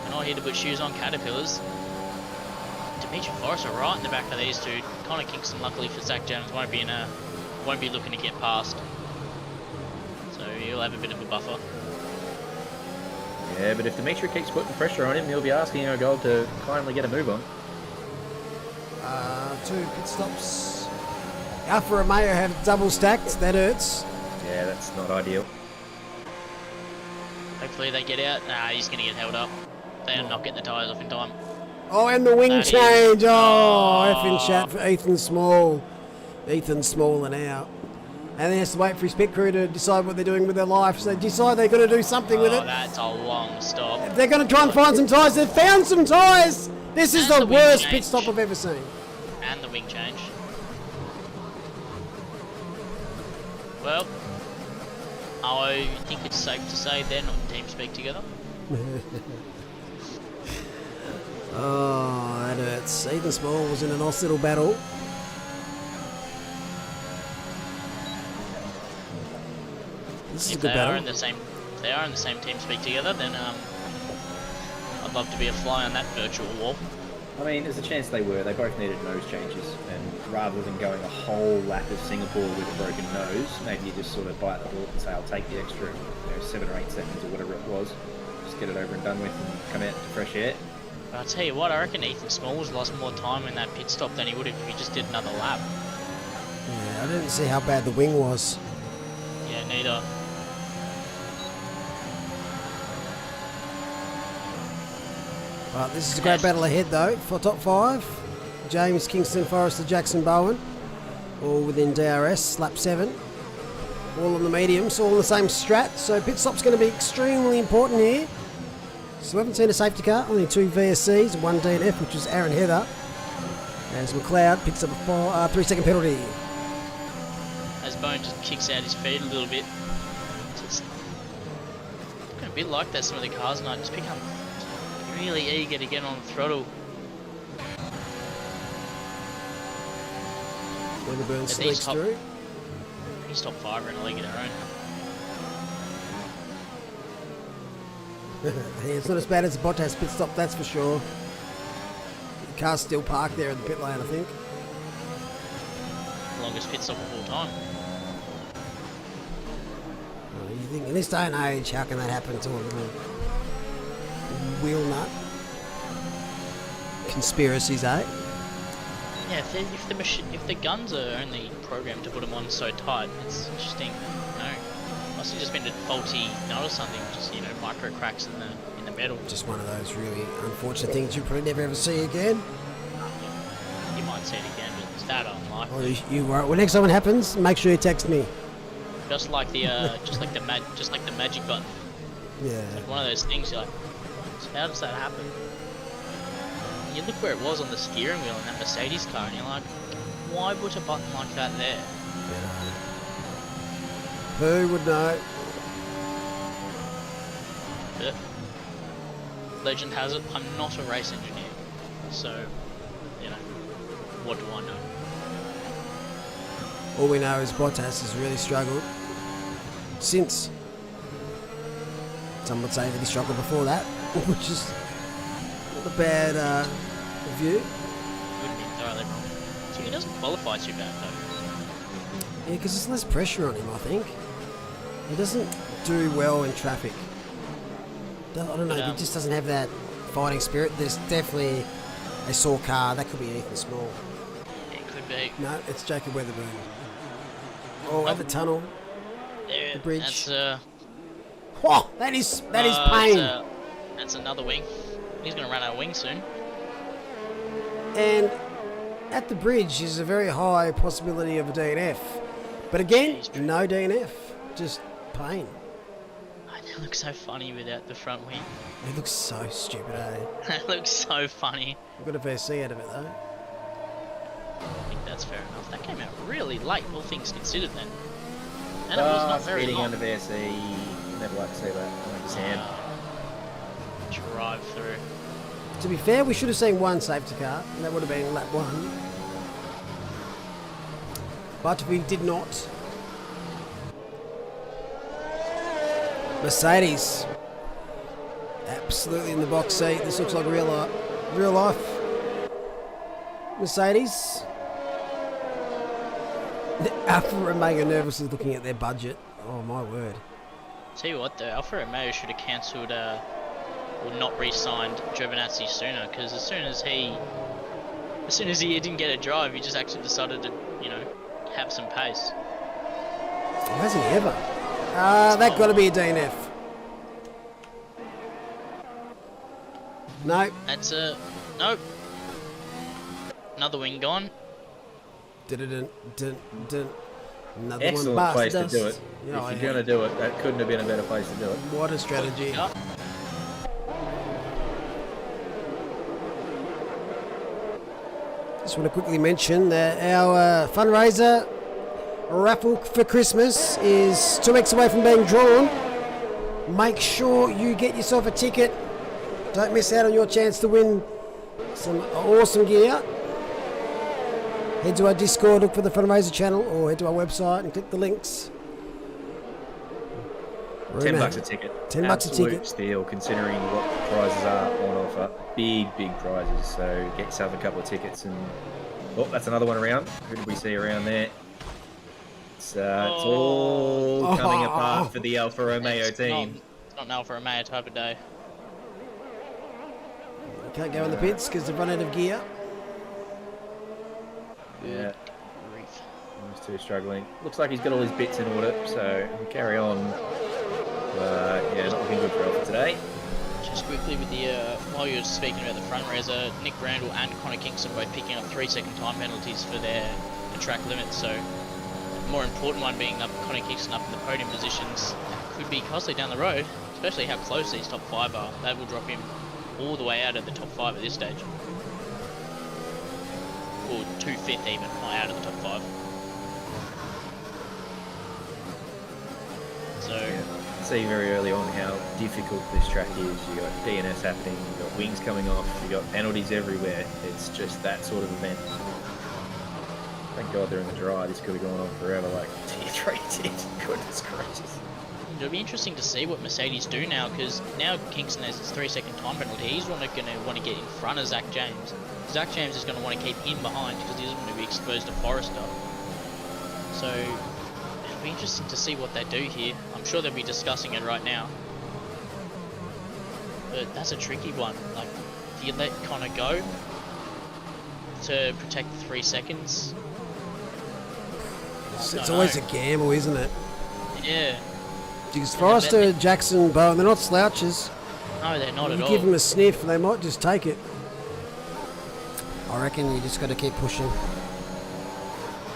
We're not here to put shoes on Caterpillars. Dimitri Forrester right in the back of these two. Connor Kingston, luckily for Zach Jones, won't be looking to get past. So he'll have a bit of a buffer. Yeah, but if Dimitri keeps putting pressure on him, he'll be asking Gold to kindly get a move on. 2 pit stops. Alfa Romeo have double stacked. That hurts. Yeah, that's not ideal. Hopefully they get out. Nah, he's going to get held up. They're not getting the tyres off in time. Oh, and the wing change. Effing chat for Ethan Small. Ethan Small and out. And he has to wait for his pit crew to decide what they're doing with their life. So they decide they're going to do something with it. That's a long stop. They're going to try and find some tyres. They've found some tyres. This is And the the wing worst pit change. stop I've ever seen. And the wing change. Well, I think it's safe to say they're not team speak together. Oh, that hurts. Ethan Small was in a nice little battle. This is a If good they battle. are in the same, if they are in the same team speak together, then I'd love to be a fly on that virtual wall. I mean, there's a chance they were. They both needed nose changes, and rather than going a whole lap of Singapore with a broken nose, maybe you just sort of bite the bullet and say, I'll take the extra 7 or 8 seconds or whatever it was. Just get it over and done with and come out to fresh air. But I'll tell you what, I reckon Ethan Smalls lost more time in that pit stop than he would if he just did another lap. Yeah, I didn't see how bad the wing was. Yeah, neither. Right, this is a great battle ahead though for top 5. James, Kingston, Forrester, Jackson, Bowen, all within DRS, lap 7. All on the mediums, all on the same strat, so pit stop's going to be extremely important here. So we haven't seen a safety car, only 2 VSCs, 1 DNF, which is Aaron Heather. As McLeod picks up a 3-second penalty. As Bone just kicks out his feet a little bit. Just a bit like that, some of the cars tonight just become really eager to get on the throttle. Weatherburn these sneaks top- through. He's top 5 in a league of their own. Yeah, it's not as bad as the Bottas pit stop, that's for sure. The car's still parked there in the pit lane, I think. Longest pit stop of all time. You think in this day and age, how can that happen to a little wheel nut? Conspiracies, eh? Yeah, if the guns are only programmed to put them on so tight, it's interesting. You know, must have just been a faulty nut or something, just micro cracks in the metal. Just one of those really unfortunate things you probably never ever see again. You might see it again, but it's that unlikely. Well, you worry. Well, next time it happens, make sure you text me. Just like the magic button. Yeah. Like one of those things. You're like, how does that happen? And you look where it was on the steering wheel in that Mercedes car, and you're like, why put a button like that there? Who would know? But legend has it, I'm not a race engineer, so what do I know? All we know is Bottas has really struggled since. Some would say that he struggled before that, which is not a bad view. Wouldn't be entirely wrong. So he doesn't qualify too bad though. Yeah, because there's less pressure on him, I think. He doesn't do well in traffic. I don't know, he just doesn't have that fighting spirit. There's definitely a sore car. That could be Ethan Small. It could be. No, it's Jacob Weatherburn. Oh, at the tunnel. Yeah, The bridge. That's Whoa, that is pain. That's another wing. He's gonna run out of wing soon. And at the bridge is a very high possibility of a DNF. But again, no DNF, just pain. It looks so funny without the front wing. It looks so stupid, eh? It looks so funny. We've got a VC out of it though. I think that's fair enough. That came out really late, all things considered then. And it was not very speeding long. under VSE, never like to see that. I understand. Drive through. To be fair, we should have seen one safety car, and that would have been lap 1. But we did not. Mercedes. Absolutely in the box seat. This looks like real life. Mercedes. Alpha Romeo nervously looking at their budget. Oh my word. Tell you what though, Alfa Romeo should have cancelled or not re-signed Giovinazzi sooner, because as soon as he didn't get a drive, he just actually decided to, have some pace. Hasn't he ever? That got to be a DNF. No. That's nope. Another wing gone. Another Excellent one place to dust. do it. Yeah, If you're going to do it, that couldn't have been a better place to do it. What a strategy. Yeah. Just want to quickly mention that our fundraiser raffle for Christmas is 2 weeks away from being drawn. Make sure you get yourself a ticket. Don't miss out on your chance to win some awesome gear. Head to our Discord, look for the fundraiser channel, or head to our website and click the links. $10 a ticket. $10 a Absolute ticket. steal, considering what the prizes are on offer. Big prizes. So get yourself a couple of tickets. And oh, that's another one around. Who did we see around there? It's all coming apart for the Alfa Romeo team. It's not an Alfa Romeo type of day. Can't go in the pits because they've run out of gear. Yeah, Grief. those two struggling. Looks like he's got all his bits in order, so he'll carry on. But yeah, not looking good for Alfa today. Just quickly with the, while you were speaking about the front raiser, Nick Randall and Connor Kingston both picking up 3-second time penalties for the track limits, so the more important one being up Connor Kingston up in the podium positions could be costly down the road, especially how close these top 5 are. That will drop him all the way out of the top 5 at this stage. Or 2/5 even, not out of the top 5. So See very early on how difficult this track is. You got DNS happening, you got wings coming off, you got penalties everywhere. It's just that sort of event. Thank God they're in the dry. This could have gone on forever like Tier 3 did. Goodness gracious. it'll be interesting to see what Mercedes do now, because now Kingston has his 3-second time penalty. He's going to want to get in front of Zach James. Zach James is going to want to keep him behind because he doesn't want to be exposed to Forrester. So it'll be interesting to see what they do here. I'm sure they'll be discussing it right now. But that's a tricky one. Like, do you let Connor go to protect the 3 seconds? It's always a gamble, isn't it? Yeah. Because Forrester, Jackson, Bowen, they're not slouches. No, they're not at You all. give them a sniff, they might just take it. I reckon you just got to keep pushing.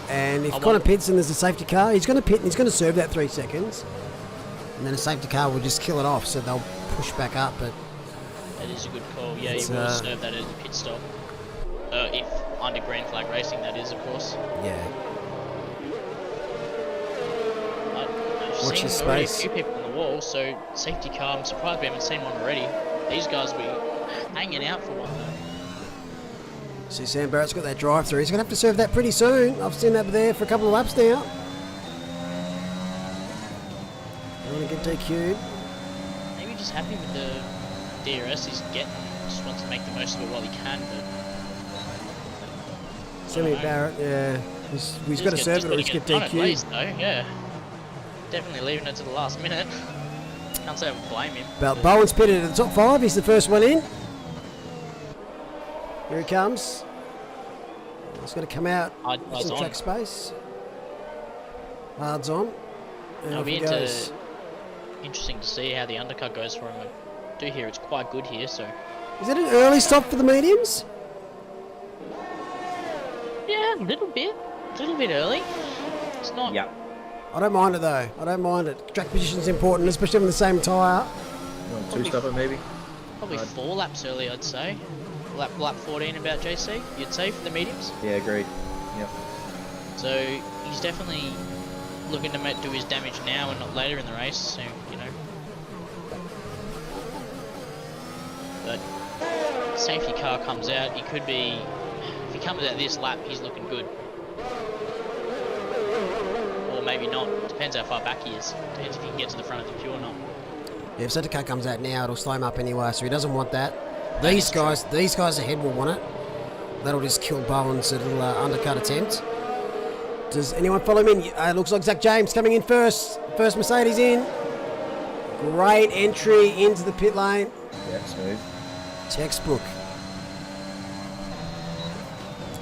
And if Connor pits and there's a safety car, he's going to pit and he's going to serve that 3 seconds. And then a safety car will just kill it off, so they'll push back up. But That is a good call. Yeah, you will serve that as a pit stop. If under green flag racing, that is, of course. yeah, I've watch seen his already space. a few people on the wall, so safety car, I'm surprised we haven't seen one already. These guys will be hanging out for one though. see Sam Barrett's got that drive through. He's going to have to serve that pretty soon. I've seen that there for a couple of laps now. Don't want to get DQ'd. Maybe just happy with the DRS he's getting. Just wants to make the most of it while he can, but Sammy Barrett, yeah. He's got to serve it or he's get done at DQ'd. least, though, yeah. Definitely leaving it to the last minute. Can't say I would blame him. But Bowen's pitted at the top 5. He's the first one in. Here he comes. He's got to come out. Hard's Some on. track space. Hard's on. And It'll off be he goes. interesting to see how the undercut goes for him. I do hear it's quite good here, so Is that an early stop for the mediums? yeah, a little bit early. It's not. Yeah. I don't mind it though. I don't mind it. Track position's important, especially on the same tyre. Two-stopper maybe? Probably 4 laps early, I'd say. Lap 14 about JC, you'd say, for the mediums. Yeah, agreed. Yep. So he's definitely looking to do his damage now and not later in the race. So you know, but safety car comes out. He could be. If he comes out this lap, he's looking good. Or maybe not. Depends how far back he is. Depends if he can get to the front of the queue or not. Yeah, if safety car comes out now, it'll slow him up anyway, so he doesn't want that. These guys ahead will want it. That'll just kill Bowen's little undercut attempt. Does anyone follow him in? Looks like Zach James coming in first. First Mercedes in. Great entry into the pit lane. Yeah, smooth. Textbook.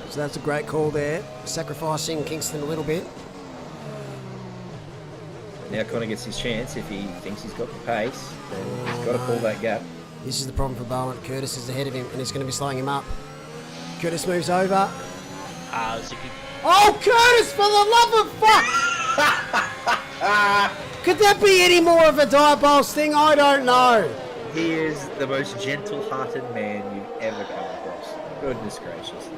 So that's a great call there. Sacrificing Kingston a little bit. Now Connor gets his chance. If he thinks he's got the pace, then he's got to pull that gap. This is the problem for Bowen. Curtis is ahead of him and he's going to be slowing him up. Curtis moves over. It's a good. Oh, Curtis, for the love of fuck! Could that be any more of a diabolos thing? I don't know. He is the most gentle-hearted man you've ever come across. Goodness gracious.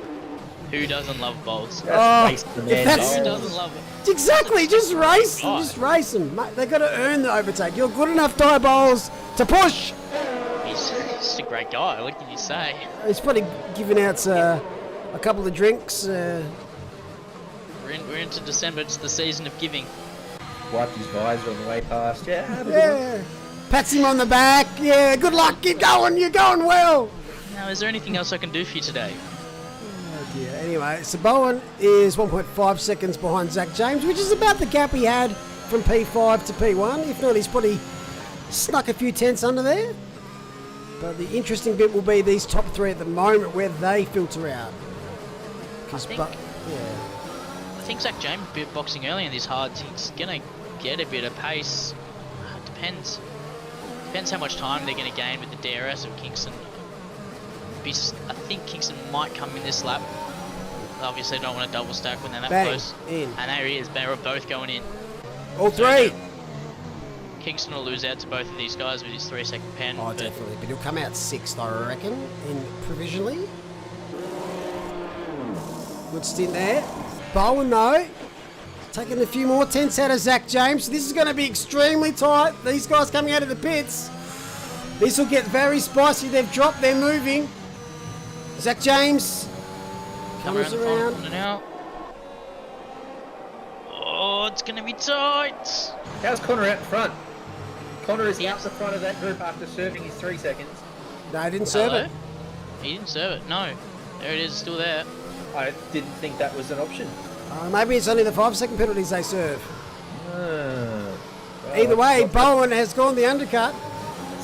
Who doesn't love bowls? That's the man. that's- Who Bowles. doesn't love it? Exactly, just race them, Right. just race them. Mate, they've got to earn the overtake. You're good enough, Ty Bowles, to push. He's just a great guy. What can you say? He's probably giving out a couple of drinks. We're into December. It's the season of giving. Wiped his visor on the way past. Yeah, have a good one. Yeah, pats him on the back. Yeah, good luck. Keep going. You're going well. Now, is there anything else I can do for you today? Oh dear. Anyway, so Bowen is 1.5 seconds behind Zach James, which is about the gap he had from P5 to P1. If not, he's probably snuck a few tenths under there. But the interesting bit will be these top three at the moment, where they filter out. I think- I think Zach James bit boxing early in this hard. He's gonna get a bit of pace. Depends how much time they're gonna gain with the DRS of Kingston. I think Kingston might come in this lap. Obviously, don't want to double stack when they're that Bang, close. in. And there he is. They're both going in. All three. Kingston will lose out to both of these guys with his 3-second pen. Oh, but definitely. But he'll come out sixth, I reckon, in provisionally. Good stint there. Bowen, though, taking a few more tenths out of Zach James. This is going to be extremely tight. These guys coming out of the pits. This will get very spicy. They've dropped. They're moving. Zach James come comes around the around. corner now. Oh, it's going to be tight. How's Connor out in front? Connor is out the front of that group after serving his 3 seconds. No, he didn't serve Hello? it. He didn't serve it. No. There it is, still there. I didn't think that was an option. Maybe it's only the 5-second penalties they serve. Well, Either way, it's not- Bowen has gone the undercut.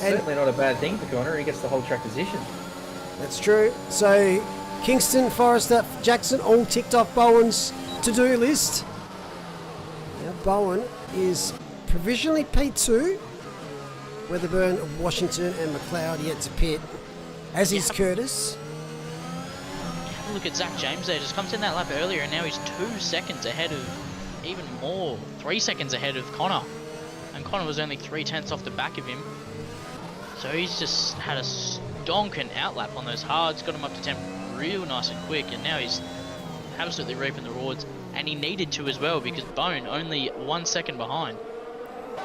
And Certainly not a bad thing for Connor. He gets the whole track position. that's true. So Kingston, Forrester, Jackson all ticked off Bowen's to-do list. Now Bowen is provisionally P2. Weatherburn, Washington and McLeod yet to pit, as is Curtis. Have a look at Zach James there. Just comes in that lap earlier, and now he's 2 seconds ahead of, even more, 3 seconds ahead of Connor. And Connor was only 3/10 off the back of him. So he's just had a stonking outlap on those hards, got him up to 10 real nice and quick, and now he's absolutely reaping the rewards. And he needed to as well, because Bone only 1 second behind.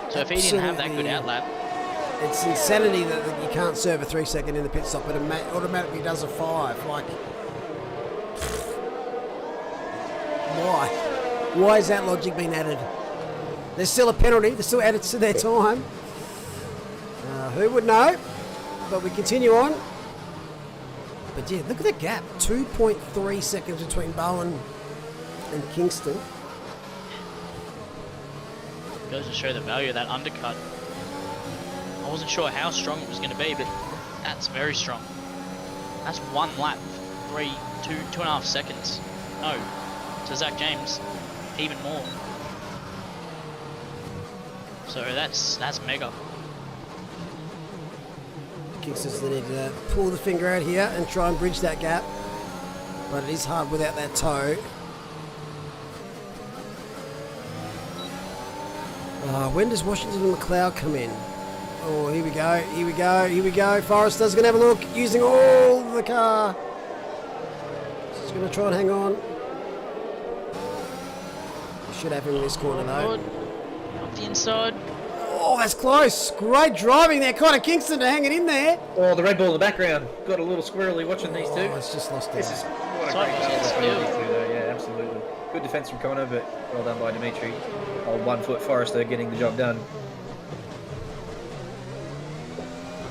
So if he didn't have that good Absolutely. outlap, It's insanity that you can't serve a 3-second in the pit stop, but it automatically does a 5. Like, why? Why has that logic been added? There's still a penalty. They're still added to their time. Who would know? But we continue on. But yeah, look at the gap. 2.3 seconds between Bowen and Kingston. goes to show the value of that undercut. I wasn't sure how strong it was going to be, but that's very strong. That's one lap, 2.5 seconds. No, to Zach James, even more. So that's mega. Kingston's they need to pull the finger out here and try and bridge that gap. But it is hard without that toe. When does Washington and McLeod come in? Oh, here we go, here we go, here we go. Forrester's going to have a look, using all the car. Just going to try and hang on. Should have him in this corner though. Up the inside. Oh, that's close. Great driving there, Connor Kingston to hang it in there. Oh, the Red Bull in the background. Got a little squirrely watching these two. Oh, it's just lost This out. is what a Side great by battle side between still. these two, though. Yeah, absolutely. Good defence from Connor, but well done by Dimitri. Old 1 foot Forrester getting the job done.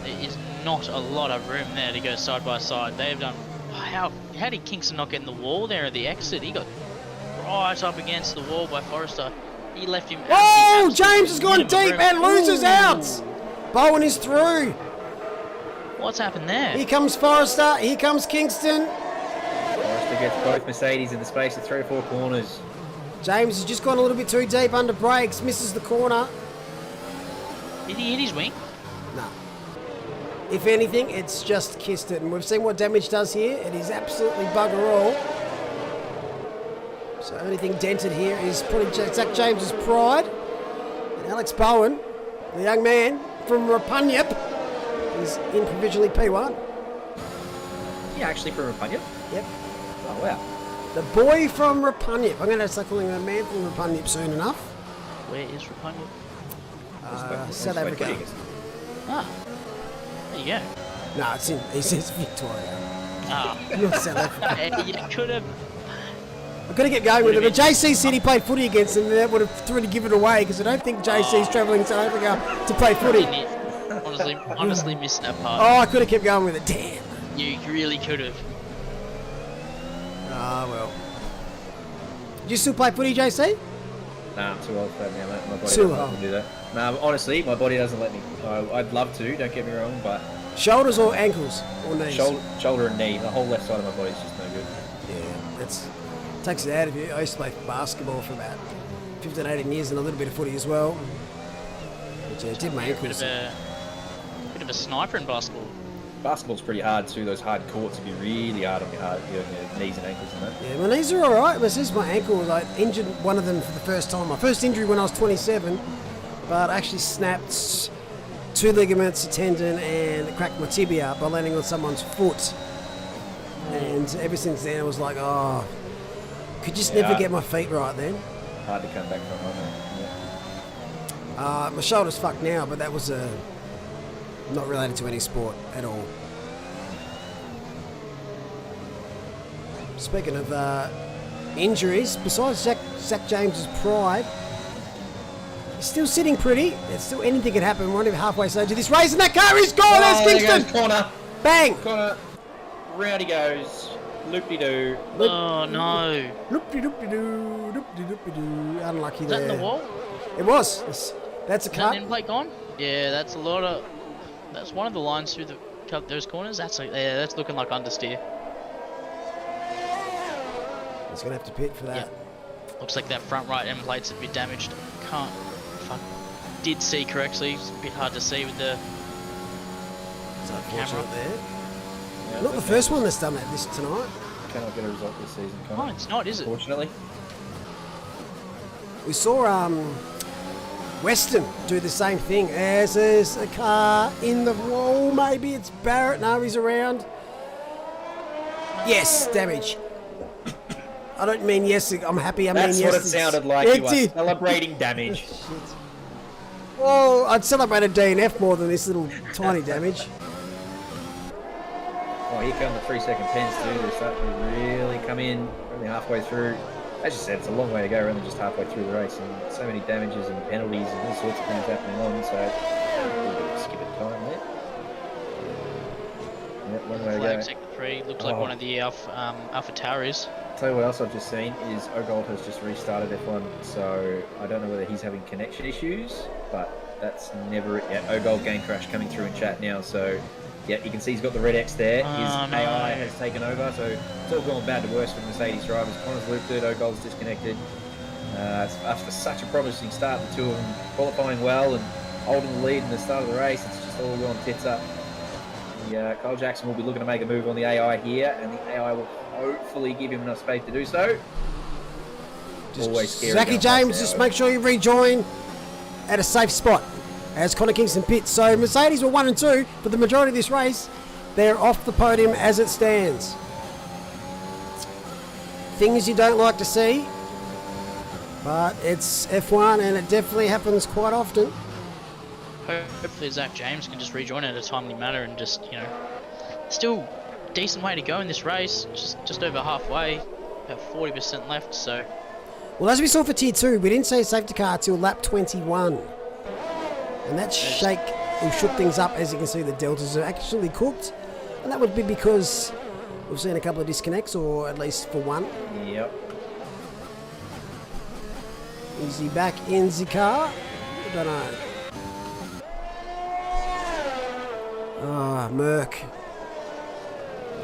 There is not a lot of room there to go side by side. They've done. How did Kingston not get in the wall there at the exit? He got right up against the wall by Forrester. He left him. Oh, at the James has gone absolute deep minimum and room. loses out. Bowen is through. What's happened there? Here comes Forrester. Here comes Kingston. Forrester gets both Mercedes in the space of 3 or 4 corners. James has just gone a little bit too deep under brakes. Misses the corner. Did he hit his wing? No. If anything, it's just kissed it. And we've seen what damage does here. It is absolutely bugger all. So anything dented here is probably Zach James's pride. And Alex Bowen, the young man from Rapunyip, is in provisionally P1. Yeah, actually from Rapunya. Yep. Oh wow. The boy from Rapunya. I'm going to start calling him a man from Rapunya soon enough. Where is Rapunzel? South Africa. Ah, there you go. No, it's Victoria. Ah, Not South Africa. you could have. I'm going to get going with it. But JC said he played footy against him, and that would have really given it away because I don't think JC's travelling to South Africa to play footy. Honestly missed that part. Oh, I could have kept going with it. Damn. You really could have. Ah, well. Do you still play footy, JC? Nah, I'm too old for that now, mate. My body Too doesn't let old. me do that. Nah, honestly, my body doesn't let me. I'd love to, don't get me wrong, but Shoulders or ankles or knees? shoulder and knee, the whole left side of my body is just no good. Yeah, takes it out of you. I used to play basketball for about 15, 18 years and a little bit of footy as well. But yeah, did my You're a bit ankles. of a sniper in basketball. Basketball's pretty hard too. Those hard courts would be really hard on your knees and ankles and that. Yeah, my knees are alright, but it's just my ankle. I injured one of them for the first time. My first injury when I was 27, but I actually snapped 2 ligaments, a tendon, and cracked my tibia by landing on someone's foot. And ever since then, I was like, oh, could just never get my feet right then. Hard to come back from, yeah. My shoulder's fucked now, but that was not related to any sport at all. Speaking of injuries, besides Zach James's pride, he's still sitting pretty. There's still anything can happen. We're only halfway to this race, and that car is gone. There's there Kingston. goes corner. Bang. Corner. Round he goes. Loop-de-doo. Oh no! Loop-de-doop-de-doo, loop-de-doop-de-doo. Unlucky Is that there. in the wall? It was. That's a Is that cut. an end plate gone? Yeah, that's a lot of. That's one of the lines through those corners. That's that's looking like understeer. He's gonna have to pit for that. Yep. Looks like that front right end plate's a bit damaged. Can't. If I did see correctly, it's a bit hard to see with the It's unfortunate camera. there. Yeah, Not the first one that's done that this tonight. Cannot get a result this season, Oh, Connor. it's not, is it? Fortunately. We saw Weston do the same thing. As there's a car in the wall. Maybe it's Barrett. No, he's around. Yes, damage. I don't mean yes. I'm happy. I mean That's yes. what it sounded like. It You are did. celebrating damage. Well, I'd celebrate a DNF more than this little tiny damage. Oh, here come the 3-second pens too. They're starting to really come in. Only halfway through. As you said, it's a long way to go. We're only just halfway through the race, and so many damages and penalties and all sorts of things happening on. So a little bit of skip of time there. Yep, one way to Flag go. sector 3. Looks like one of the Alpha Tauris. Tell you what else I've just seen is Ogold has just restarted F1, so I don't know whether he's having connection issues, but that's never it yet. Ogold game crash coming through in chat now, so yeah, you can see he's got the red X there. His no. AI has taken over, so it's all gone bad to worse for the Mercedes drivers. Connor's looped it, Ogold's disconnected. After such a promising start, the two of them qualifying well and holding the lead in the start of the race, it's just all gone tits up. Kyle Jackson will be looking to make a move on the AI here, and the AI will hopefully give him enough space to do so. Always scary. Zachy going James, past just the make sure you rejoin at a safe spot as Connor Kingston pits. So Mercedes were 1 and 2 for the majority of this race. They're off the podium as it stands. Things you don't like to see, but it's F1 and it definitely happens quite often. Hopefully Zach James can just rejoin at a timely manner and just, still decent way to go in this race. Just over halfway, about 40% left. So Well, as we saw for Tier 2, we didn't see a safety car till lap 21. And that shook things up. As you can see, the deltas are actually cooked. And that would be because we've seen a couple of disconnects, or at least for one. Yep. Is he back in the car? I don't know. Ah, Merc.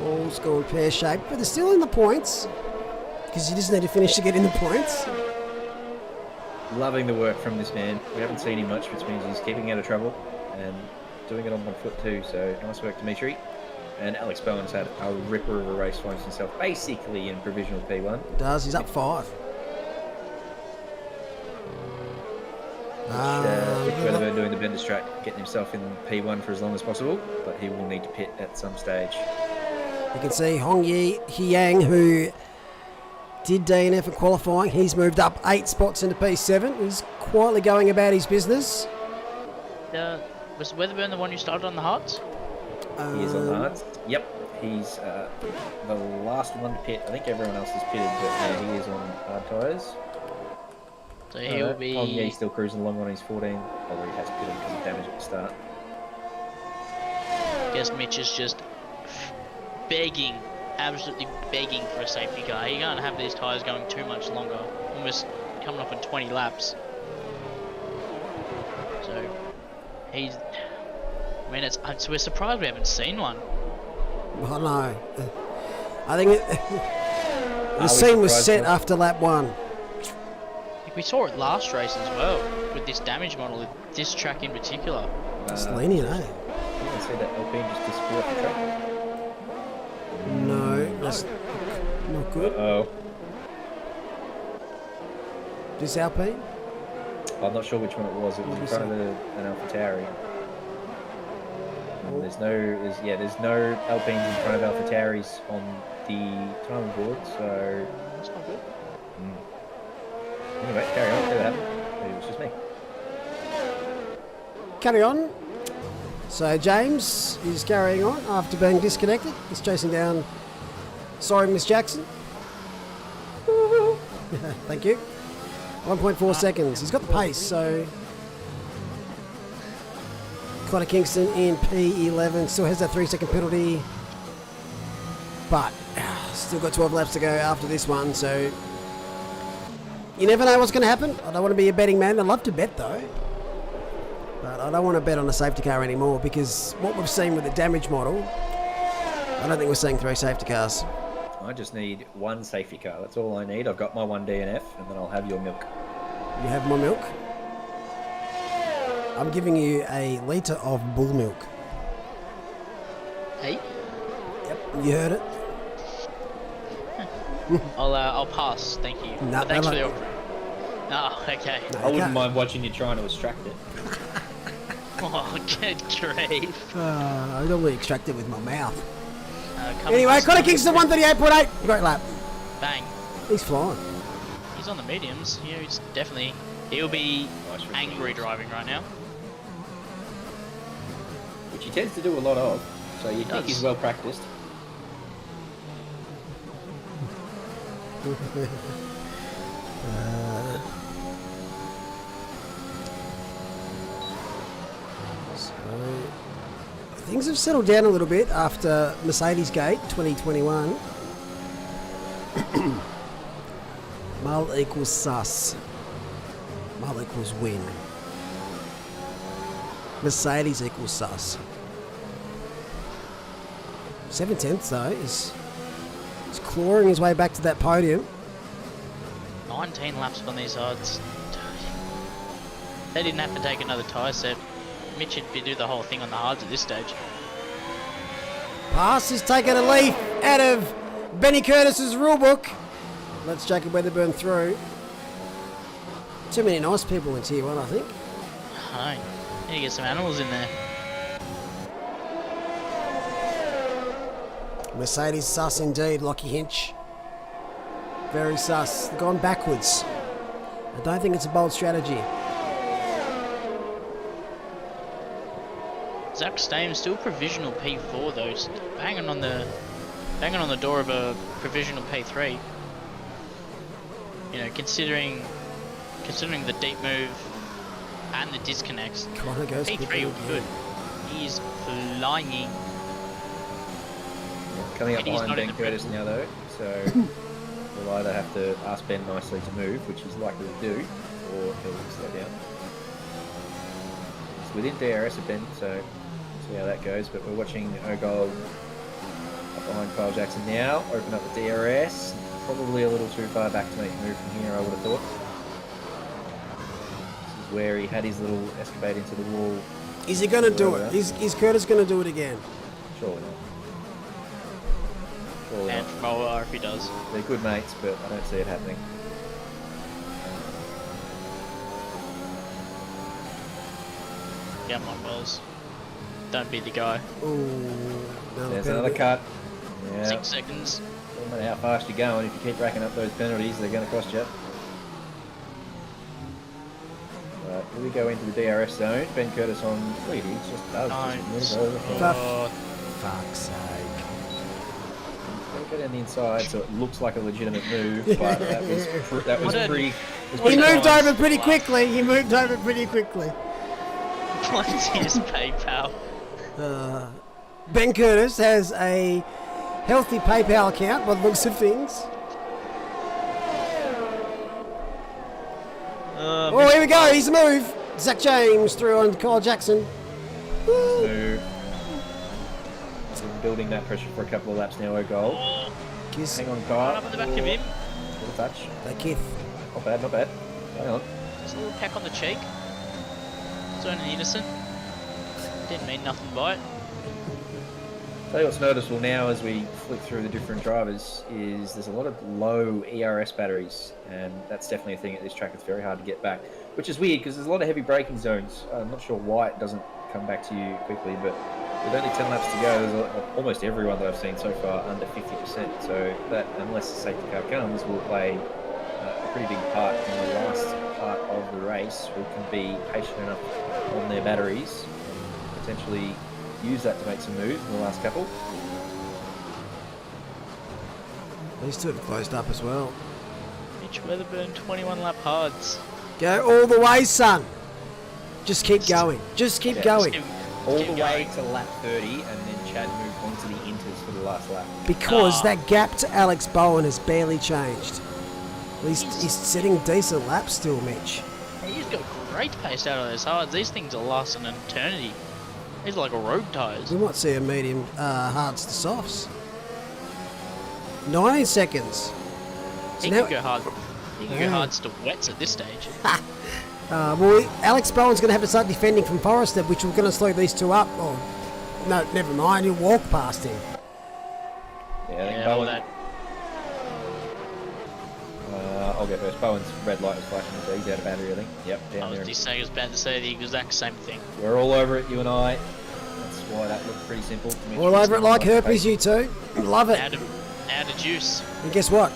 All's gone pear-shaped, but they're still in the points. Because you just need to finish to get in the points. Loving the work from this man. We haven't seen him much, which means he's keeping out of trouble and doing it on 1 foot too. So nice work, Dimitri. And Alex Bowen's had a ripper of a race, finds himself basically in provisional P1. Does, he's up 5. Which Weatherburn doing the Benders track, getting himself in P1 for as long as possible, but he will need to pit at some stage. You can see Hong Yang, who did DNF in qualifying. He's moved up 8 spots into P7. He's quietly going about his business. Was Weatherburn the one who started on the hards? He is on the hards. Yep. He's the last one to pit. I think everyone else is pitted, but yeah, he is on hard tyres. So he'll be... Oh, yeah, he's still cruising along on his 14. Although he has pitted because of damage at the start. I guess Mitch is just begging, absolutely begging for a safety car. He can't have these tyres going too much longer. Almost coming up on 20 laps. So he's... I mean, we're surprised we haven't seen one. I know. I think the scene was set after lap 1. Like we saw it last race as well, with this damage model, this track in particular. It's lenient, eh? You can see that Alpine just disappear off the track. No, that's not good. Oh. This Alpine? I'm not sure which one it was. It was in front of an AlphaTauri. There's no Alpines in front of AlphaTauris on the timing board, so That's not good. Anyway, carry on. See what happened. Maybe it was just me. Carry on. So James is carrying on after being disconnected. He's chasing down. Sorry, Miss Jackson. Thank you. 1.4 seconds. He's got the pace, so. Connor Kingston in P11 still has that 3-second penalty, but still got 12 laps to go after this one, so you never know what's going to happen. I don't want to be a betting man. I'd love to bet though, but I don't want to bet on a safety car anymore because what we've seen with the damage model, I don't think we're seeing 3 safety cars. I just need 1 safety car. That's all I need. I've got my 1 DNF, and then I'll have your milk. You have my milk. I'm giving you a litre of bull milk. Hey? Yep, you heard it. I'll pass, thank you. No, But thanks no, for the no. offer. Oh, okay. No, I wouldn't can't. mind watching you trying to extract it. Oh, good grief. I normally extract it with my mouth. Come Anyway, on, Connor Kingston 138.8. Great lap. Bang. He's flying. He's on the mediums. Yeah, he's definitely... He'll be angry driving right now. Which he tends to do a lot of, so you think Does. he's well practiced. So things have settled down a little bit after Mercedes Gate 2021. Mull equals sus. Mull equals win. Mercedes equals sus. 7/10 though is clawing his way back to that podium. 19 laps on these odds. They didn't have to take another tyre set. Mitch would do the whole thing on the hards at this stage. Pass is taking a leaf out of Benny Curtis's rulebook. Let's Jacob Weatherburn through. Too many nice people in Tier 1, I think. I need to get some animals in there. Mercedes sus indeed, Lockie Hinch. Very sus. They've gone backwards. I don't think it's a bold strategy. Zach Stame still provisional P4 though, banging on the door of a provisional P3. You know, considering the deep move and the disconnects, Connor goes P3 quickly was good. He's flying. Coming up And he's behind not in Ben the Curtis now though, so we'll either have to ask Ben nicely to move, which he's likely to do, or he'll slow down. It's within DRS of Ben, so see how that goes, but we're watching Ogold up behind Kyle Jackson now, open up the DRS, probably a little too far back to make a move from here, I would have thought. This is where he had his little escapade into the wall. Is he going to do it? Is Curtis going to do it again? Surely not. Surely And not. from OR if he does. They're good mates, but I don't see it happening. Get my balls. Don't be the guy. Ooh, There's another cut. Yeah. 6 seconds. No matter how fast you're going, if you keep racking up those penalties, they're going to cost you. Right, here we go into the DRS zone. Ben Curtis on lead. He's just does. Just move over. Oh, Fuck's sake. Don't go down the inside, so it looks like a legitimate move, but that was What a- pretty. He moved nice. over pretty quickly. He moved over pretty quickly. plenteous PayPal. Ben Curtis has a healthy PayPal account by the looks of things. Oh, here we go. He's a move. Zach James through on Kyle Jackson. Woo. So, building that pressure for a couple of laps now. A goal. Kiss. Hang on, Right Kyle. up at the back of him. Little touch. They kith. Not bad, not bad. Hang on. Just a little peck on the cheek. It's only innocent. Didn't mean nothing by it. Tell you what's noticeable now as we flick through the different drivers is there's a lot of low ERS batteries, and that's definitely a thing at this track. It's very hard to get back, which is weird because there's a lot of heavy braking zones. I'm not sure why it doesn't come back to you quickly, but with only 10 laps to go, there's almost everyone that I've seen so far under 50%. So that, unless the safety car comes, will play a pretty big part in the last part of the race. Who can be patient enough on their batteries and potentially use that to make some moves in the last couple. These two have closed up as well. Mitch Weatherburn, 21 lap hards. Go all the way, son. Just keep going. Just keep Yeah, going. All Keep the way going. to lap 30, and then Chad moved on to the inters for the last lap. Because Ah. that gap to Alex Bowen has barely changed. He's setting decent laps still, Mitch. He's got great pace out of those hards. These things are lasting an eternity. These are like road tyres. We might see a medium hards to softs. 19 seconds. So He now, can go hard. He can go hards to wets at this stage. well, Alex Bowen's going to have to start defending from Forrester, which we're going to slow these two up. Oh, no, never mind. He'll walk past him. Yeah, I think Yeah, all Bowen. that. I'll go first. Bowen's red light was flashing, so he's out of battery, I think. Yep, I down was there. just saying, I was about to say the exact same thing. We're all over it, you and I. That's why that looked pretty simple. Mitch All was over it like not herpes, you two. Love it. Out of juice. And guess what?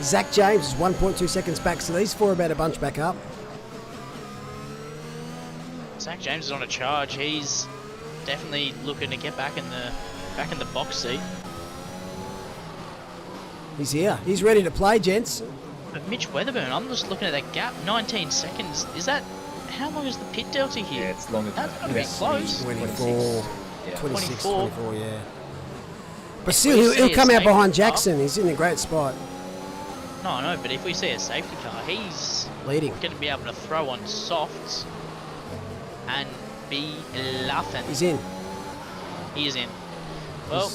Zach James is 1.2 seconds back, so these four are about to bunch back up. Zach James is on a charge. He's definitely looking to get back in the box seat. He's here. He's ready to play, gents. But Mitch Weatherburn, I'm just looking at that gap. 19 seconds. Is that how long is the pit delta here? Yeah, it's longer than That's that. gotta be About close. 24, Yeah. 26, 24. 24, yeah. But still, we he'll see come a out behind safety car- Jackson. He's in a great spot. No, no, but if we see a safety car, he's Leading. going to be able to throw on softs and be laughing. He's in. He is in. Well,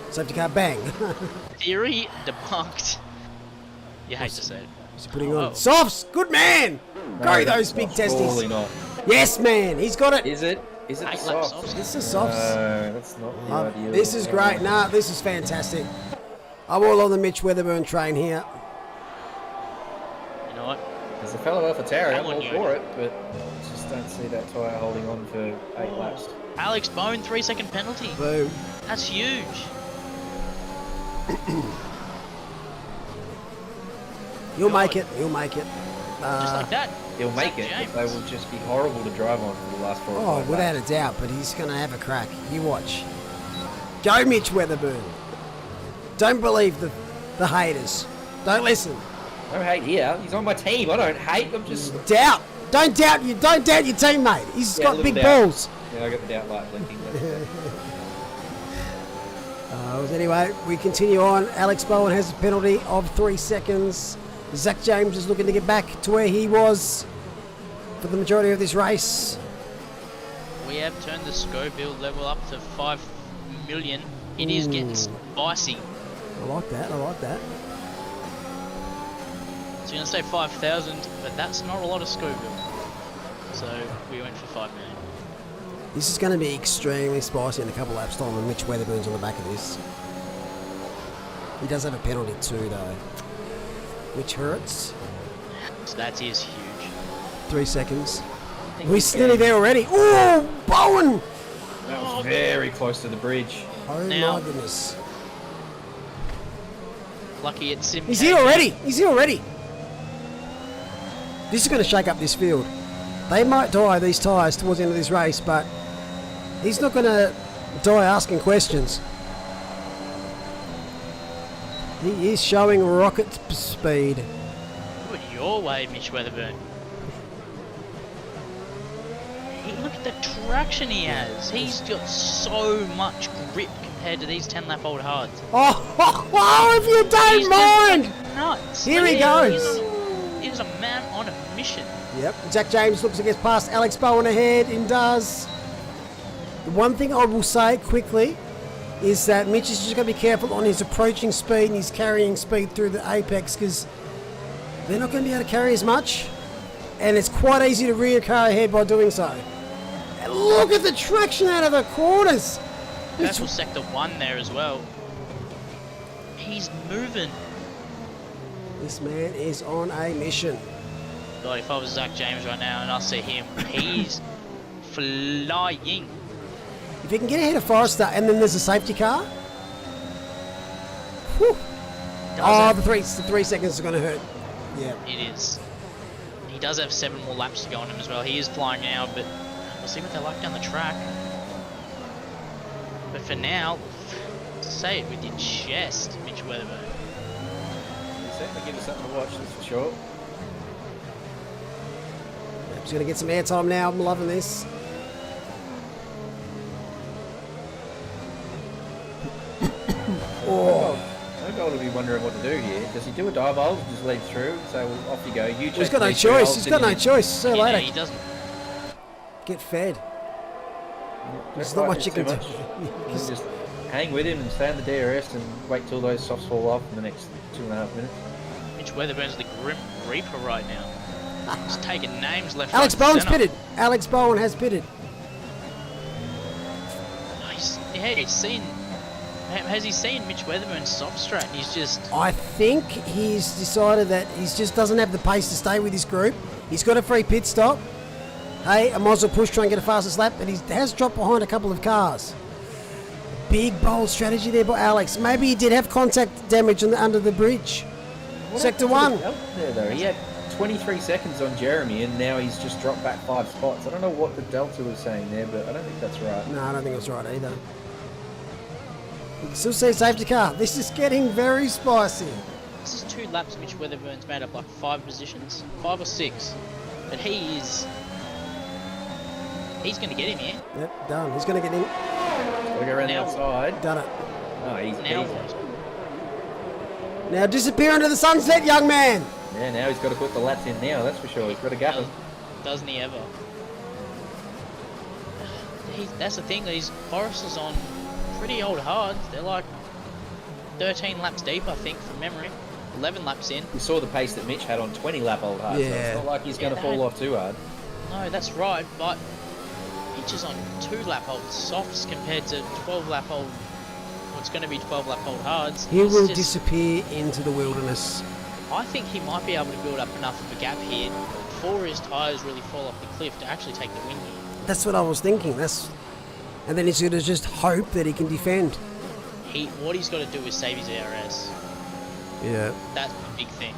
Safety car, bang. theory debunked. You hate to say it. He's putting on Oh. softs. Good man. Go those big Surely testes. not. Yes, man. He's got it. Is it? Is it the 8 lap soft? softs. This is softs. No, that's not the ideal. This is great. Nah, this is fantastic. I'm all on the Mitch Weatherburn train here. You know what? There's a fellow Alpha Tauri, I'm Come on, all you. for it, but just don't see that tyre holding on for 8 laps. Alex Bone, 3-second penalty. Boom. That's huge. He'll make it. He'll make it. Just like that. He'll make Zach it, James. but they will just be horrible to drive on for the last 4 or Oh, 5 without laps. a doubt, but he's going to have a crack. You watch. Go, Mitch Weatherburn. Don't believe the haters. Don't listen. No hate here. He's on my team. I don't hate. I'm just. Doubt. Don't doubt your teammate. He's Yeah, got little big doubt. balls. Yeah, I got the doubt light blinking. Anyway, we continue on. Alex Bowen has a penalty of 3 seconds. Zach James is looking to get back to where he was for the majority of this race. We have turned the Scoville level up to 5 million. It is getting spicy. I like that. I like that. So you're going to say 5,000, but that's not a lot of Scoville. So we went for 5 million. This is going to be extremely spicy in a couple laps time, and Mitch Weatherburn's on the back of this. He does have a penalty too, though, which hurts. So that is huge. 3 seconds. We're nearly there already. Oh, Bowen! That was very close to the bridge. Oh Now- my goodness. Lucky it's Sim. He's here already. He's here already. This is going to shake up this field. They might die, these tyres, towards the end of this race, but he's not going to die asking questions. He is showing rocket speed. Do it your way, Mitch Weatherburn. Look at the traction he has. He's got so much grip compared to these 10-lap-old hards. Oh, if you don't He's mind! just nuts. Here he goes. He's a man on a mission. Yep, Jack James looks to get past Alex Bowen ahead and does. The one thing I will say quickly is that Mitch is just going to be careful on his approaching speed and his carrying speed through the apex, because they're not going to be able to carry as much, and it's quite easy to rear a car ahead by doing so. And look at the traction out of the corners. Careful sector 1 there as well. He's moving. This man is on a mission. God, if I was Zach James right now and I see him, he's flying. If he can get ahead of Forrester and then there's a safety car. Whew. The 3 seconds are going to hurt. Yeah. It is. He does have 7 more laps to go on him as well. He is flying now, but we'll see what they're like down the track. But for now, say it with your chest, Mitch Weatherburn. He certainly give us something to watch, that's for sure. He's going to get some airtime now. I'm loving this. Oh. No goal to be wondering what to do here. Does he do a dive hold? Just lead through and say, well, off you go. You He's got no choice. He's got no choice. See you later. He doesn't. Get fed. There's Don't not fight much you this can too do. much. You just hang with him and stay on the DRS and wait till those softs fall off in the next 2.5 minutes. Mitch Weatherburn's the Grim Reaper right now. He's taking names left, Alex right, and Bowen's centre. pitted. Alex Bowen has pitted. Has he seen Mitch Weatherburn's soft strat? He's just... I think he's decided that he just doesn't have the pace to stay with his group. He's got a free pit stop. Hey, I might as well push, try and get a fastest lap, but he has dropped behind a couple of cars. Big, bold strategy there by Alex. Maybe he did have contact damage under the bridge. Sector 1. There, though. He had 23 seconds on Jeremy, and now he's just dropped back 5 spots. I don't know what the delta was saying there, but I don't think that's right. No, I don't think that's right either. You can still see safety car. This is getting very spicy. This is 2 laps Mitch Weatherburn's made up like 5 positions. 5 or 6. But he's going to get him here. Yep, done. He's going to get in. Gotta go around the Now- outside. Done it. Oh, he's Now, Now disappear into the sunset, young man. Yeah, now he's got to put the laps in now, that's for sure. He's got to gap him. doesn't he ever? That's the thing, these Foresters on pretty old hards. They're like 13 laps deep, I think, from memory. 11 laps in. You saw the pace that Mitch had on 20-lap-old hard, so Yeah. it's not like he's going to fall off too hard. No, that's right, but Mitch is on 2-lap-old softs compared to 12-lap-old, what's going to be 12-lap-old hards. He It's will just- disappear into the wilderness. I think he might be able to build up enough of a gap here before his tyres really fall off the cliff to actually take the win here. That's what I was thinking. And then he's going to just hope that he can defend. What he's got to do is save his ARS. Yeah. That's the big thing.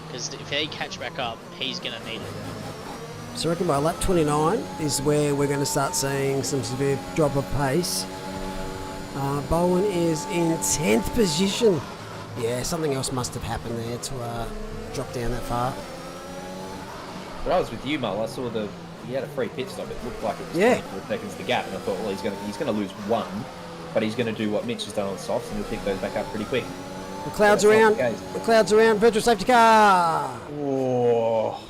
Because if they catch back up, he's going to need it. So I reckon by lap 29 is where we're going to start seeing some severe drop of pace. Bowen is in 10th position. Yeah, something else must have happened there to drop down that far. But I was with you, Mull. I saw he had a free pit stop. It looked like it was 24 seconds to gap, and I thought, well, he's going to lose 1, but he's going to do what Mitch has done on softs, and he'll pick those back up pretty quick. The clouds That's around. not the case. The clouds around. Virtual safety car. Oh.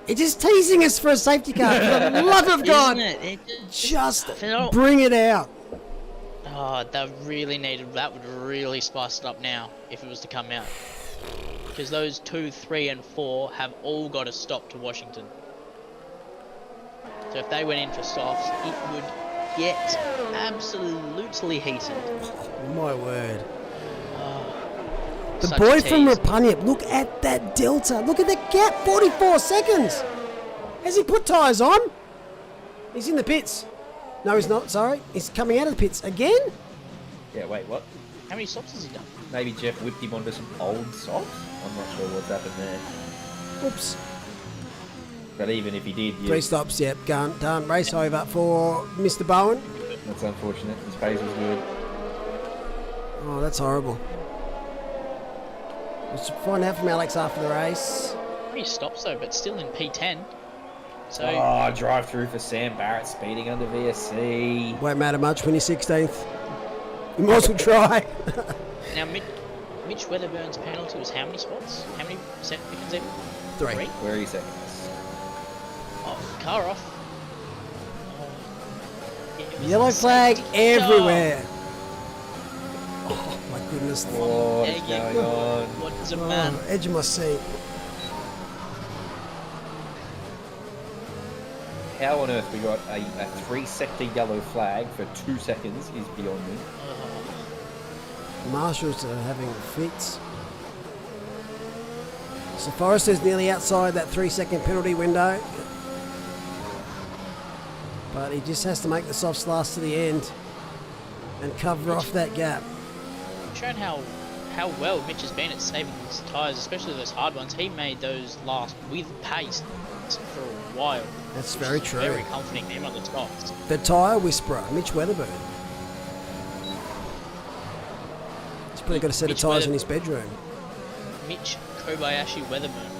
It's just teasing us for a safety car. For the love of God. Isn't it? Just feel- bring it out. Oh, that would really spice it up now if it was to come out. Because those 2, 3 and 4 have all got to stop to Washington. So if they went in for softs, it would get absolutely heated. My word. The Such boy a from tease. Rapunip, look at that delta. Look at the gap, 44 seconds. Has he put tyres on? He's in the pits. No, he's not, sorry. He's coming out of the pits again? Yeah, wait, what? How many stops has he done? Maybe Jeff whipped him onto some old socks. I'm not sure what's happened there. Oops. But even if he did, 3 stops, yep, done. Race over for Mr. Bowen. that's unfortunate. His pace was good. Oh, that's horrible. We'll find out from Alex after the race. 3 stops though, but still in P10. So Oh, drive through for Sam Barrett speeding under VSC. Won't matter much when you're 16th. You might as well try. now Mitch Weatherburn's penalty was how many spots? How many seconds even? 3. Where are you seconds? Oh, car off. Oh. It was Yellow a flag safety everywhere. Oh my goodness. What is Yeah, going on? What is a man? Oh, edge of my seat. How on earth we got a 3-sector yellow flag for 2 seconds is beyond me. Marshals are having fits. So Forrester's nearly outside that 3-second penalty window. But he just has to make the softs last to the end and cover off that gap. Shown how well Mitch has been at saving his tyres, especially those hard ones. He made those last with pace for a while. That's very true. Very comforting him on the tops. The tyre whisperer, Mitch Weatherburn. He's probably got a set of Mitch tyres in his bedroom. Mitch Kobayashi Weatherburn.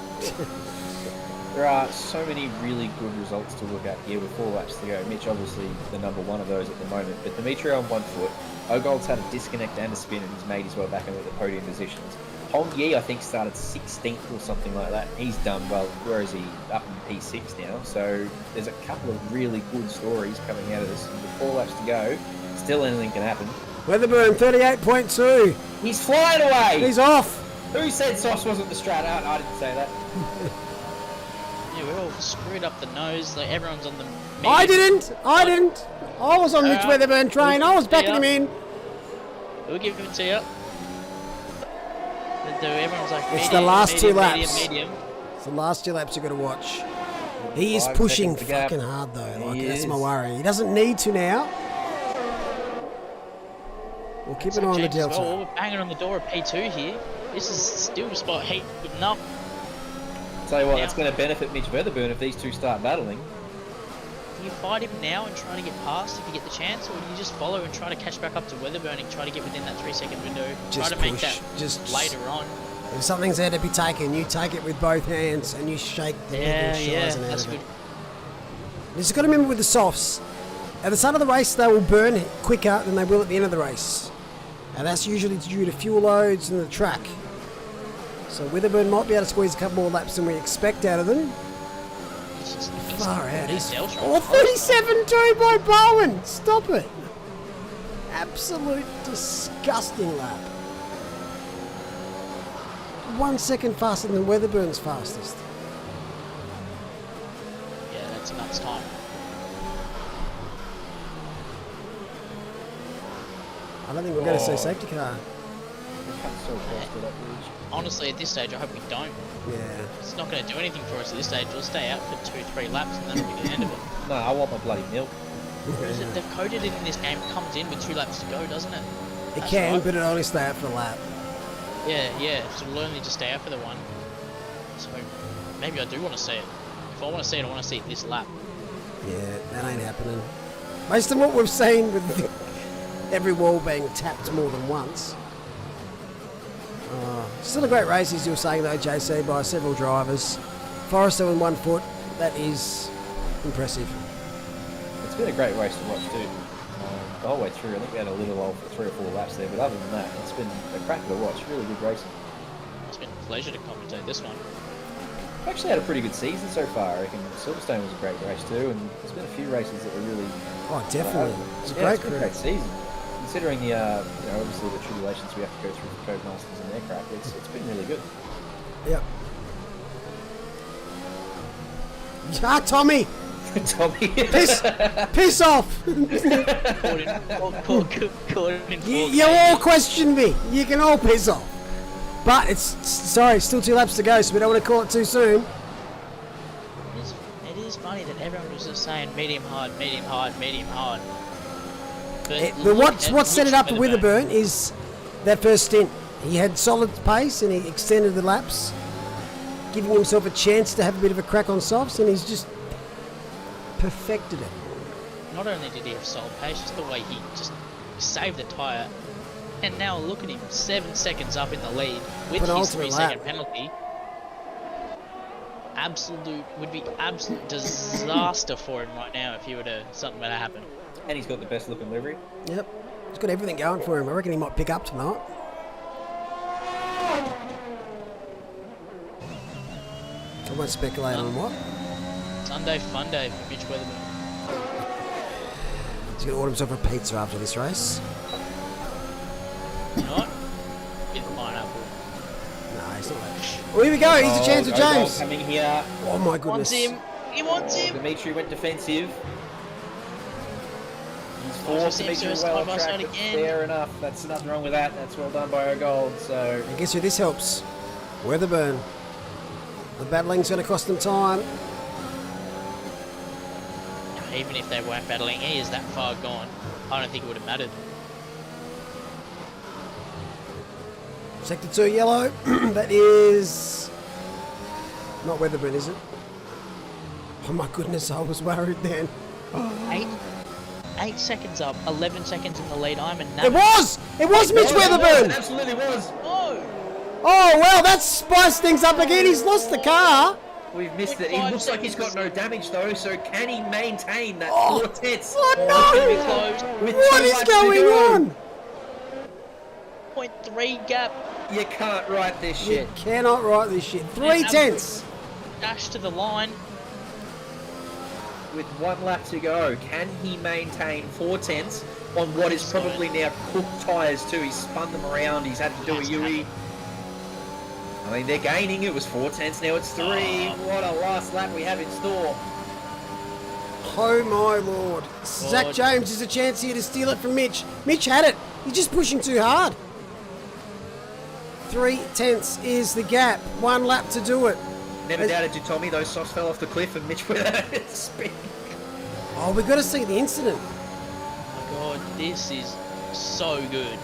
There are so many really good results to look at here with 4 laps to go. Mitch obviously the number 1 of those at the moment, but Dimitri on 1 foot. Ogold's had a disconnect and a spin and he's made his way back into the podium positions. Hong Yi, I think, started 16th or something like that. He's done well. Where is he? Up in P6 now. So there's a couple of really good stories coming out of this. With 4 laps to go, still anything can happen. Weatherburn 38.2. He's flying away! He's off. Who said Sauce wasn't the strat? I didn't say that. Yeah, we're all screwed up the nose. Like everyone's on the. I didn't. I was on Mitch Weatherburn train. I was backing him in. We'll give it to you. Everyone's like, It's the last 2 laps. Medium. It's the last 2 laps you've got to watch. He is 5 pushing seconds to gap. fucking hard though. Like, He that's is. my worry. He doesn't need to now. We'll keep an eye on the James as well. delta. We're banging on the door of P2 here. This is still a spot heating up. Tell you what, Yeah. that's going to benefit Mitch Weatherburn if these two start battling. Do you fight him now and try to get past if you get the chance, or do you just follow and try to catch back up to Weatherburn and try to get within that 3-second window? Just try to make push. that Just later on. If something's there to be taken, you take it with both hands and you shake the living shizen out that's of good. it. You just got to remember with the softs, at the start of the race they will burn quicker than they will at the end of the race. And that's usually due to fuel loads and the track. So Weatherburn might be able to squeeze a couple more laps than we expect out of them. He's Far out. He's Delta. 37.2 by Bowen. Stop it. Absolute disgusting lap. 1 second faster than Weatherburn's fastest. Yeah, that's nuts time. I don't think we're going to see safety car. Honestly, at this stage, I hope we don't. Yeah. It's not going to do anything for us at this stage. We'll stay out for 2-3 laps and that'll be the end of it. No, I want my bloody milk. Whereas it, they've coded it in this game, comes in with 2 laps to go, doesn't it? It That's can, right. but it only stay out for a lap. Yeah, so we'll only just stay out for the one. So maybe I do want to see it. If I want to see it, I want to see it this lap. Yeah, that ain't happening. Based on what we've seen with every wall being tapped more than once. Still a great race, as you were saying though, JC, by several drivers. Forrester with 1 foot, that is impressive. It's been a great race to watch too. The whole way through, I think we had a little lull for 3 or 4 laps there, but other than that, it's been a cracker to watch. Really good racing. It's been a pleasure to commentate this one. We've actually had a pretty good season so far. I reckon Silverstone was a great race too, and there's been a few races that were really. Oh, definitely. It's a yeah, great it's been a crew. great season. Considering the, obviously the tribulations we have to go through for Codemasters and their crack, it's been really good. Yep. Ah, Tommy! Tommy. Piss off! You all question me. You can all piss off. But it's still 2 laps to go, so we don't want to call it too soon. It is funny that everyone was just saying medium hard, medium hard, medium hard. But What's set it up for Weatherburn. Witherburn is that first stint. He had solid pace and he extended the laps, giving himself a chance to have a bit of a crack on softs, and he's just perfected it. Not only did he have solid pace, just the way he just saved the tyre. And now look at him, 7 seconds up in the lead with his Penultimate 3-second lap. penalty. Would be absolute disaster for him right now if something were to happen. And he's got the best looking livery. Yep, he's got everything going for him. I reckon he might pick up tonight. I won't speculate on what. Sunday fun day for Mitch Weatherburn. He's going to order himself a pizza after this race. You know what? Bit of pineapple. No, he's not that. Well, here we go. He's a chance with James. Coming here. Oh my goodness. Wants him. He wants him. Dimitri went defensive. He's Oh, forced seems to Dimitri have well side by on track. side But again. fair enough. That's nothing wrong with that. That's well done by O'Gold. So And guess who this helps? Weatherburn. The battling's going to cost them time. Even if they weren't battling, he is that far gone. I don't think it would have mattered. Sector 2 yellow. That is not Weatherburn, is it? Oh my goodness, I was worried then. 8 seconds up, 11 seconds in the lead. I'm a It was! It was Mitch Weatherburn! It absolutely was. Oh! Oh well, that's spiced things up again. He's lost the car. We've missed it. He looks like he's got no damage though. So can he maintain that Oh. 4 tenths? Oh Very no! close. With What 2 is laps to going go? on? 0.3 gap. You can't write this shit. You cannot write this shit. 3 tenths. Dash to the line. With 1 lap to go, can he maintain 4 tenths on what is probably now cooked tyres too? He's spun them around. He's had to do a Yui. I mean, they're gaining. It was 4 tenths. Now it's 3. What a last lap we have in store. Oh my lord. Zach James has a chance here to steal it from Mitch. Mitch had it. He's just pushing too hard. 3 tenths is the gap. 1 lap to do it. Never doubted you, Tommy. Those softs fell off the cliff and Mitch went out of spin. Oh, we've got to see the incident. Oh my god, this is so good.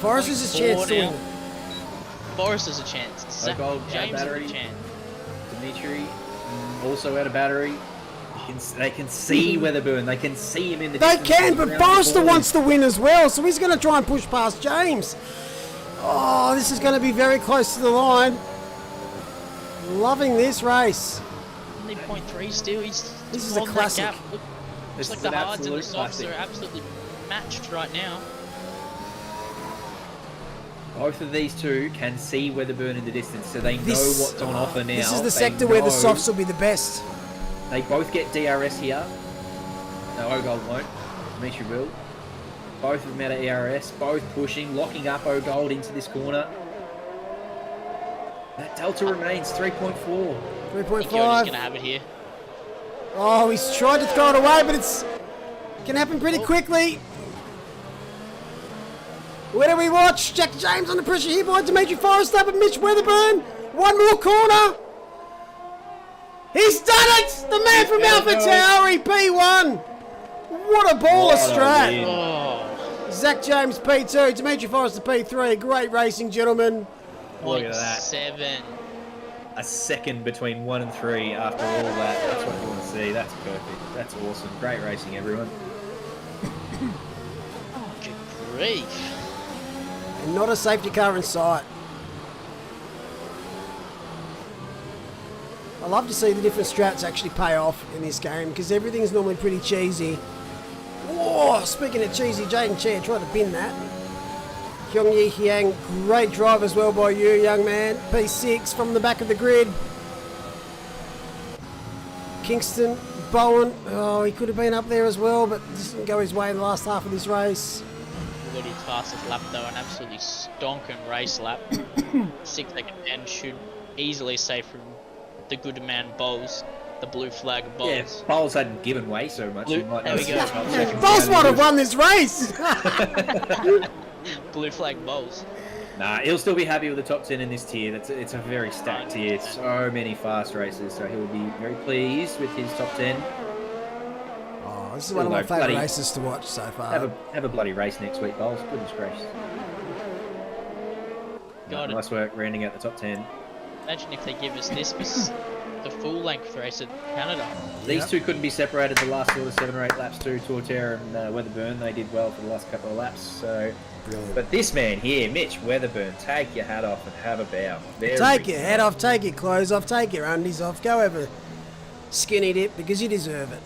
Forrest has a chance to win. Forrest has a chance. Zach Gold, James has battery. a chance. Dimitri also out of battery. They can see Weatherburn. They can see him in the They distance. can, but Forrester wants to win as well, so he's going to try and push past James. Oh, this is going to be very close to the line. Loving this race. Only 0.3 still. He's This is a holding that classic. gap. Look, This looks is like the an hards and the absolute softs classic. are absolutely matched right now. Both of these two can see Weatherburn in the distance, so they know what's on offer now. This is the They sector where the know softs will be the best. They both get DRS here. No, O'Gold won't. Dimitri will. Both of them out of ERS, both pushing, locking up O'Gold into this corner. That delta remains 3.4. I think Yoda's 3.5. going to have it here. Oh, he's tried to throw it away, but it's can happen pretty quickly. Where do we watch? Jack James under pressure here by Dimitri Forrest up and Mitch Weatherburn. One more corner. He's done it! The man from Alpha Tauri, P1. What a baller strat. Oh, Zach James, P2. Dimitri Forrest, P3. Great racing, gentlemen. Look at that. 0.7. A second between 1 and 3 after all that. That's what we want to see. That's perfect. That's awesome. Great racing, everyone. Oh, good grief. And not a safety car in sight. I love to see the different strats actually pay off in this game because everything's normally pretty cheesy. Whoa, speaking of cheesy, Jaden Chair tried to bin that. Kyung Yi Hyang, great drive as well by you, young man. P6 from the back of the grid. Kingston, Bowen, oh, he could have been up there as well, but just didn't go his way in the last half of this race. Got his fastest lap though, an absolutely stonking race lap. 6 second end should easily save from the good man Bowles, the blue flag Bowles. Yeah, Bowles hadn't given way so much. Blue- He might there not we go. have second Boss round might have in. won this race. Blue flag Bowles. Nah, he'll still be happy with the top 10 in this tier. It's a very stacked tier. So many fast races, so he'll be very pleased with his top 10. Oh, this is one of my Although favourite bloody- races to watch so far. Have a bloody race next week, Bowles. Goodness gracious. God, Nice work rounding out the top 10. imagine if they give us this was the full length race at Canada. These two couldn't be separated the last sort of 7 or 8 laps too. Torterra and Weatherburn, they did well for the last couple of laps. So, Brilliant. but this man here, Mitch Weatherburn, take your hat off and have a bow. Very Take your hat off, take your clothes off, take your undies off, go have a skinny dip because you deserve it.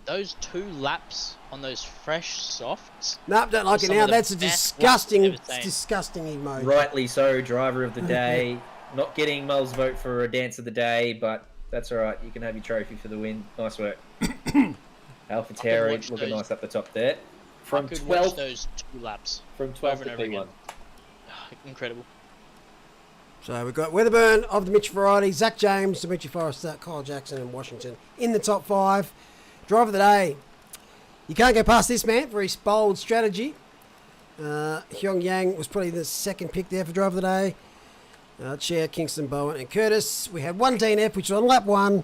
Those 2 laps on those fresh softs. Nope, don't like it Some now. of the That's a best disgusting, laps I've ever seen. disgusting emoji. Rightly so, driver of the day. Not getting Mul's vote for a dance of the day, but that's all right. You can have your trophy for the win. Nice work. Alpha Terry watch looking those- nice up the top there. From I could 12th, watch those 2 laps. from 12th over to and over P1. again. Incredible. So we've got Weatherburn of the Mitch variety, Zach James, Dimitri Forrester, Kyle Jackson and Washington in the top 5. Driver of the day. You can't go past this man for his bold strategy. Hyung Yang was probably the second pick there for driver of the day. Chair, Kingston, Bowen and Curtis. We had one DNF, which was on lap 1.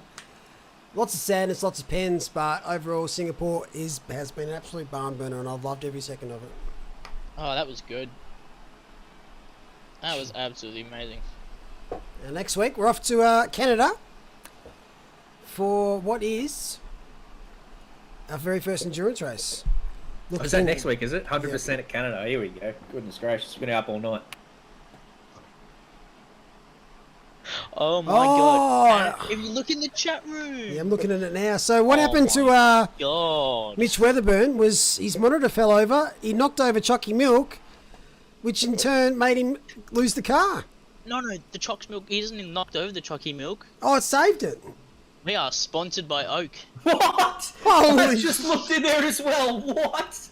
Lots of sadness, lots of pens, but overall Singapore has been an absolute barn burner and I've loved every second of it. Oh, that was good. That was absolutely amazing. And next week we're off to Canada for what is our very first endurance race. Oh, is that next week, is it? 100% at Canada. Here we go. Goodness gracious. It's been up all night. Oh my Oh! god. If you look in the chat room. Yeah, I'm looking at it now. So what Oh happened to God. Mitch Weatherburn was his monitor fell over. He knocked over Chalky Milk, which in turn made him lose the car. No, the Chocs Milk, he isn't knocked over the Chalky Milk. Oh, it saved it. We are sponsored by Oak. What? Holy I just looked in there as well. What?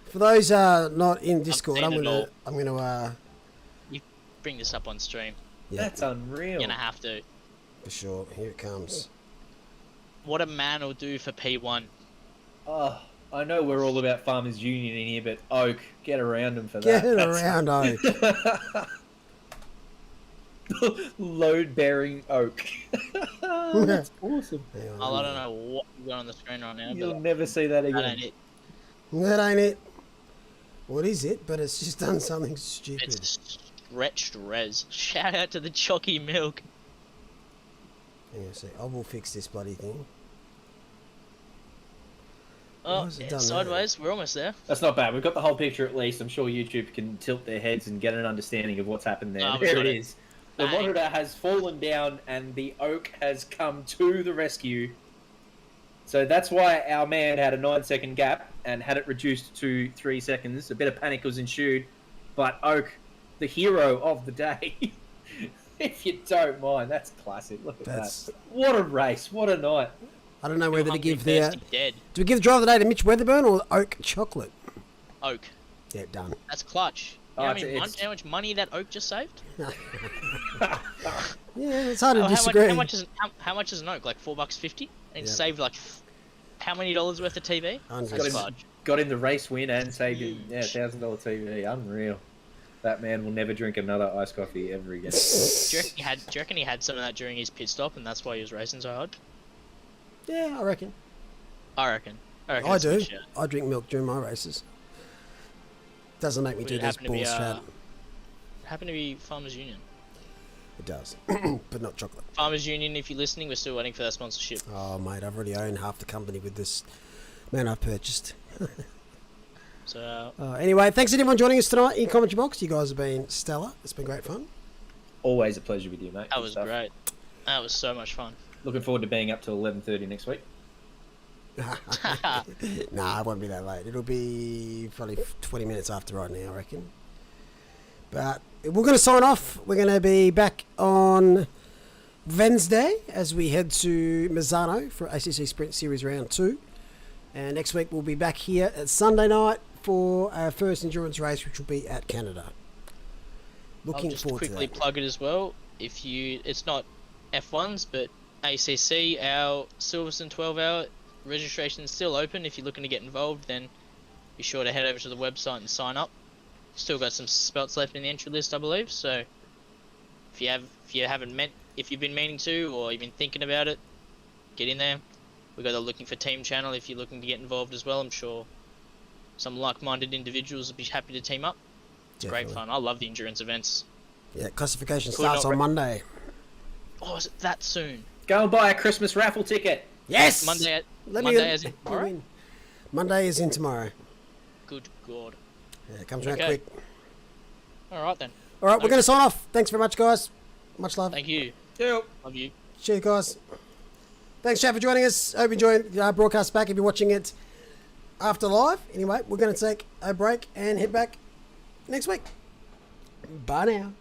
For those not in Discord, seen I'm it all. gonna You bring this up on stream. yeah, That's unreal. You're gonna have to. for sure. Here it comes. What a man will do for P1. Oh, I know we're all about Farmers Union in here, but Oak, get around them for Get that. it around, oh. Load-bearing Oak. That's awesome. Hang on, Oh, I don't know what you got on the screen right now, You'll but never see that that again. ain't it. That ain't it. What is it? But it's just done something stupid. It's stretched res. Shout out to the Chalky Milk. Hang on a sec. I will fix this bloody thing. Oh, has it yeah, done that? sideways. We're almost there. That's not bad. We've got the whole picture at least. I'm sure YouTube can tilt their heads and get an understanding of what's happened there. Oh, we There got it it. is. The Bang. monitor has fallen down and the Oak has come to the rescue. So that's why our man had a 9-second gap and had it reduced to 3 seconds. A bit of panic was ensued. But Oak, the hero of the day, if you don't mind, that's classic. Look at That's- that. What a race. What a night. I don't know whether to Hungry, give the. thirsty, dead. Do we give the driver of the day to Mitch Weatherburn or Oak Chocolate? Oak. Yeah, done. That's clutch. You Oh, know it's- how much money that Oak just saved? Yeah, it's hard to How disagree. much is an Oak? Like $4.50? And it Yeah. saved like how many dollars worth of TV? Hundreds. That's Got him, clutch. got him the race win and saved him $1,000 TV. Unreal. That man will never drink another iced coffee ever again. Do you reckon he had some of that during his pit stop, and that's why he was racing so hard? Yeah, I reckon. I reckon I it's a do. good shout. I drink milk during my races. Doesn't make me Would do it this happen to be, balls fat. Happened to be Farmers Union. It does, but not chocolate. Farmers Union, if you're listening, we're still waiting for that sponsorship. Oh, mate, I've already owned half the company with this man I've purchased. So Anyway, thanks to everyone joining us tonight in Commentary Box. You guys have been stellar. It's been great fun. Always a pleasure with you, mate. that Good was stuff. great. That was so much fun. Looking forward to being up till 11:30 next week. Nah, it won't be that late. It'll be probably 20 minutes after right now, I reckon. But we're going to sign off. We're going to be back on Wednesday as we head to Mazzano for ACC Sprint Series Round 2. And next week we'll be back here at Sunday night for our first endurance race, which will be at Canada. I'll Looking just forward to quickly that. plug it as well. If you, it's not F1s, but ACC, our Silverstone 12-hour registration is still open. If you're looking to get involved, then be sure to head over to the website and sign up. Still got some spots left in the entry list, I believe. So if you've been meaning to, or you've been thinking about it, get in there. We got the Looking for Team channel if you're looking to get involved as well. I'm sure some like-minded individuals would be happy to team up. It's great fun. I love the endurance events. Yeah, classification Could starts not on Monday. Oh, is it that soon? Go and buy a Christmas raffle ticket. Yes! Monday Let Monday me as in tomorrow? in. Monday is in tomorrow. Good God. Yeah, it comes around Okay. quick. All right then. All right, we're going to sign off. Thanks very much, guys. Much love. Thank you. Yep. Love you. Cheers, guys. Thanks, chat, for joining us. Hope you enjoyed the broadcast back if you're watching it after live. Anyway, we're going to take a break and head back next week. Bye now.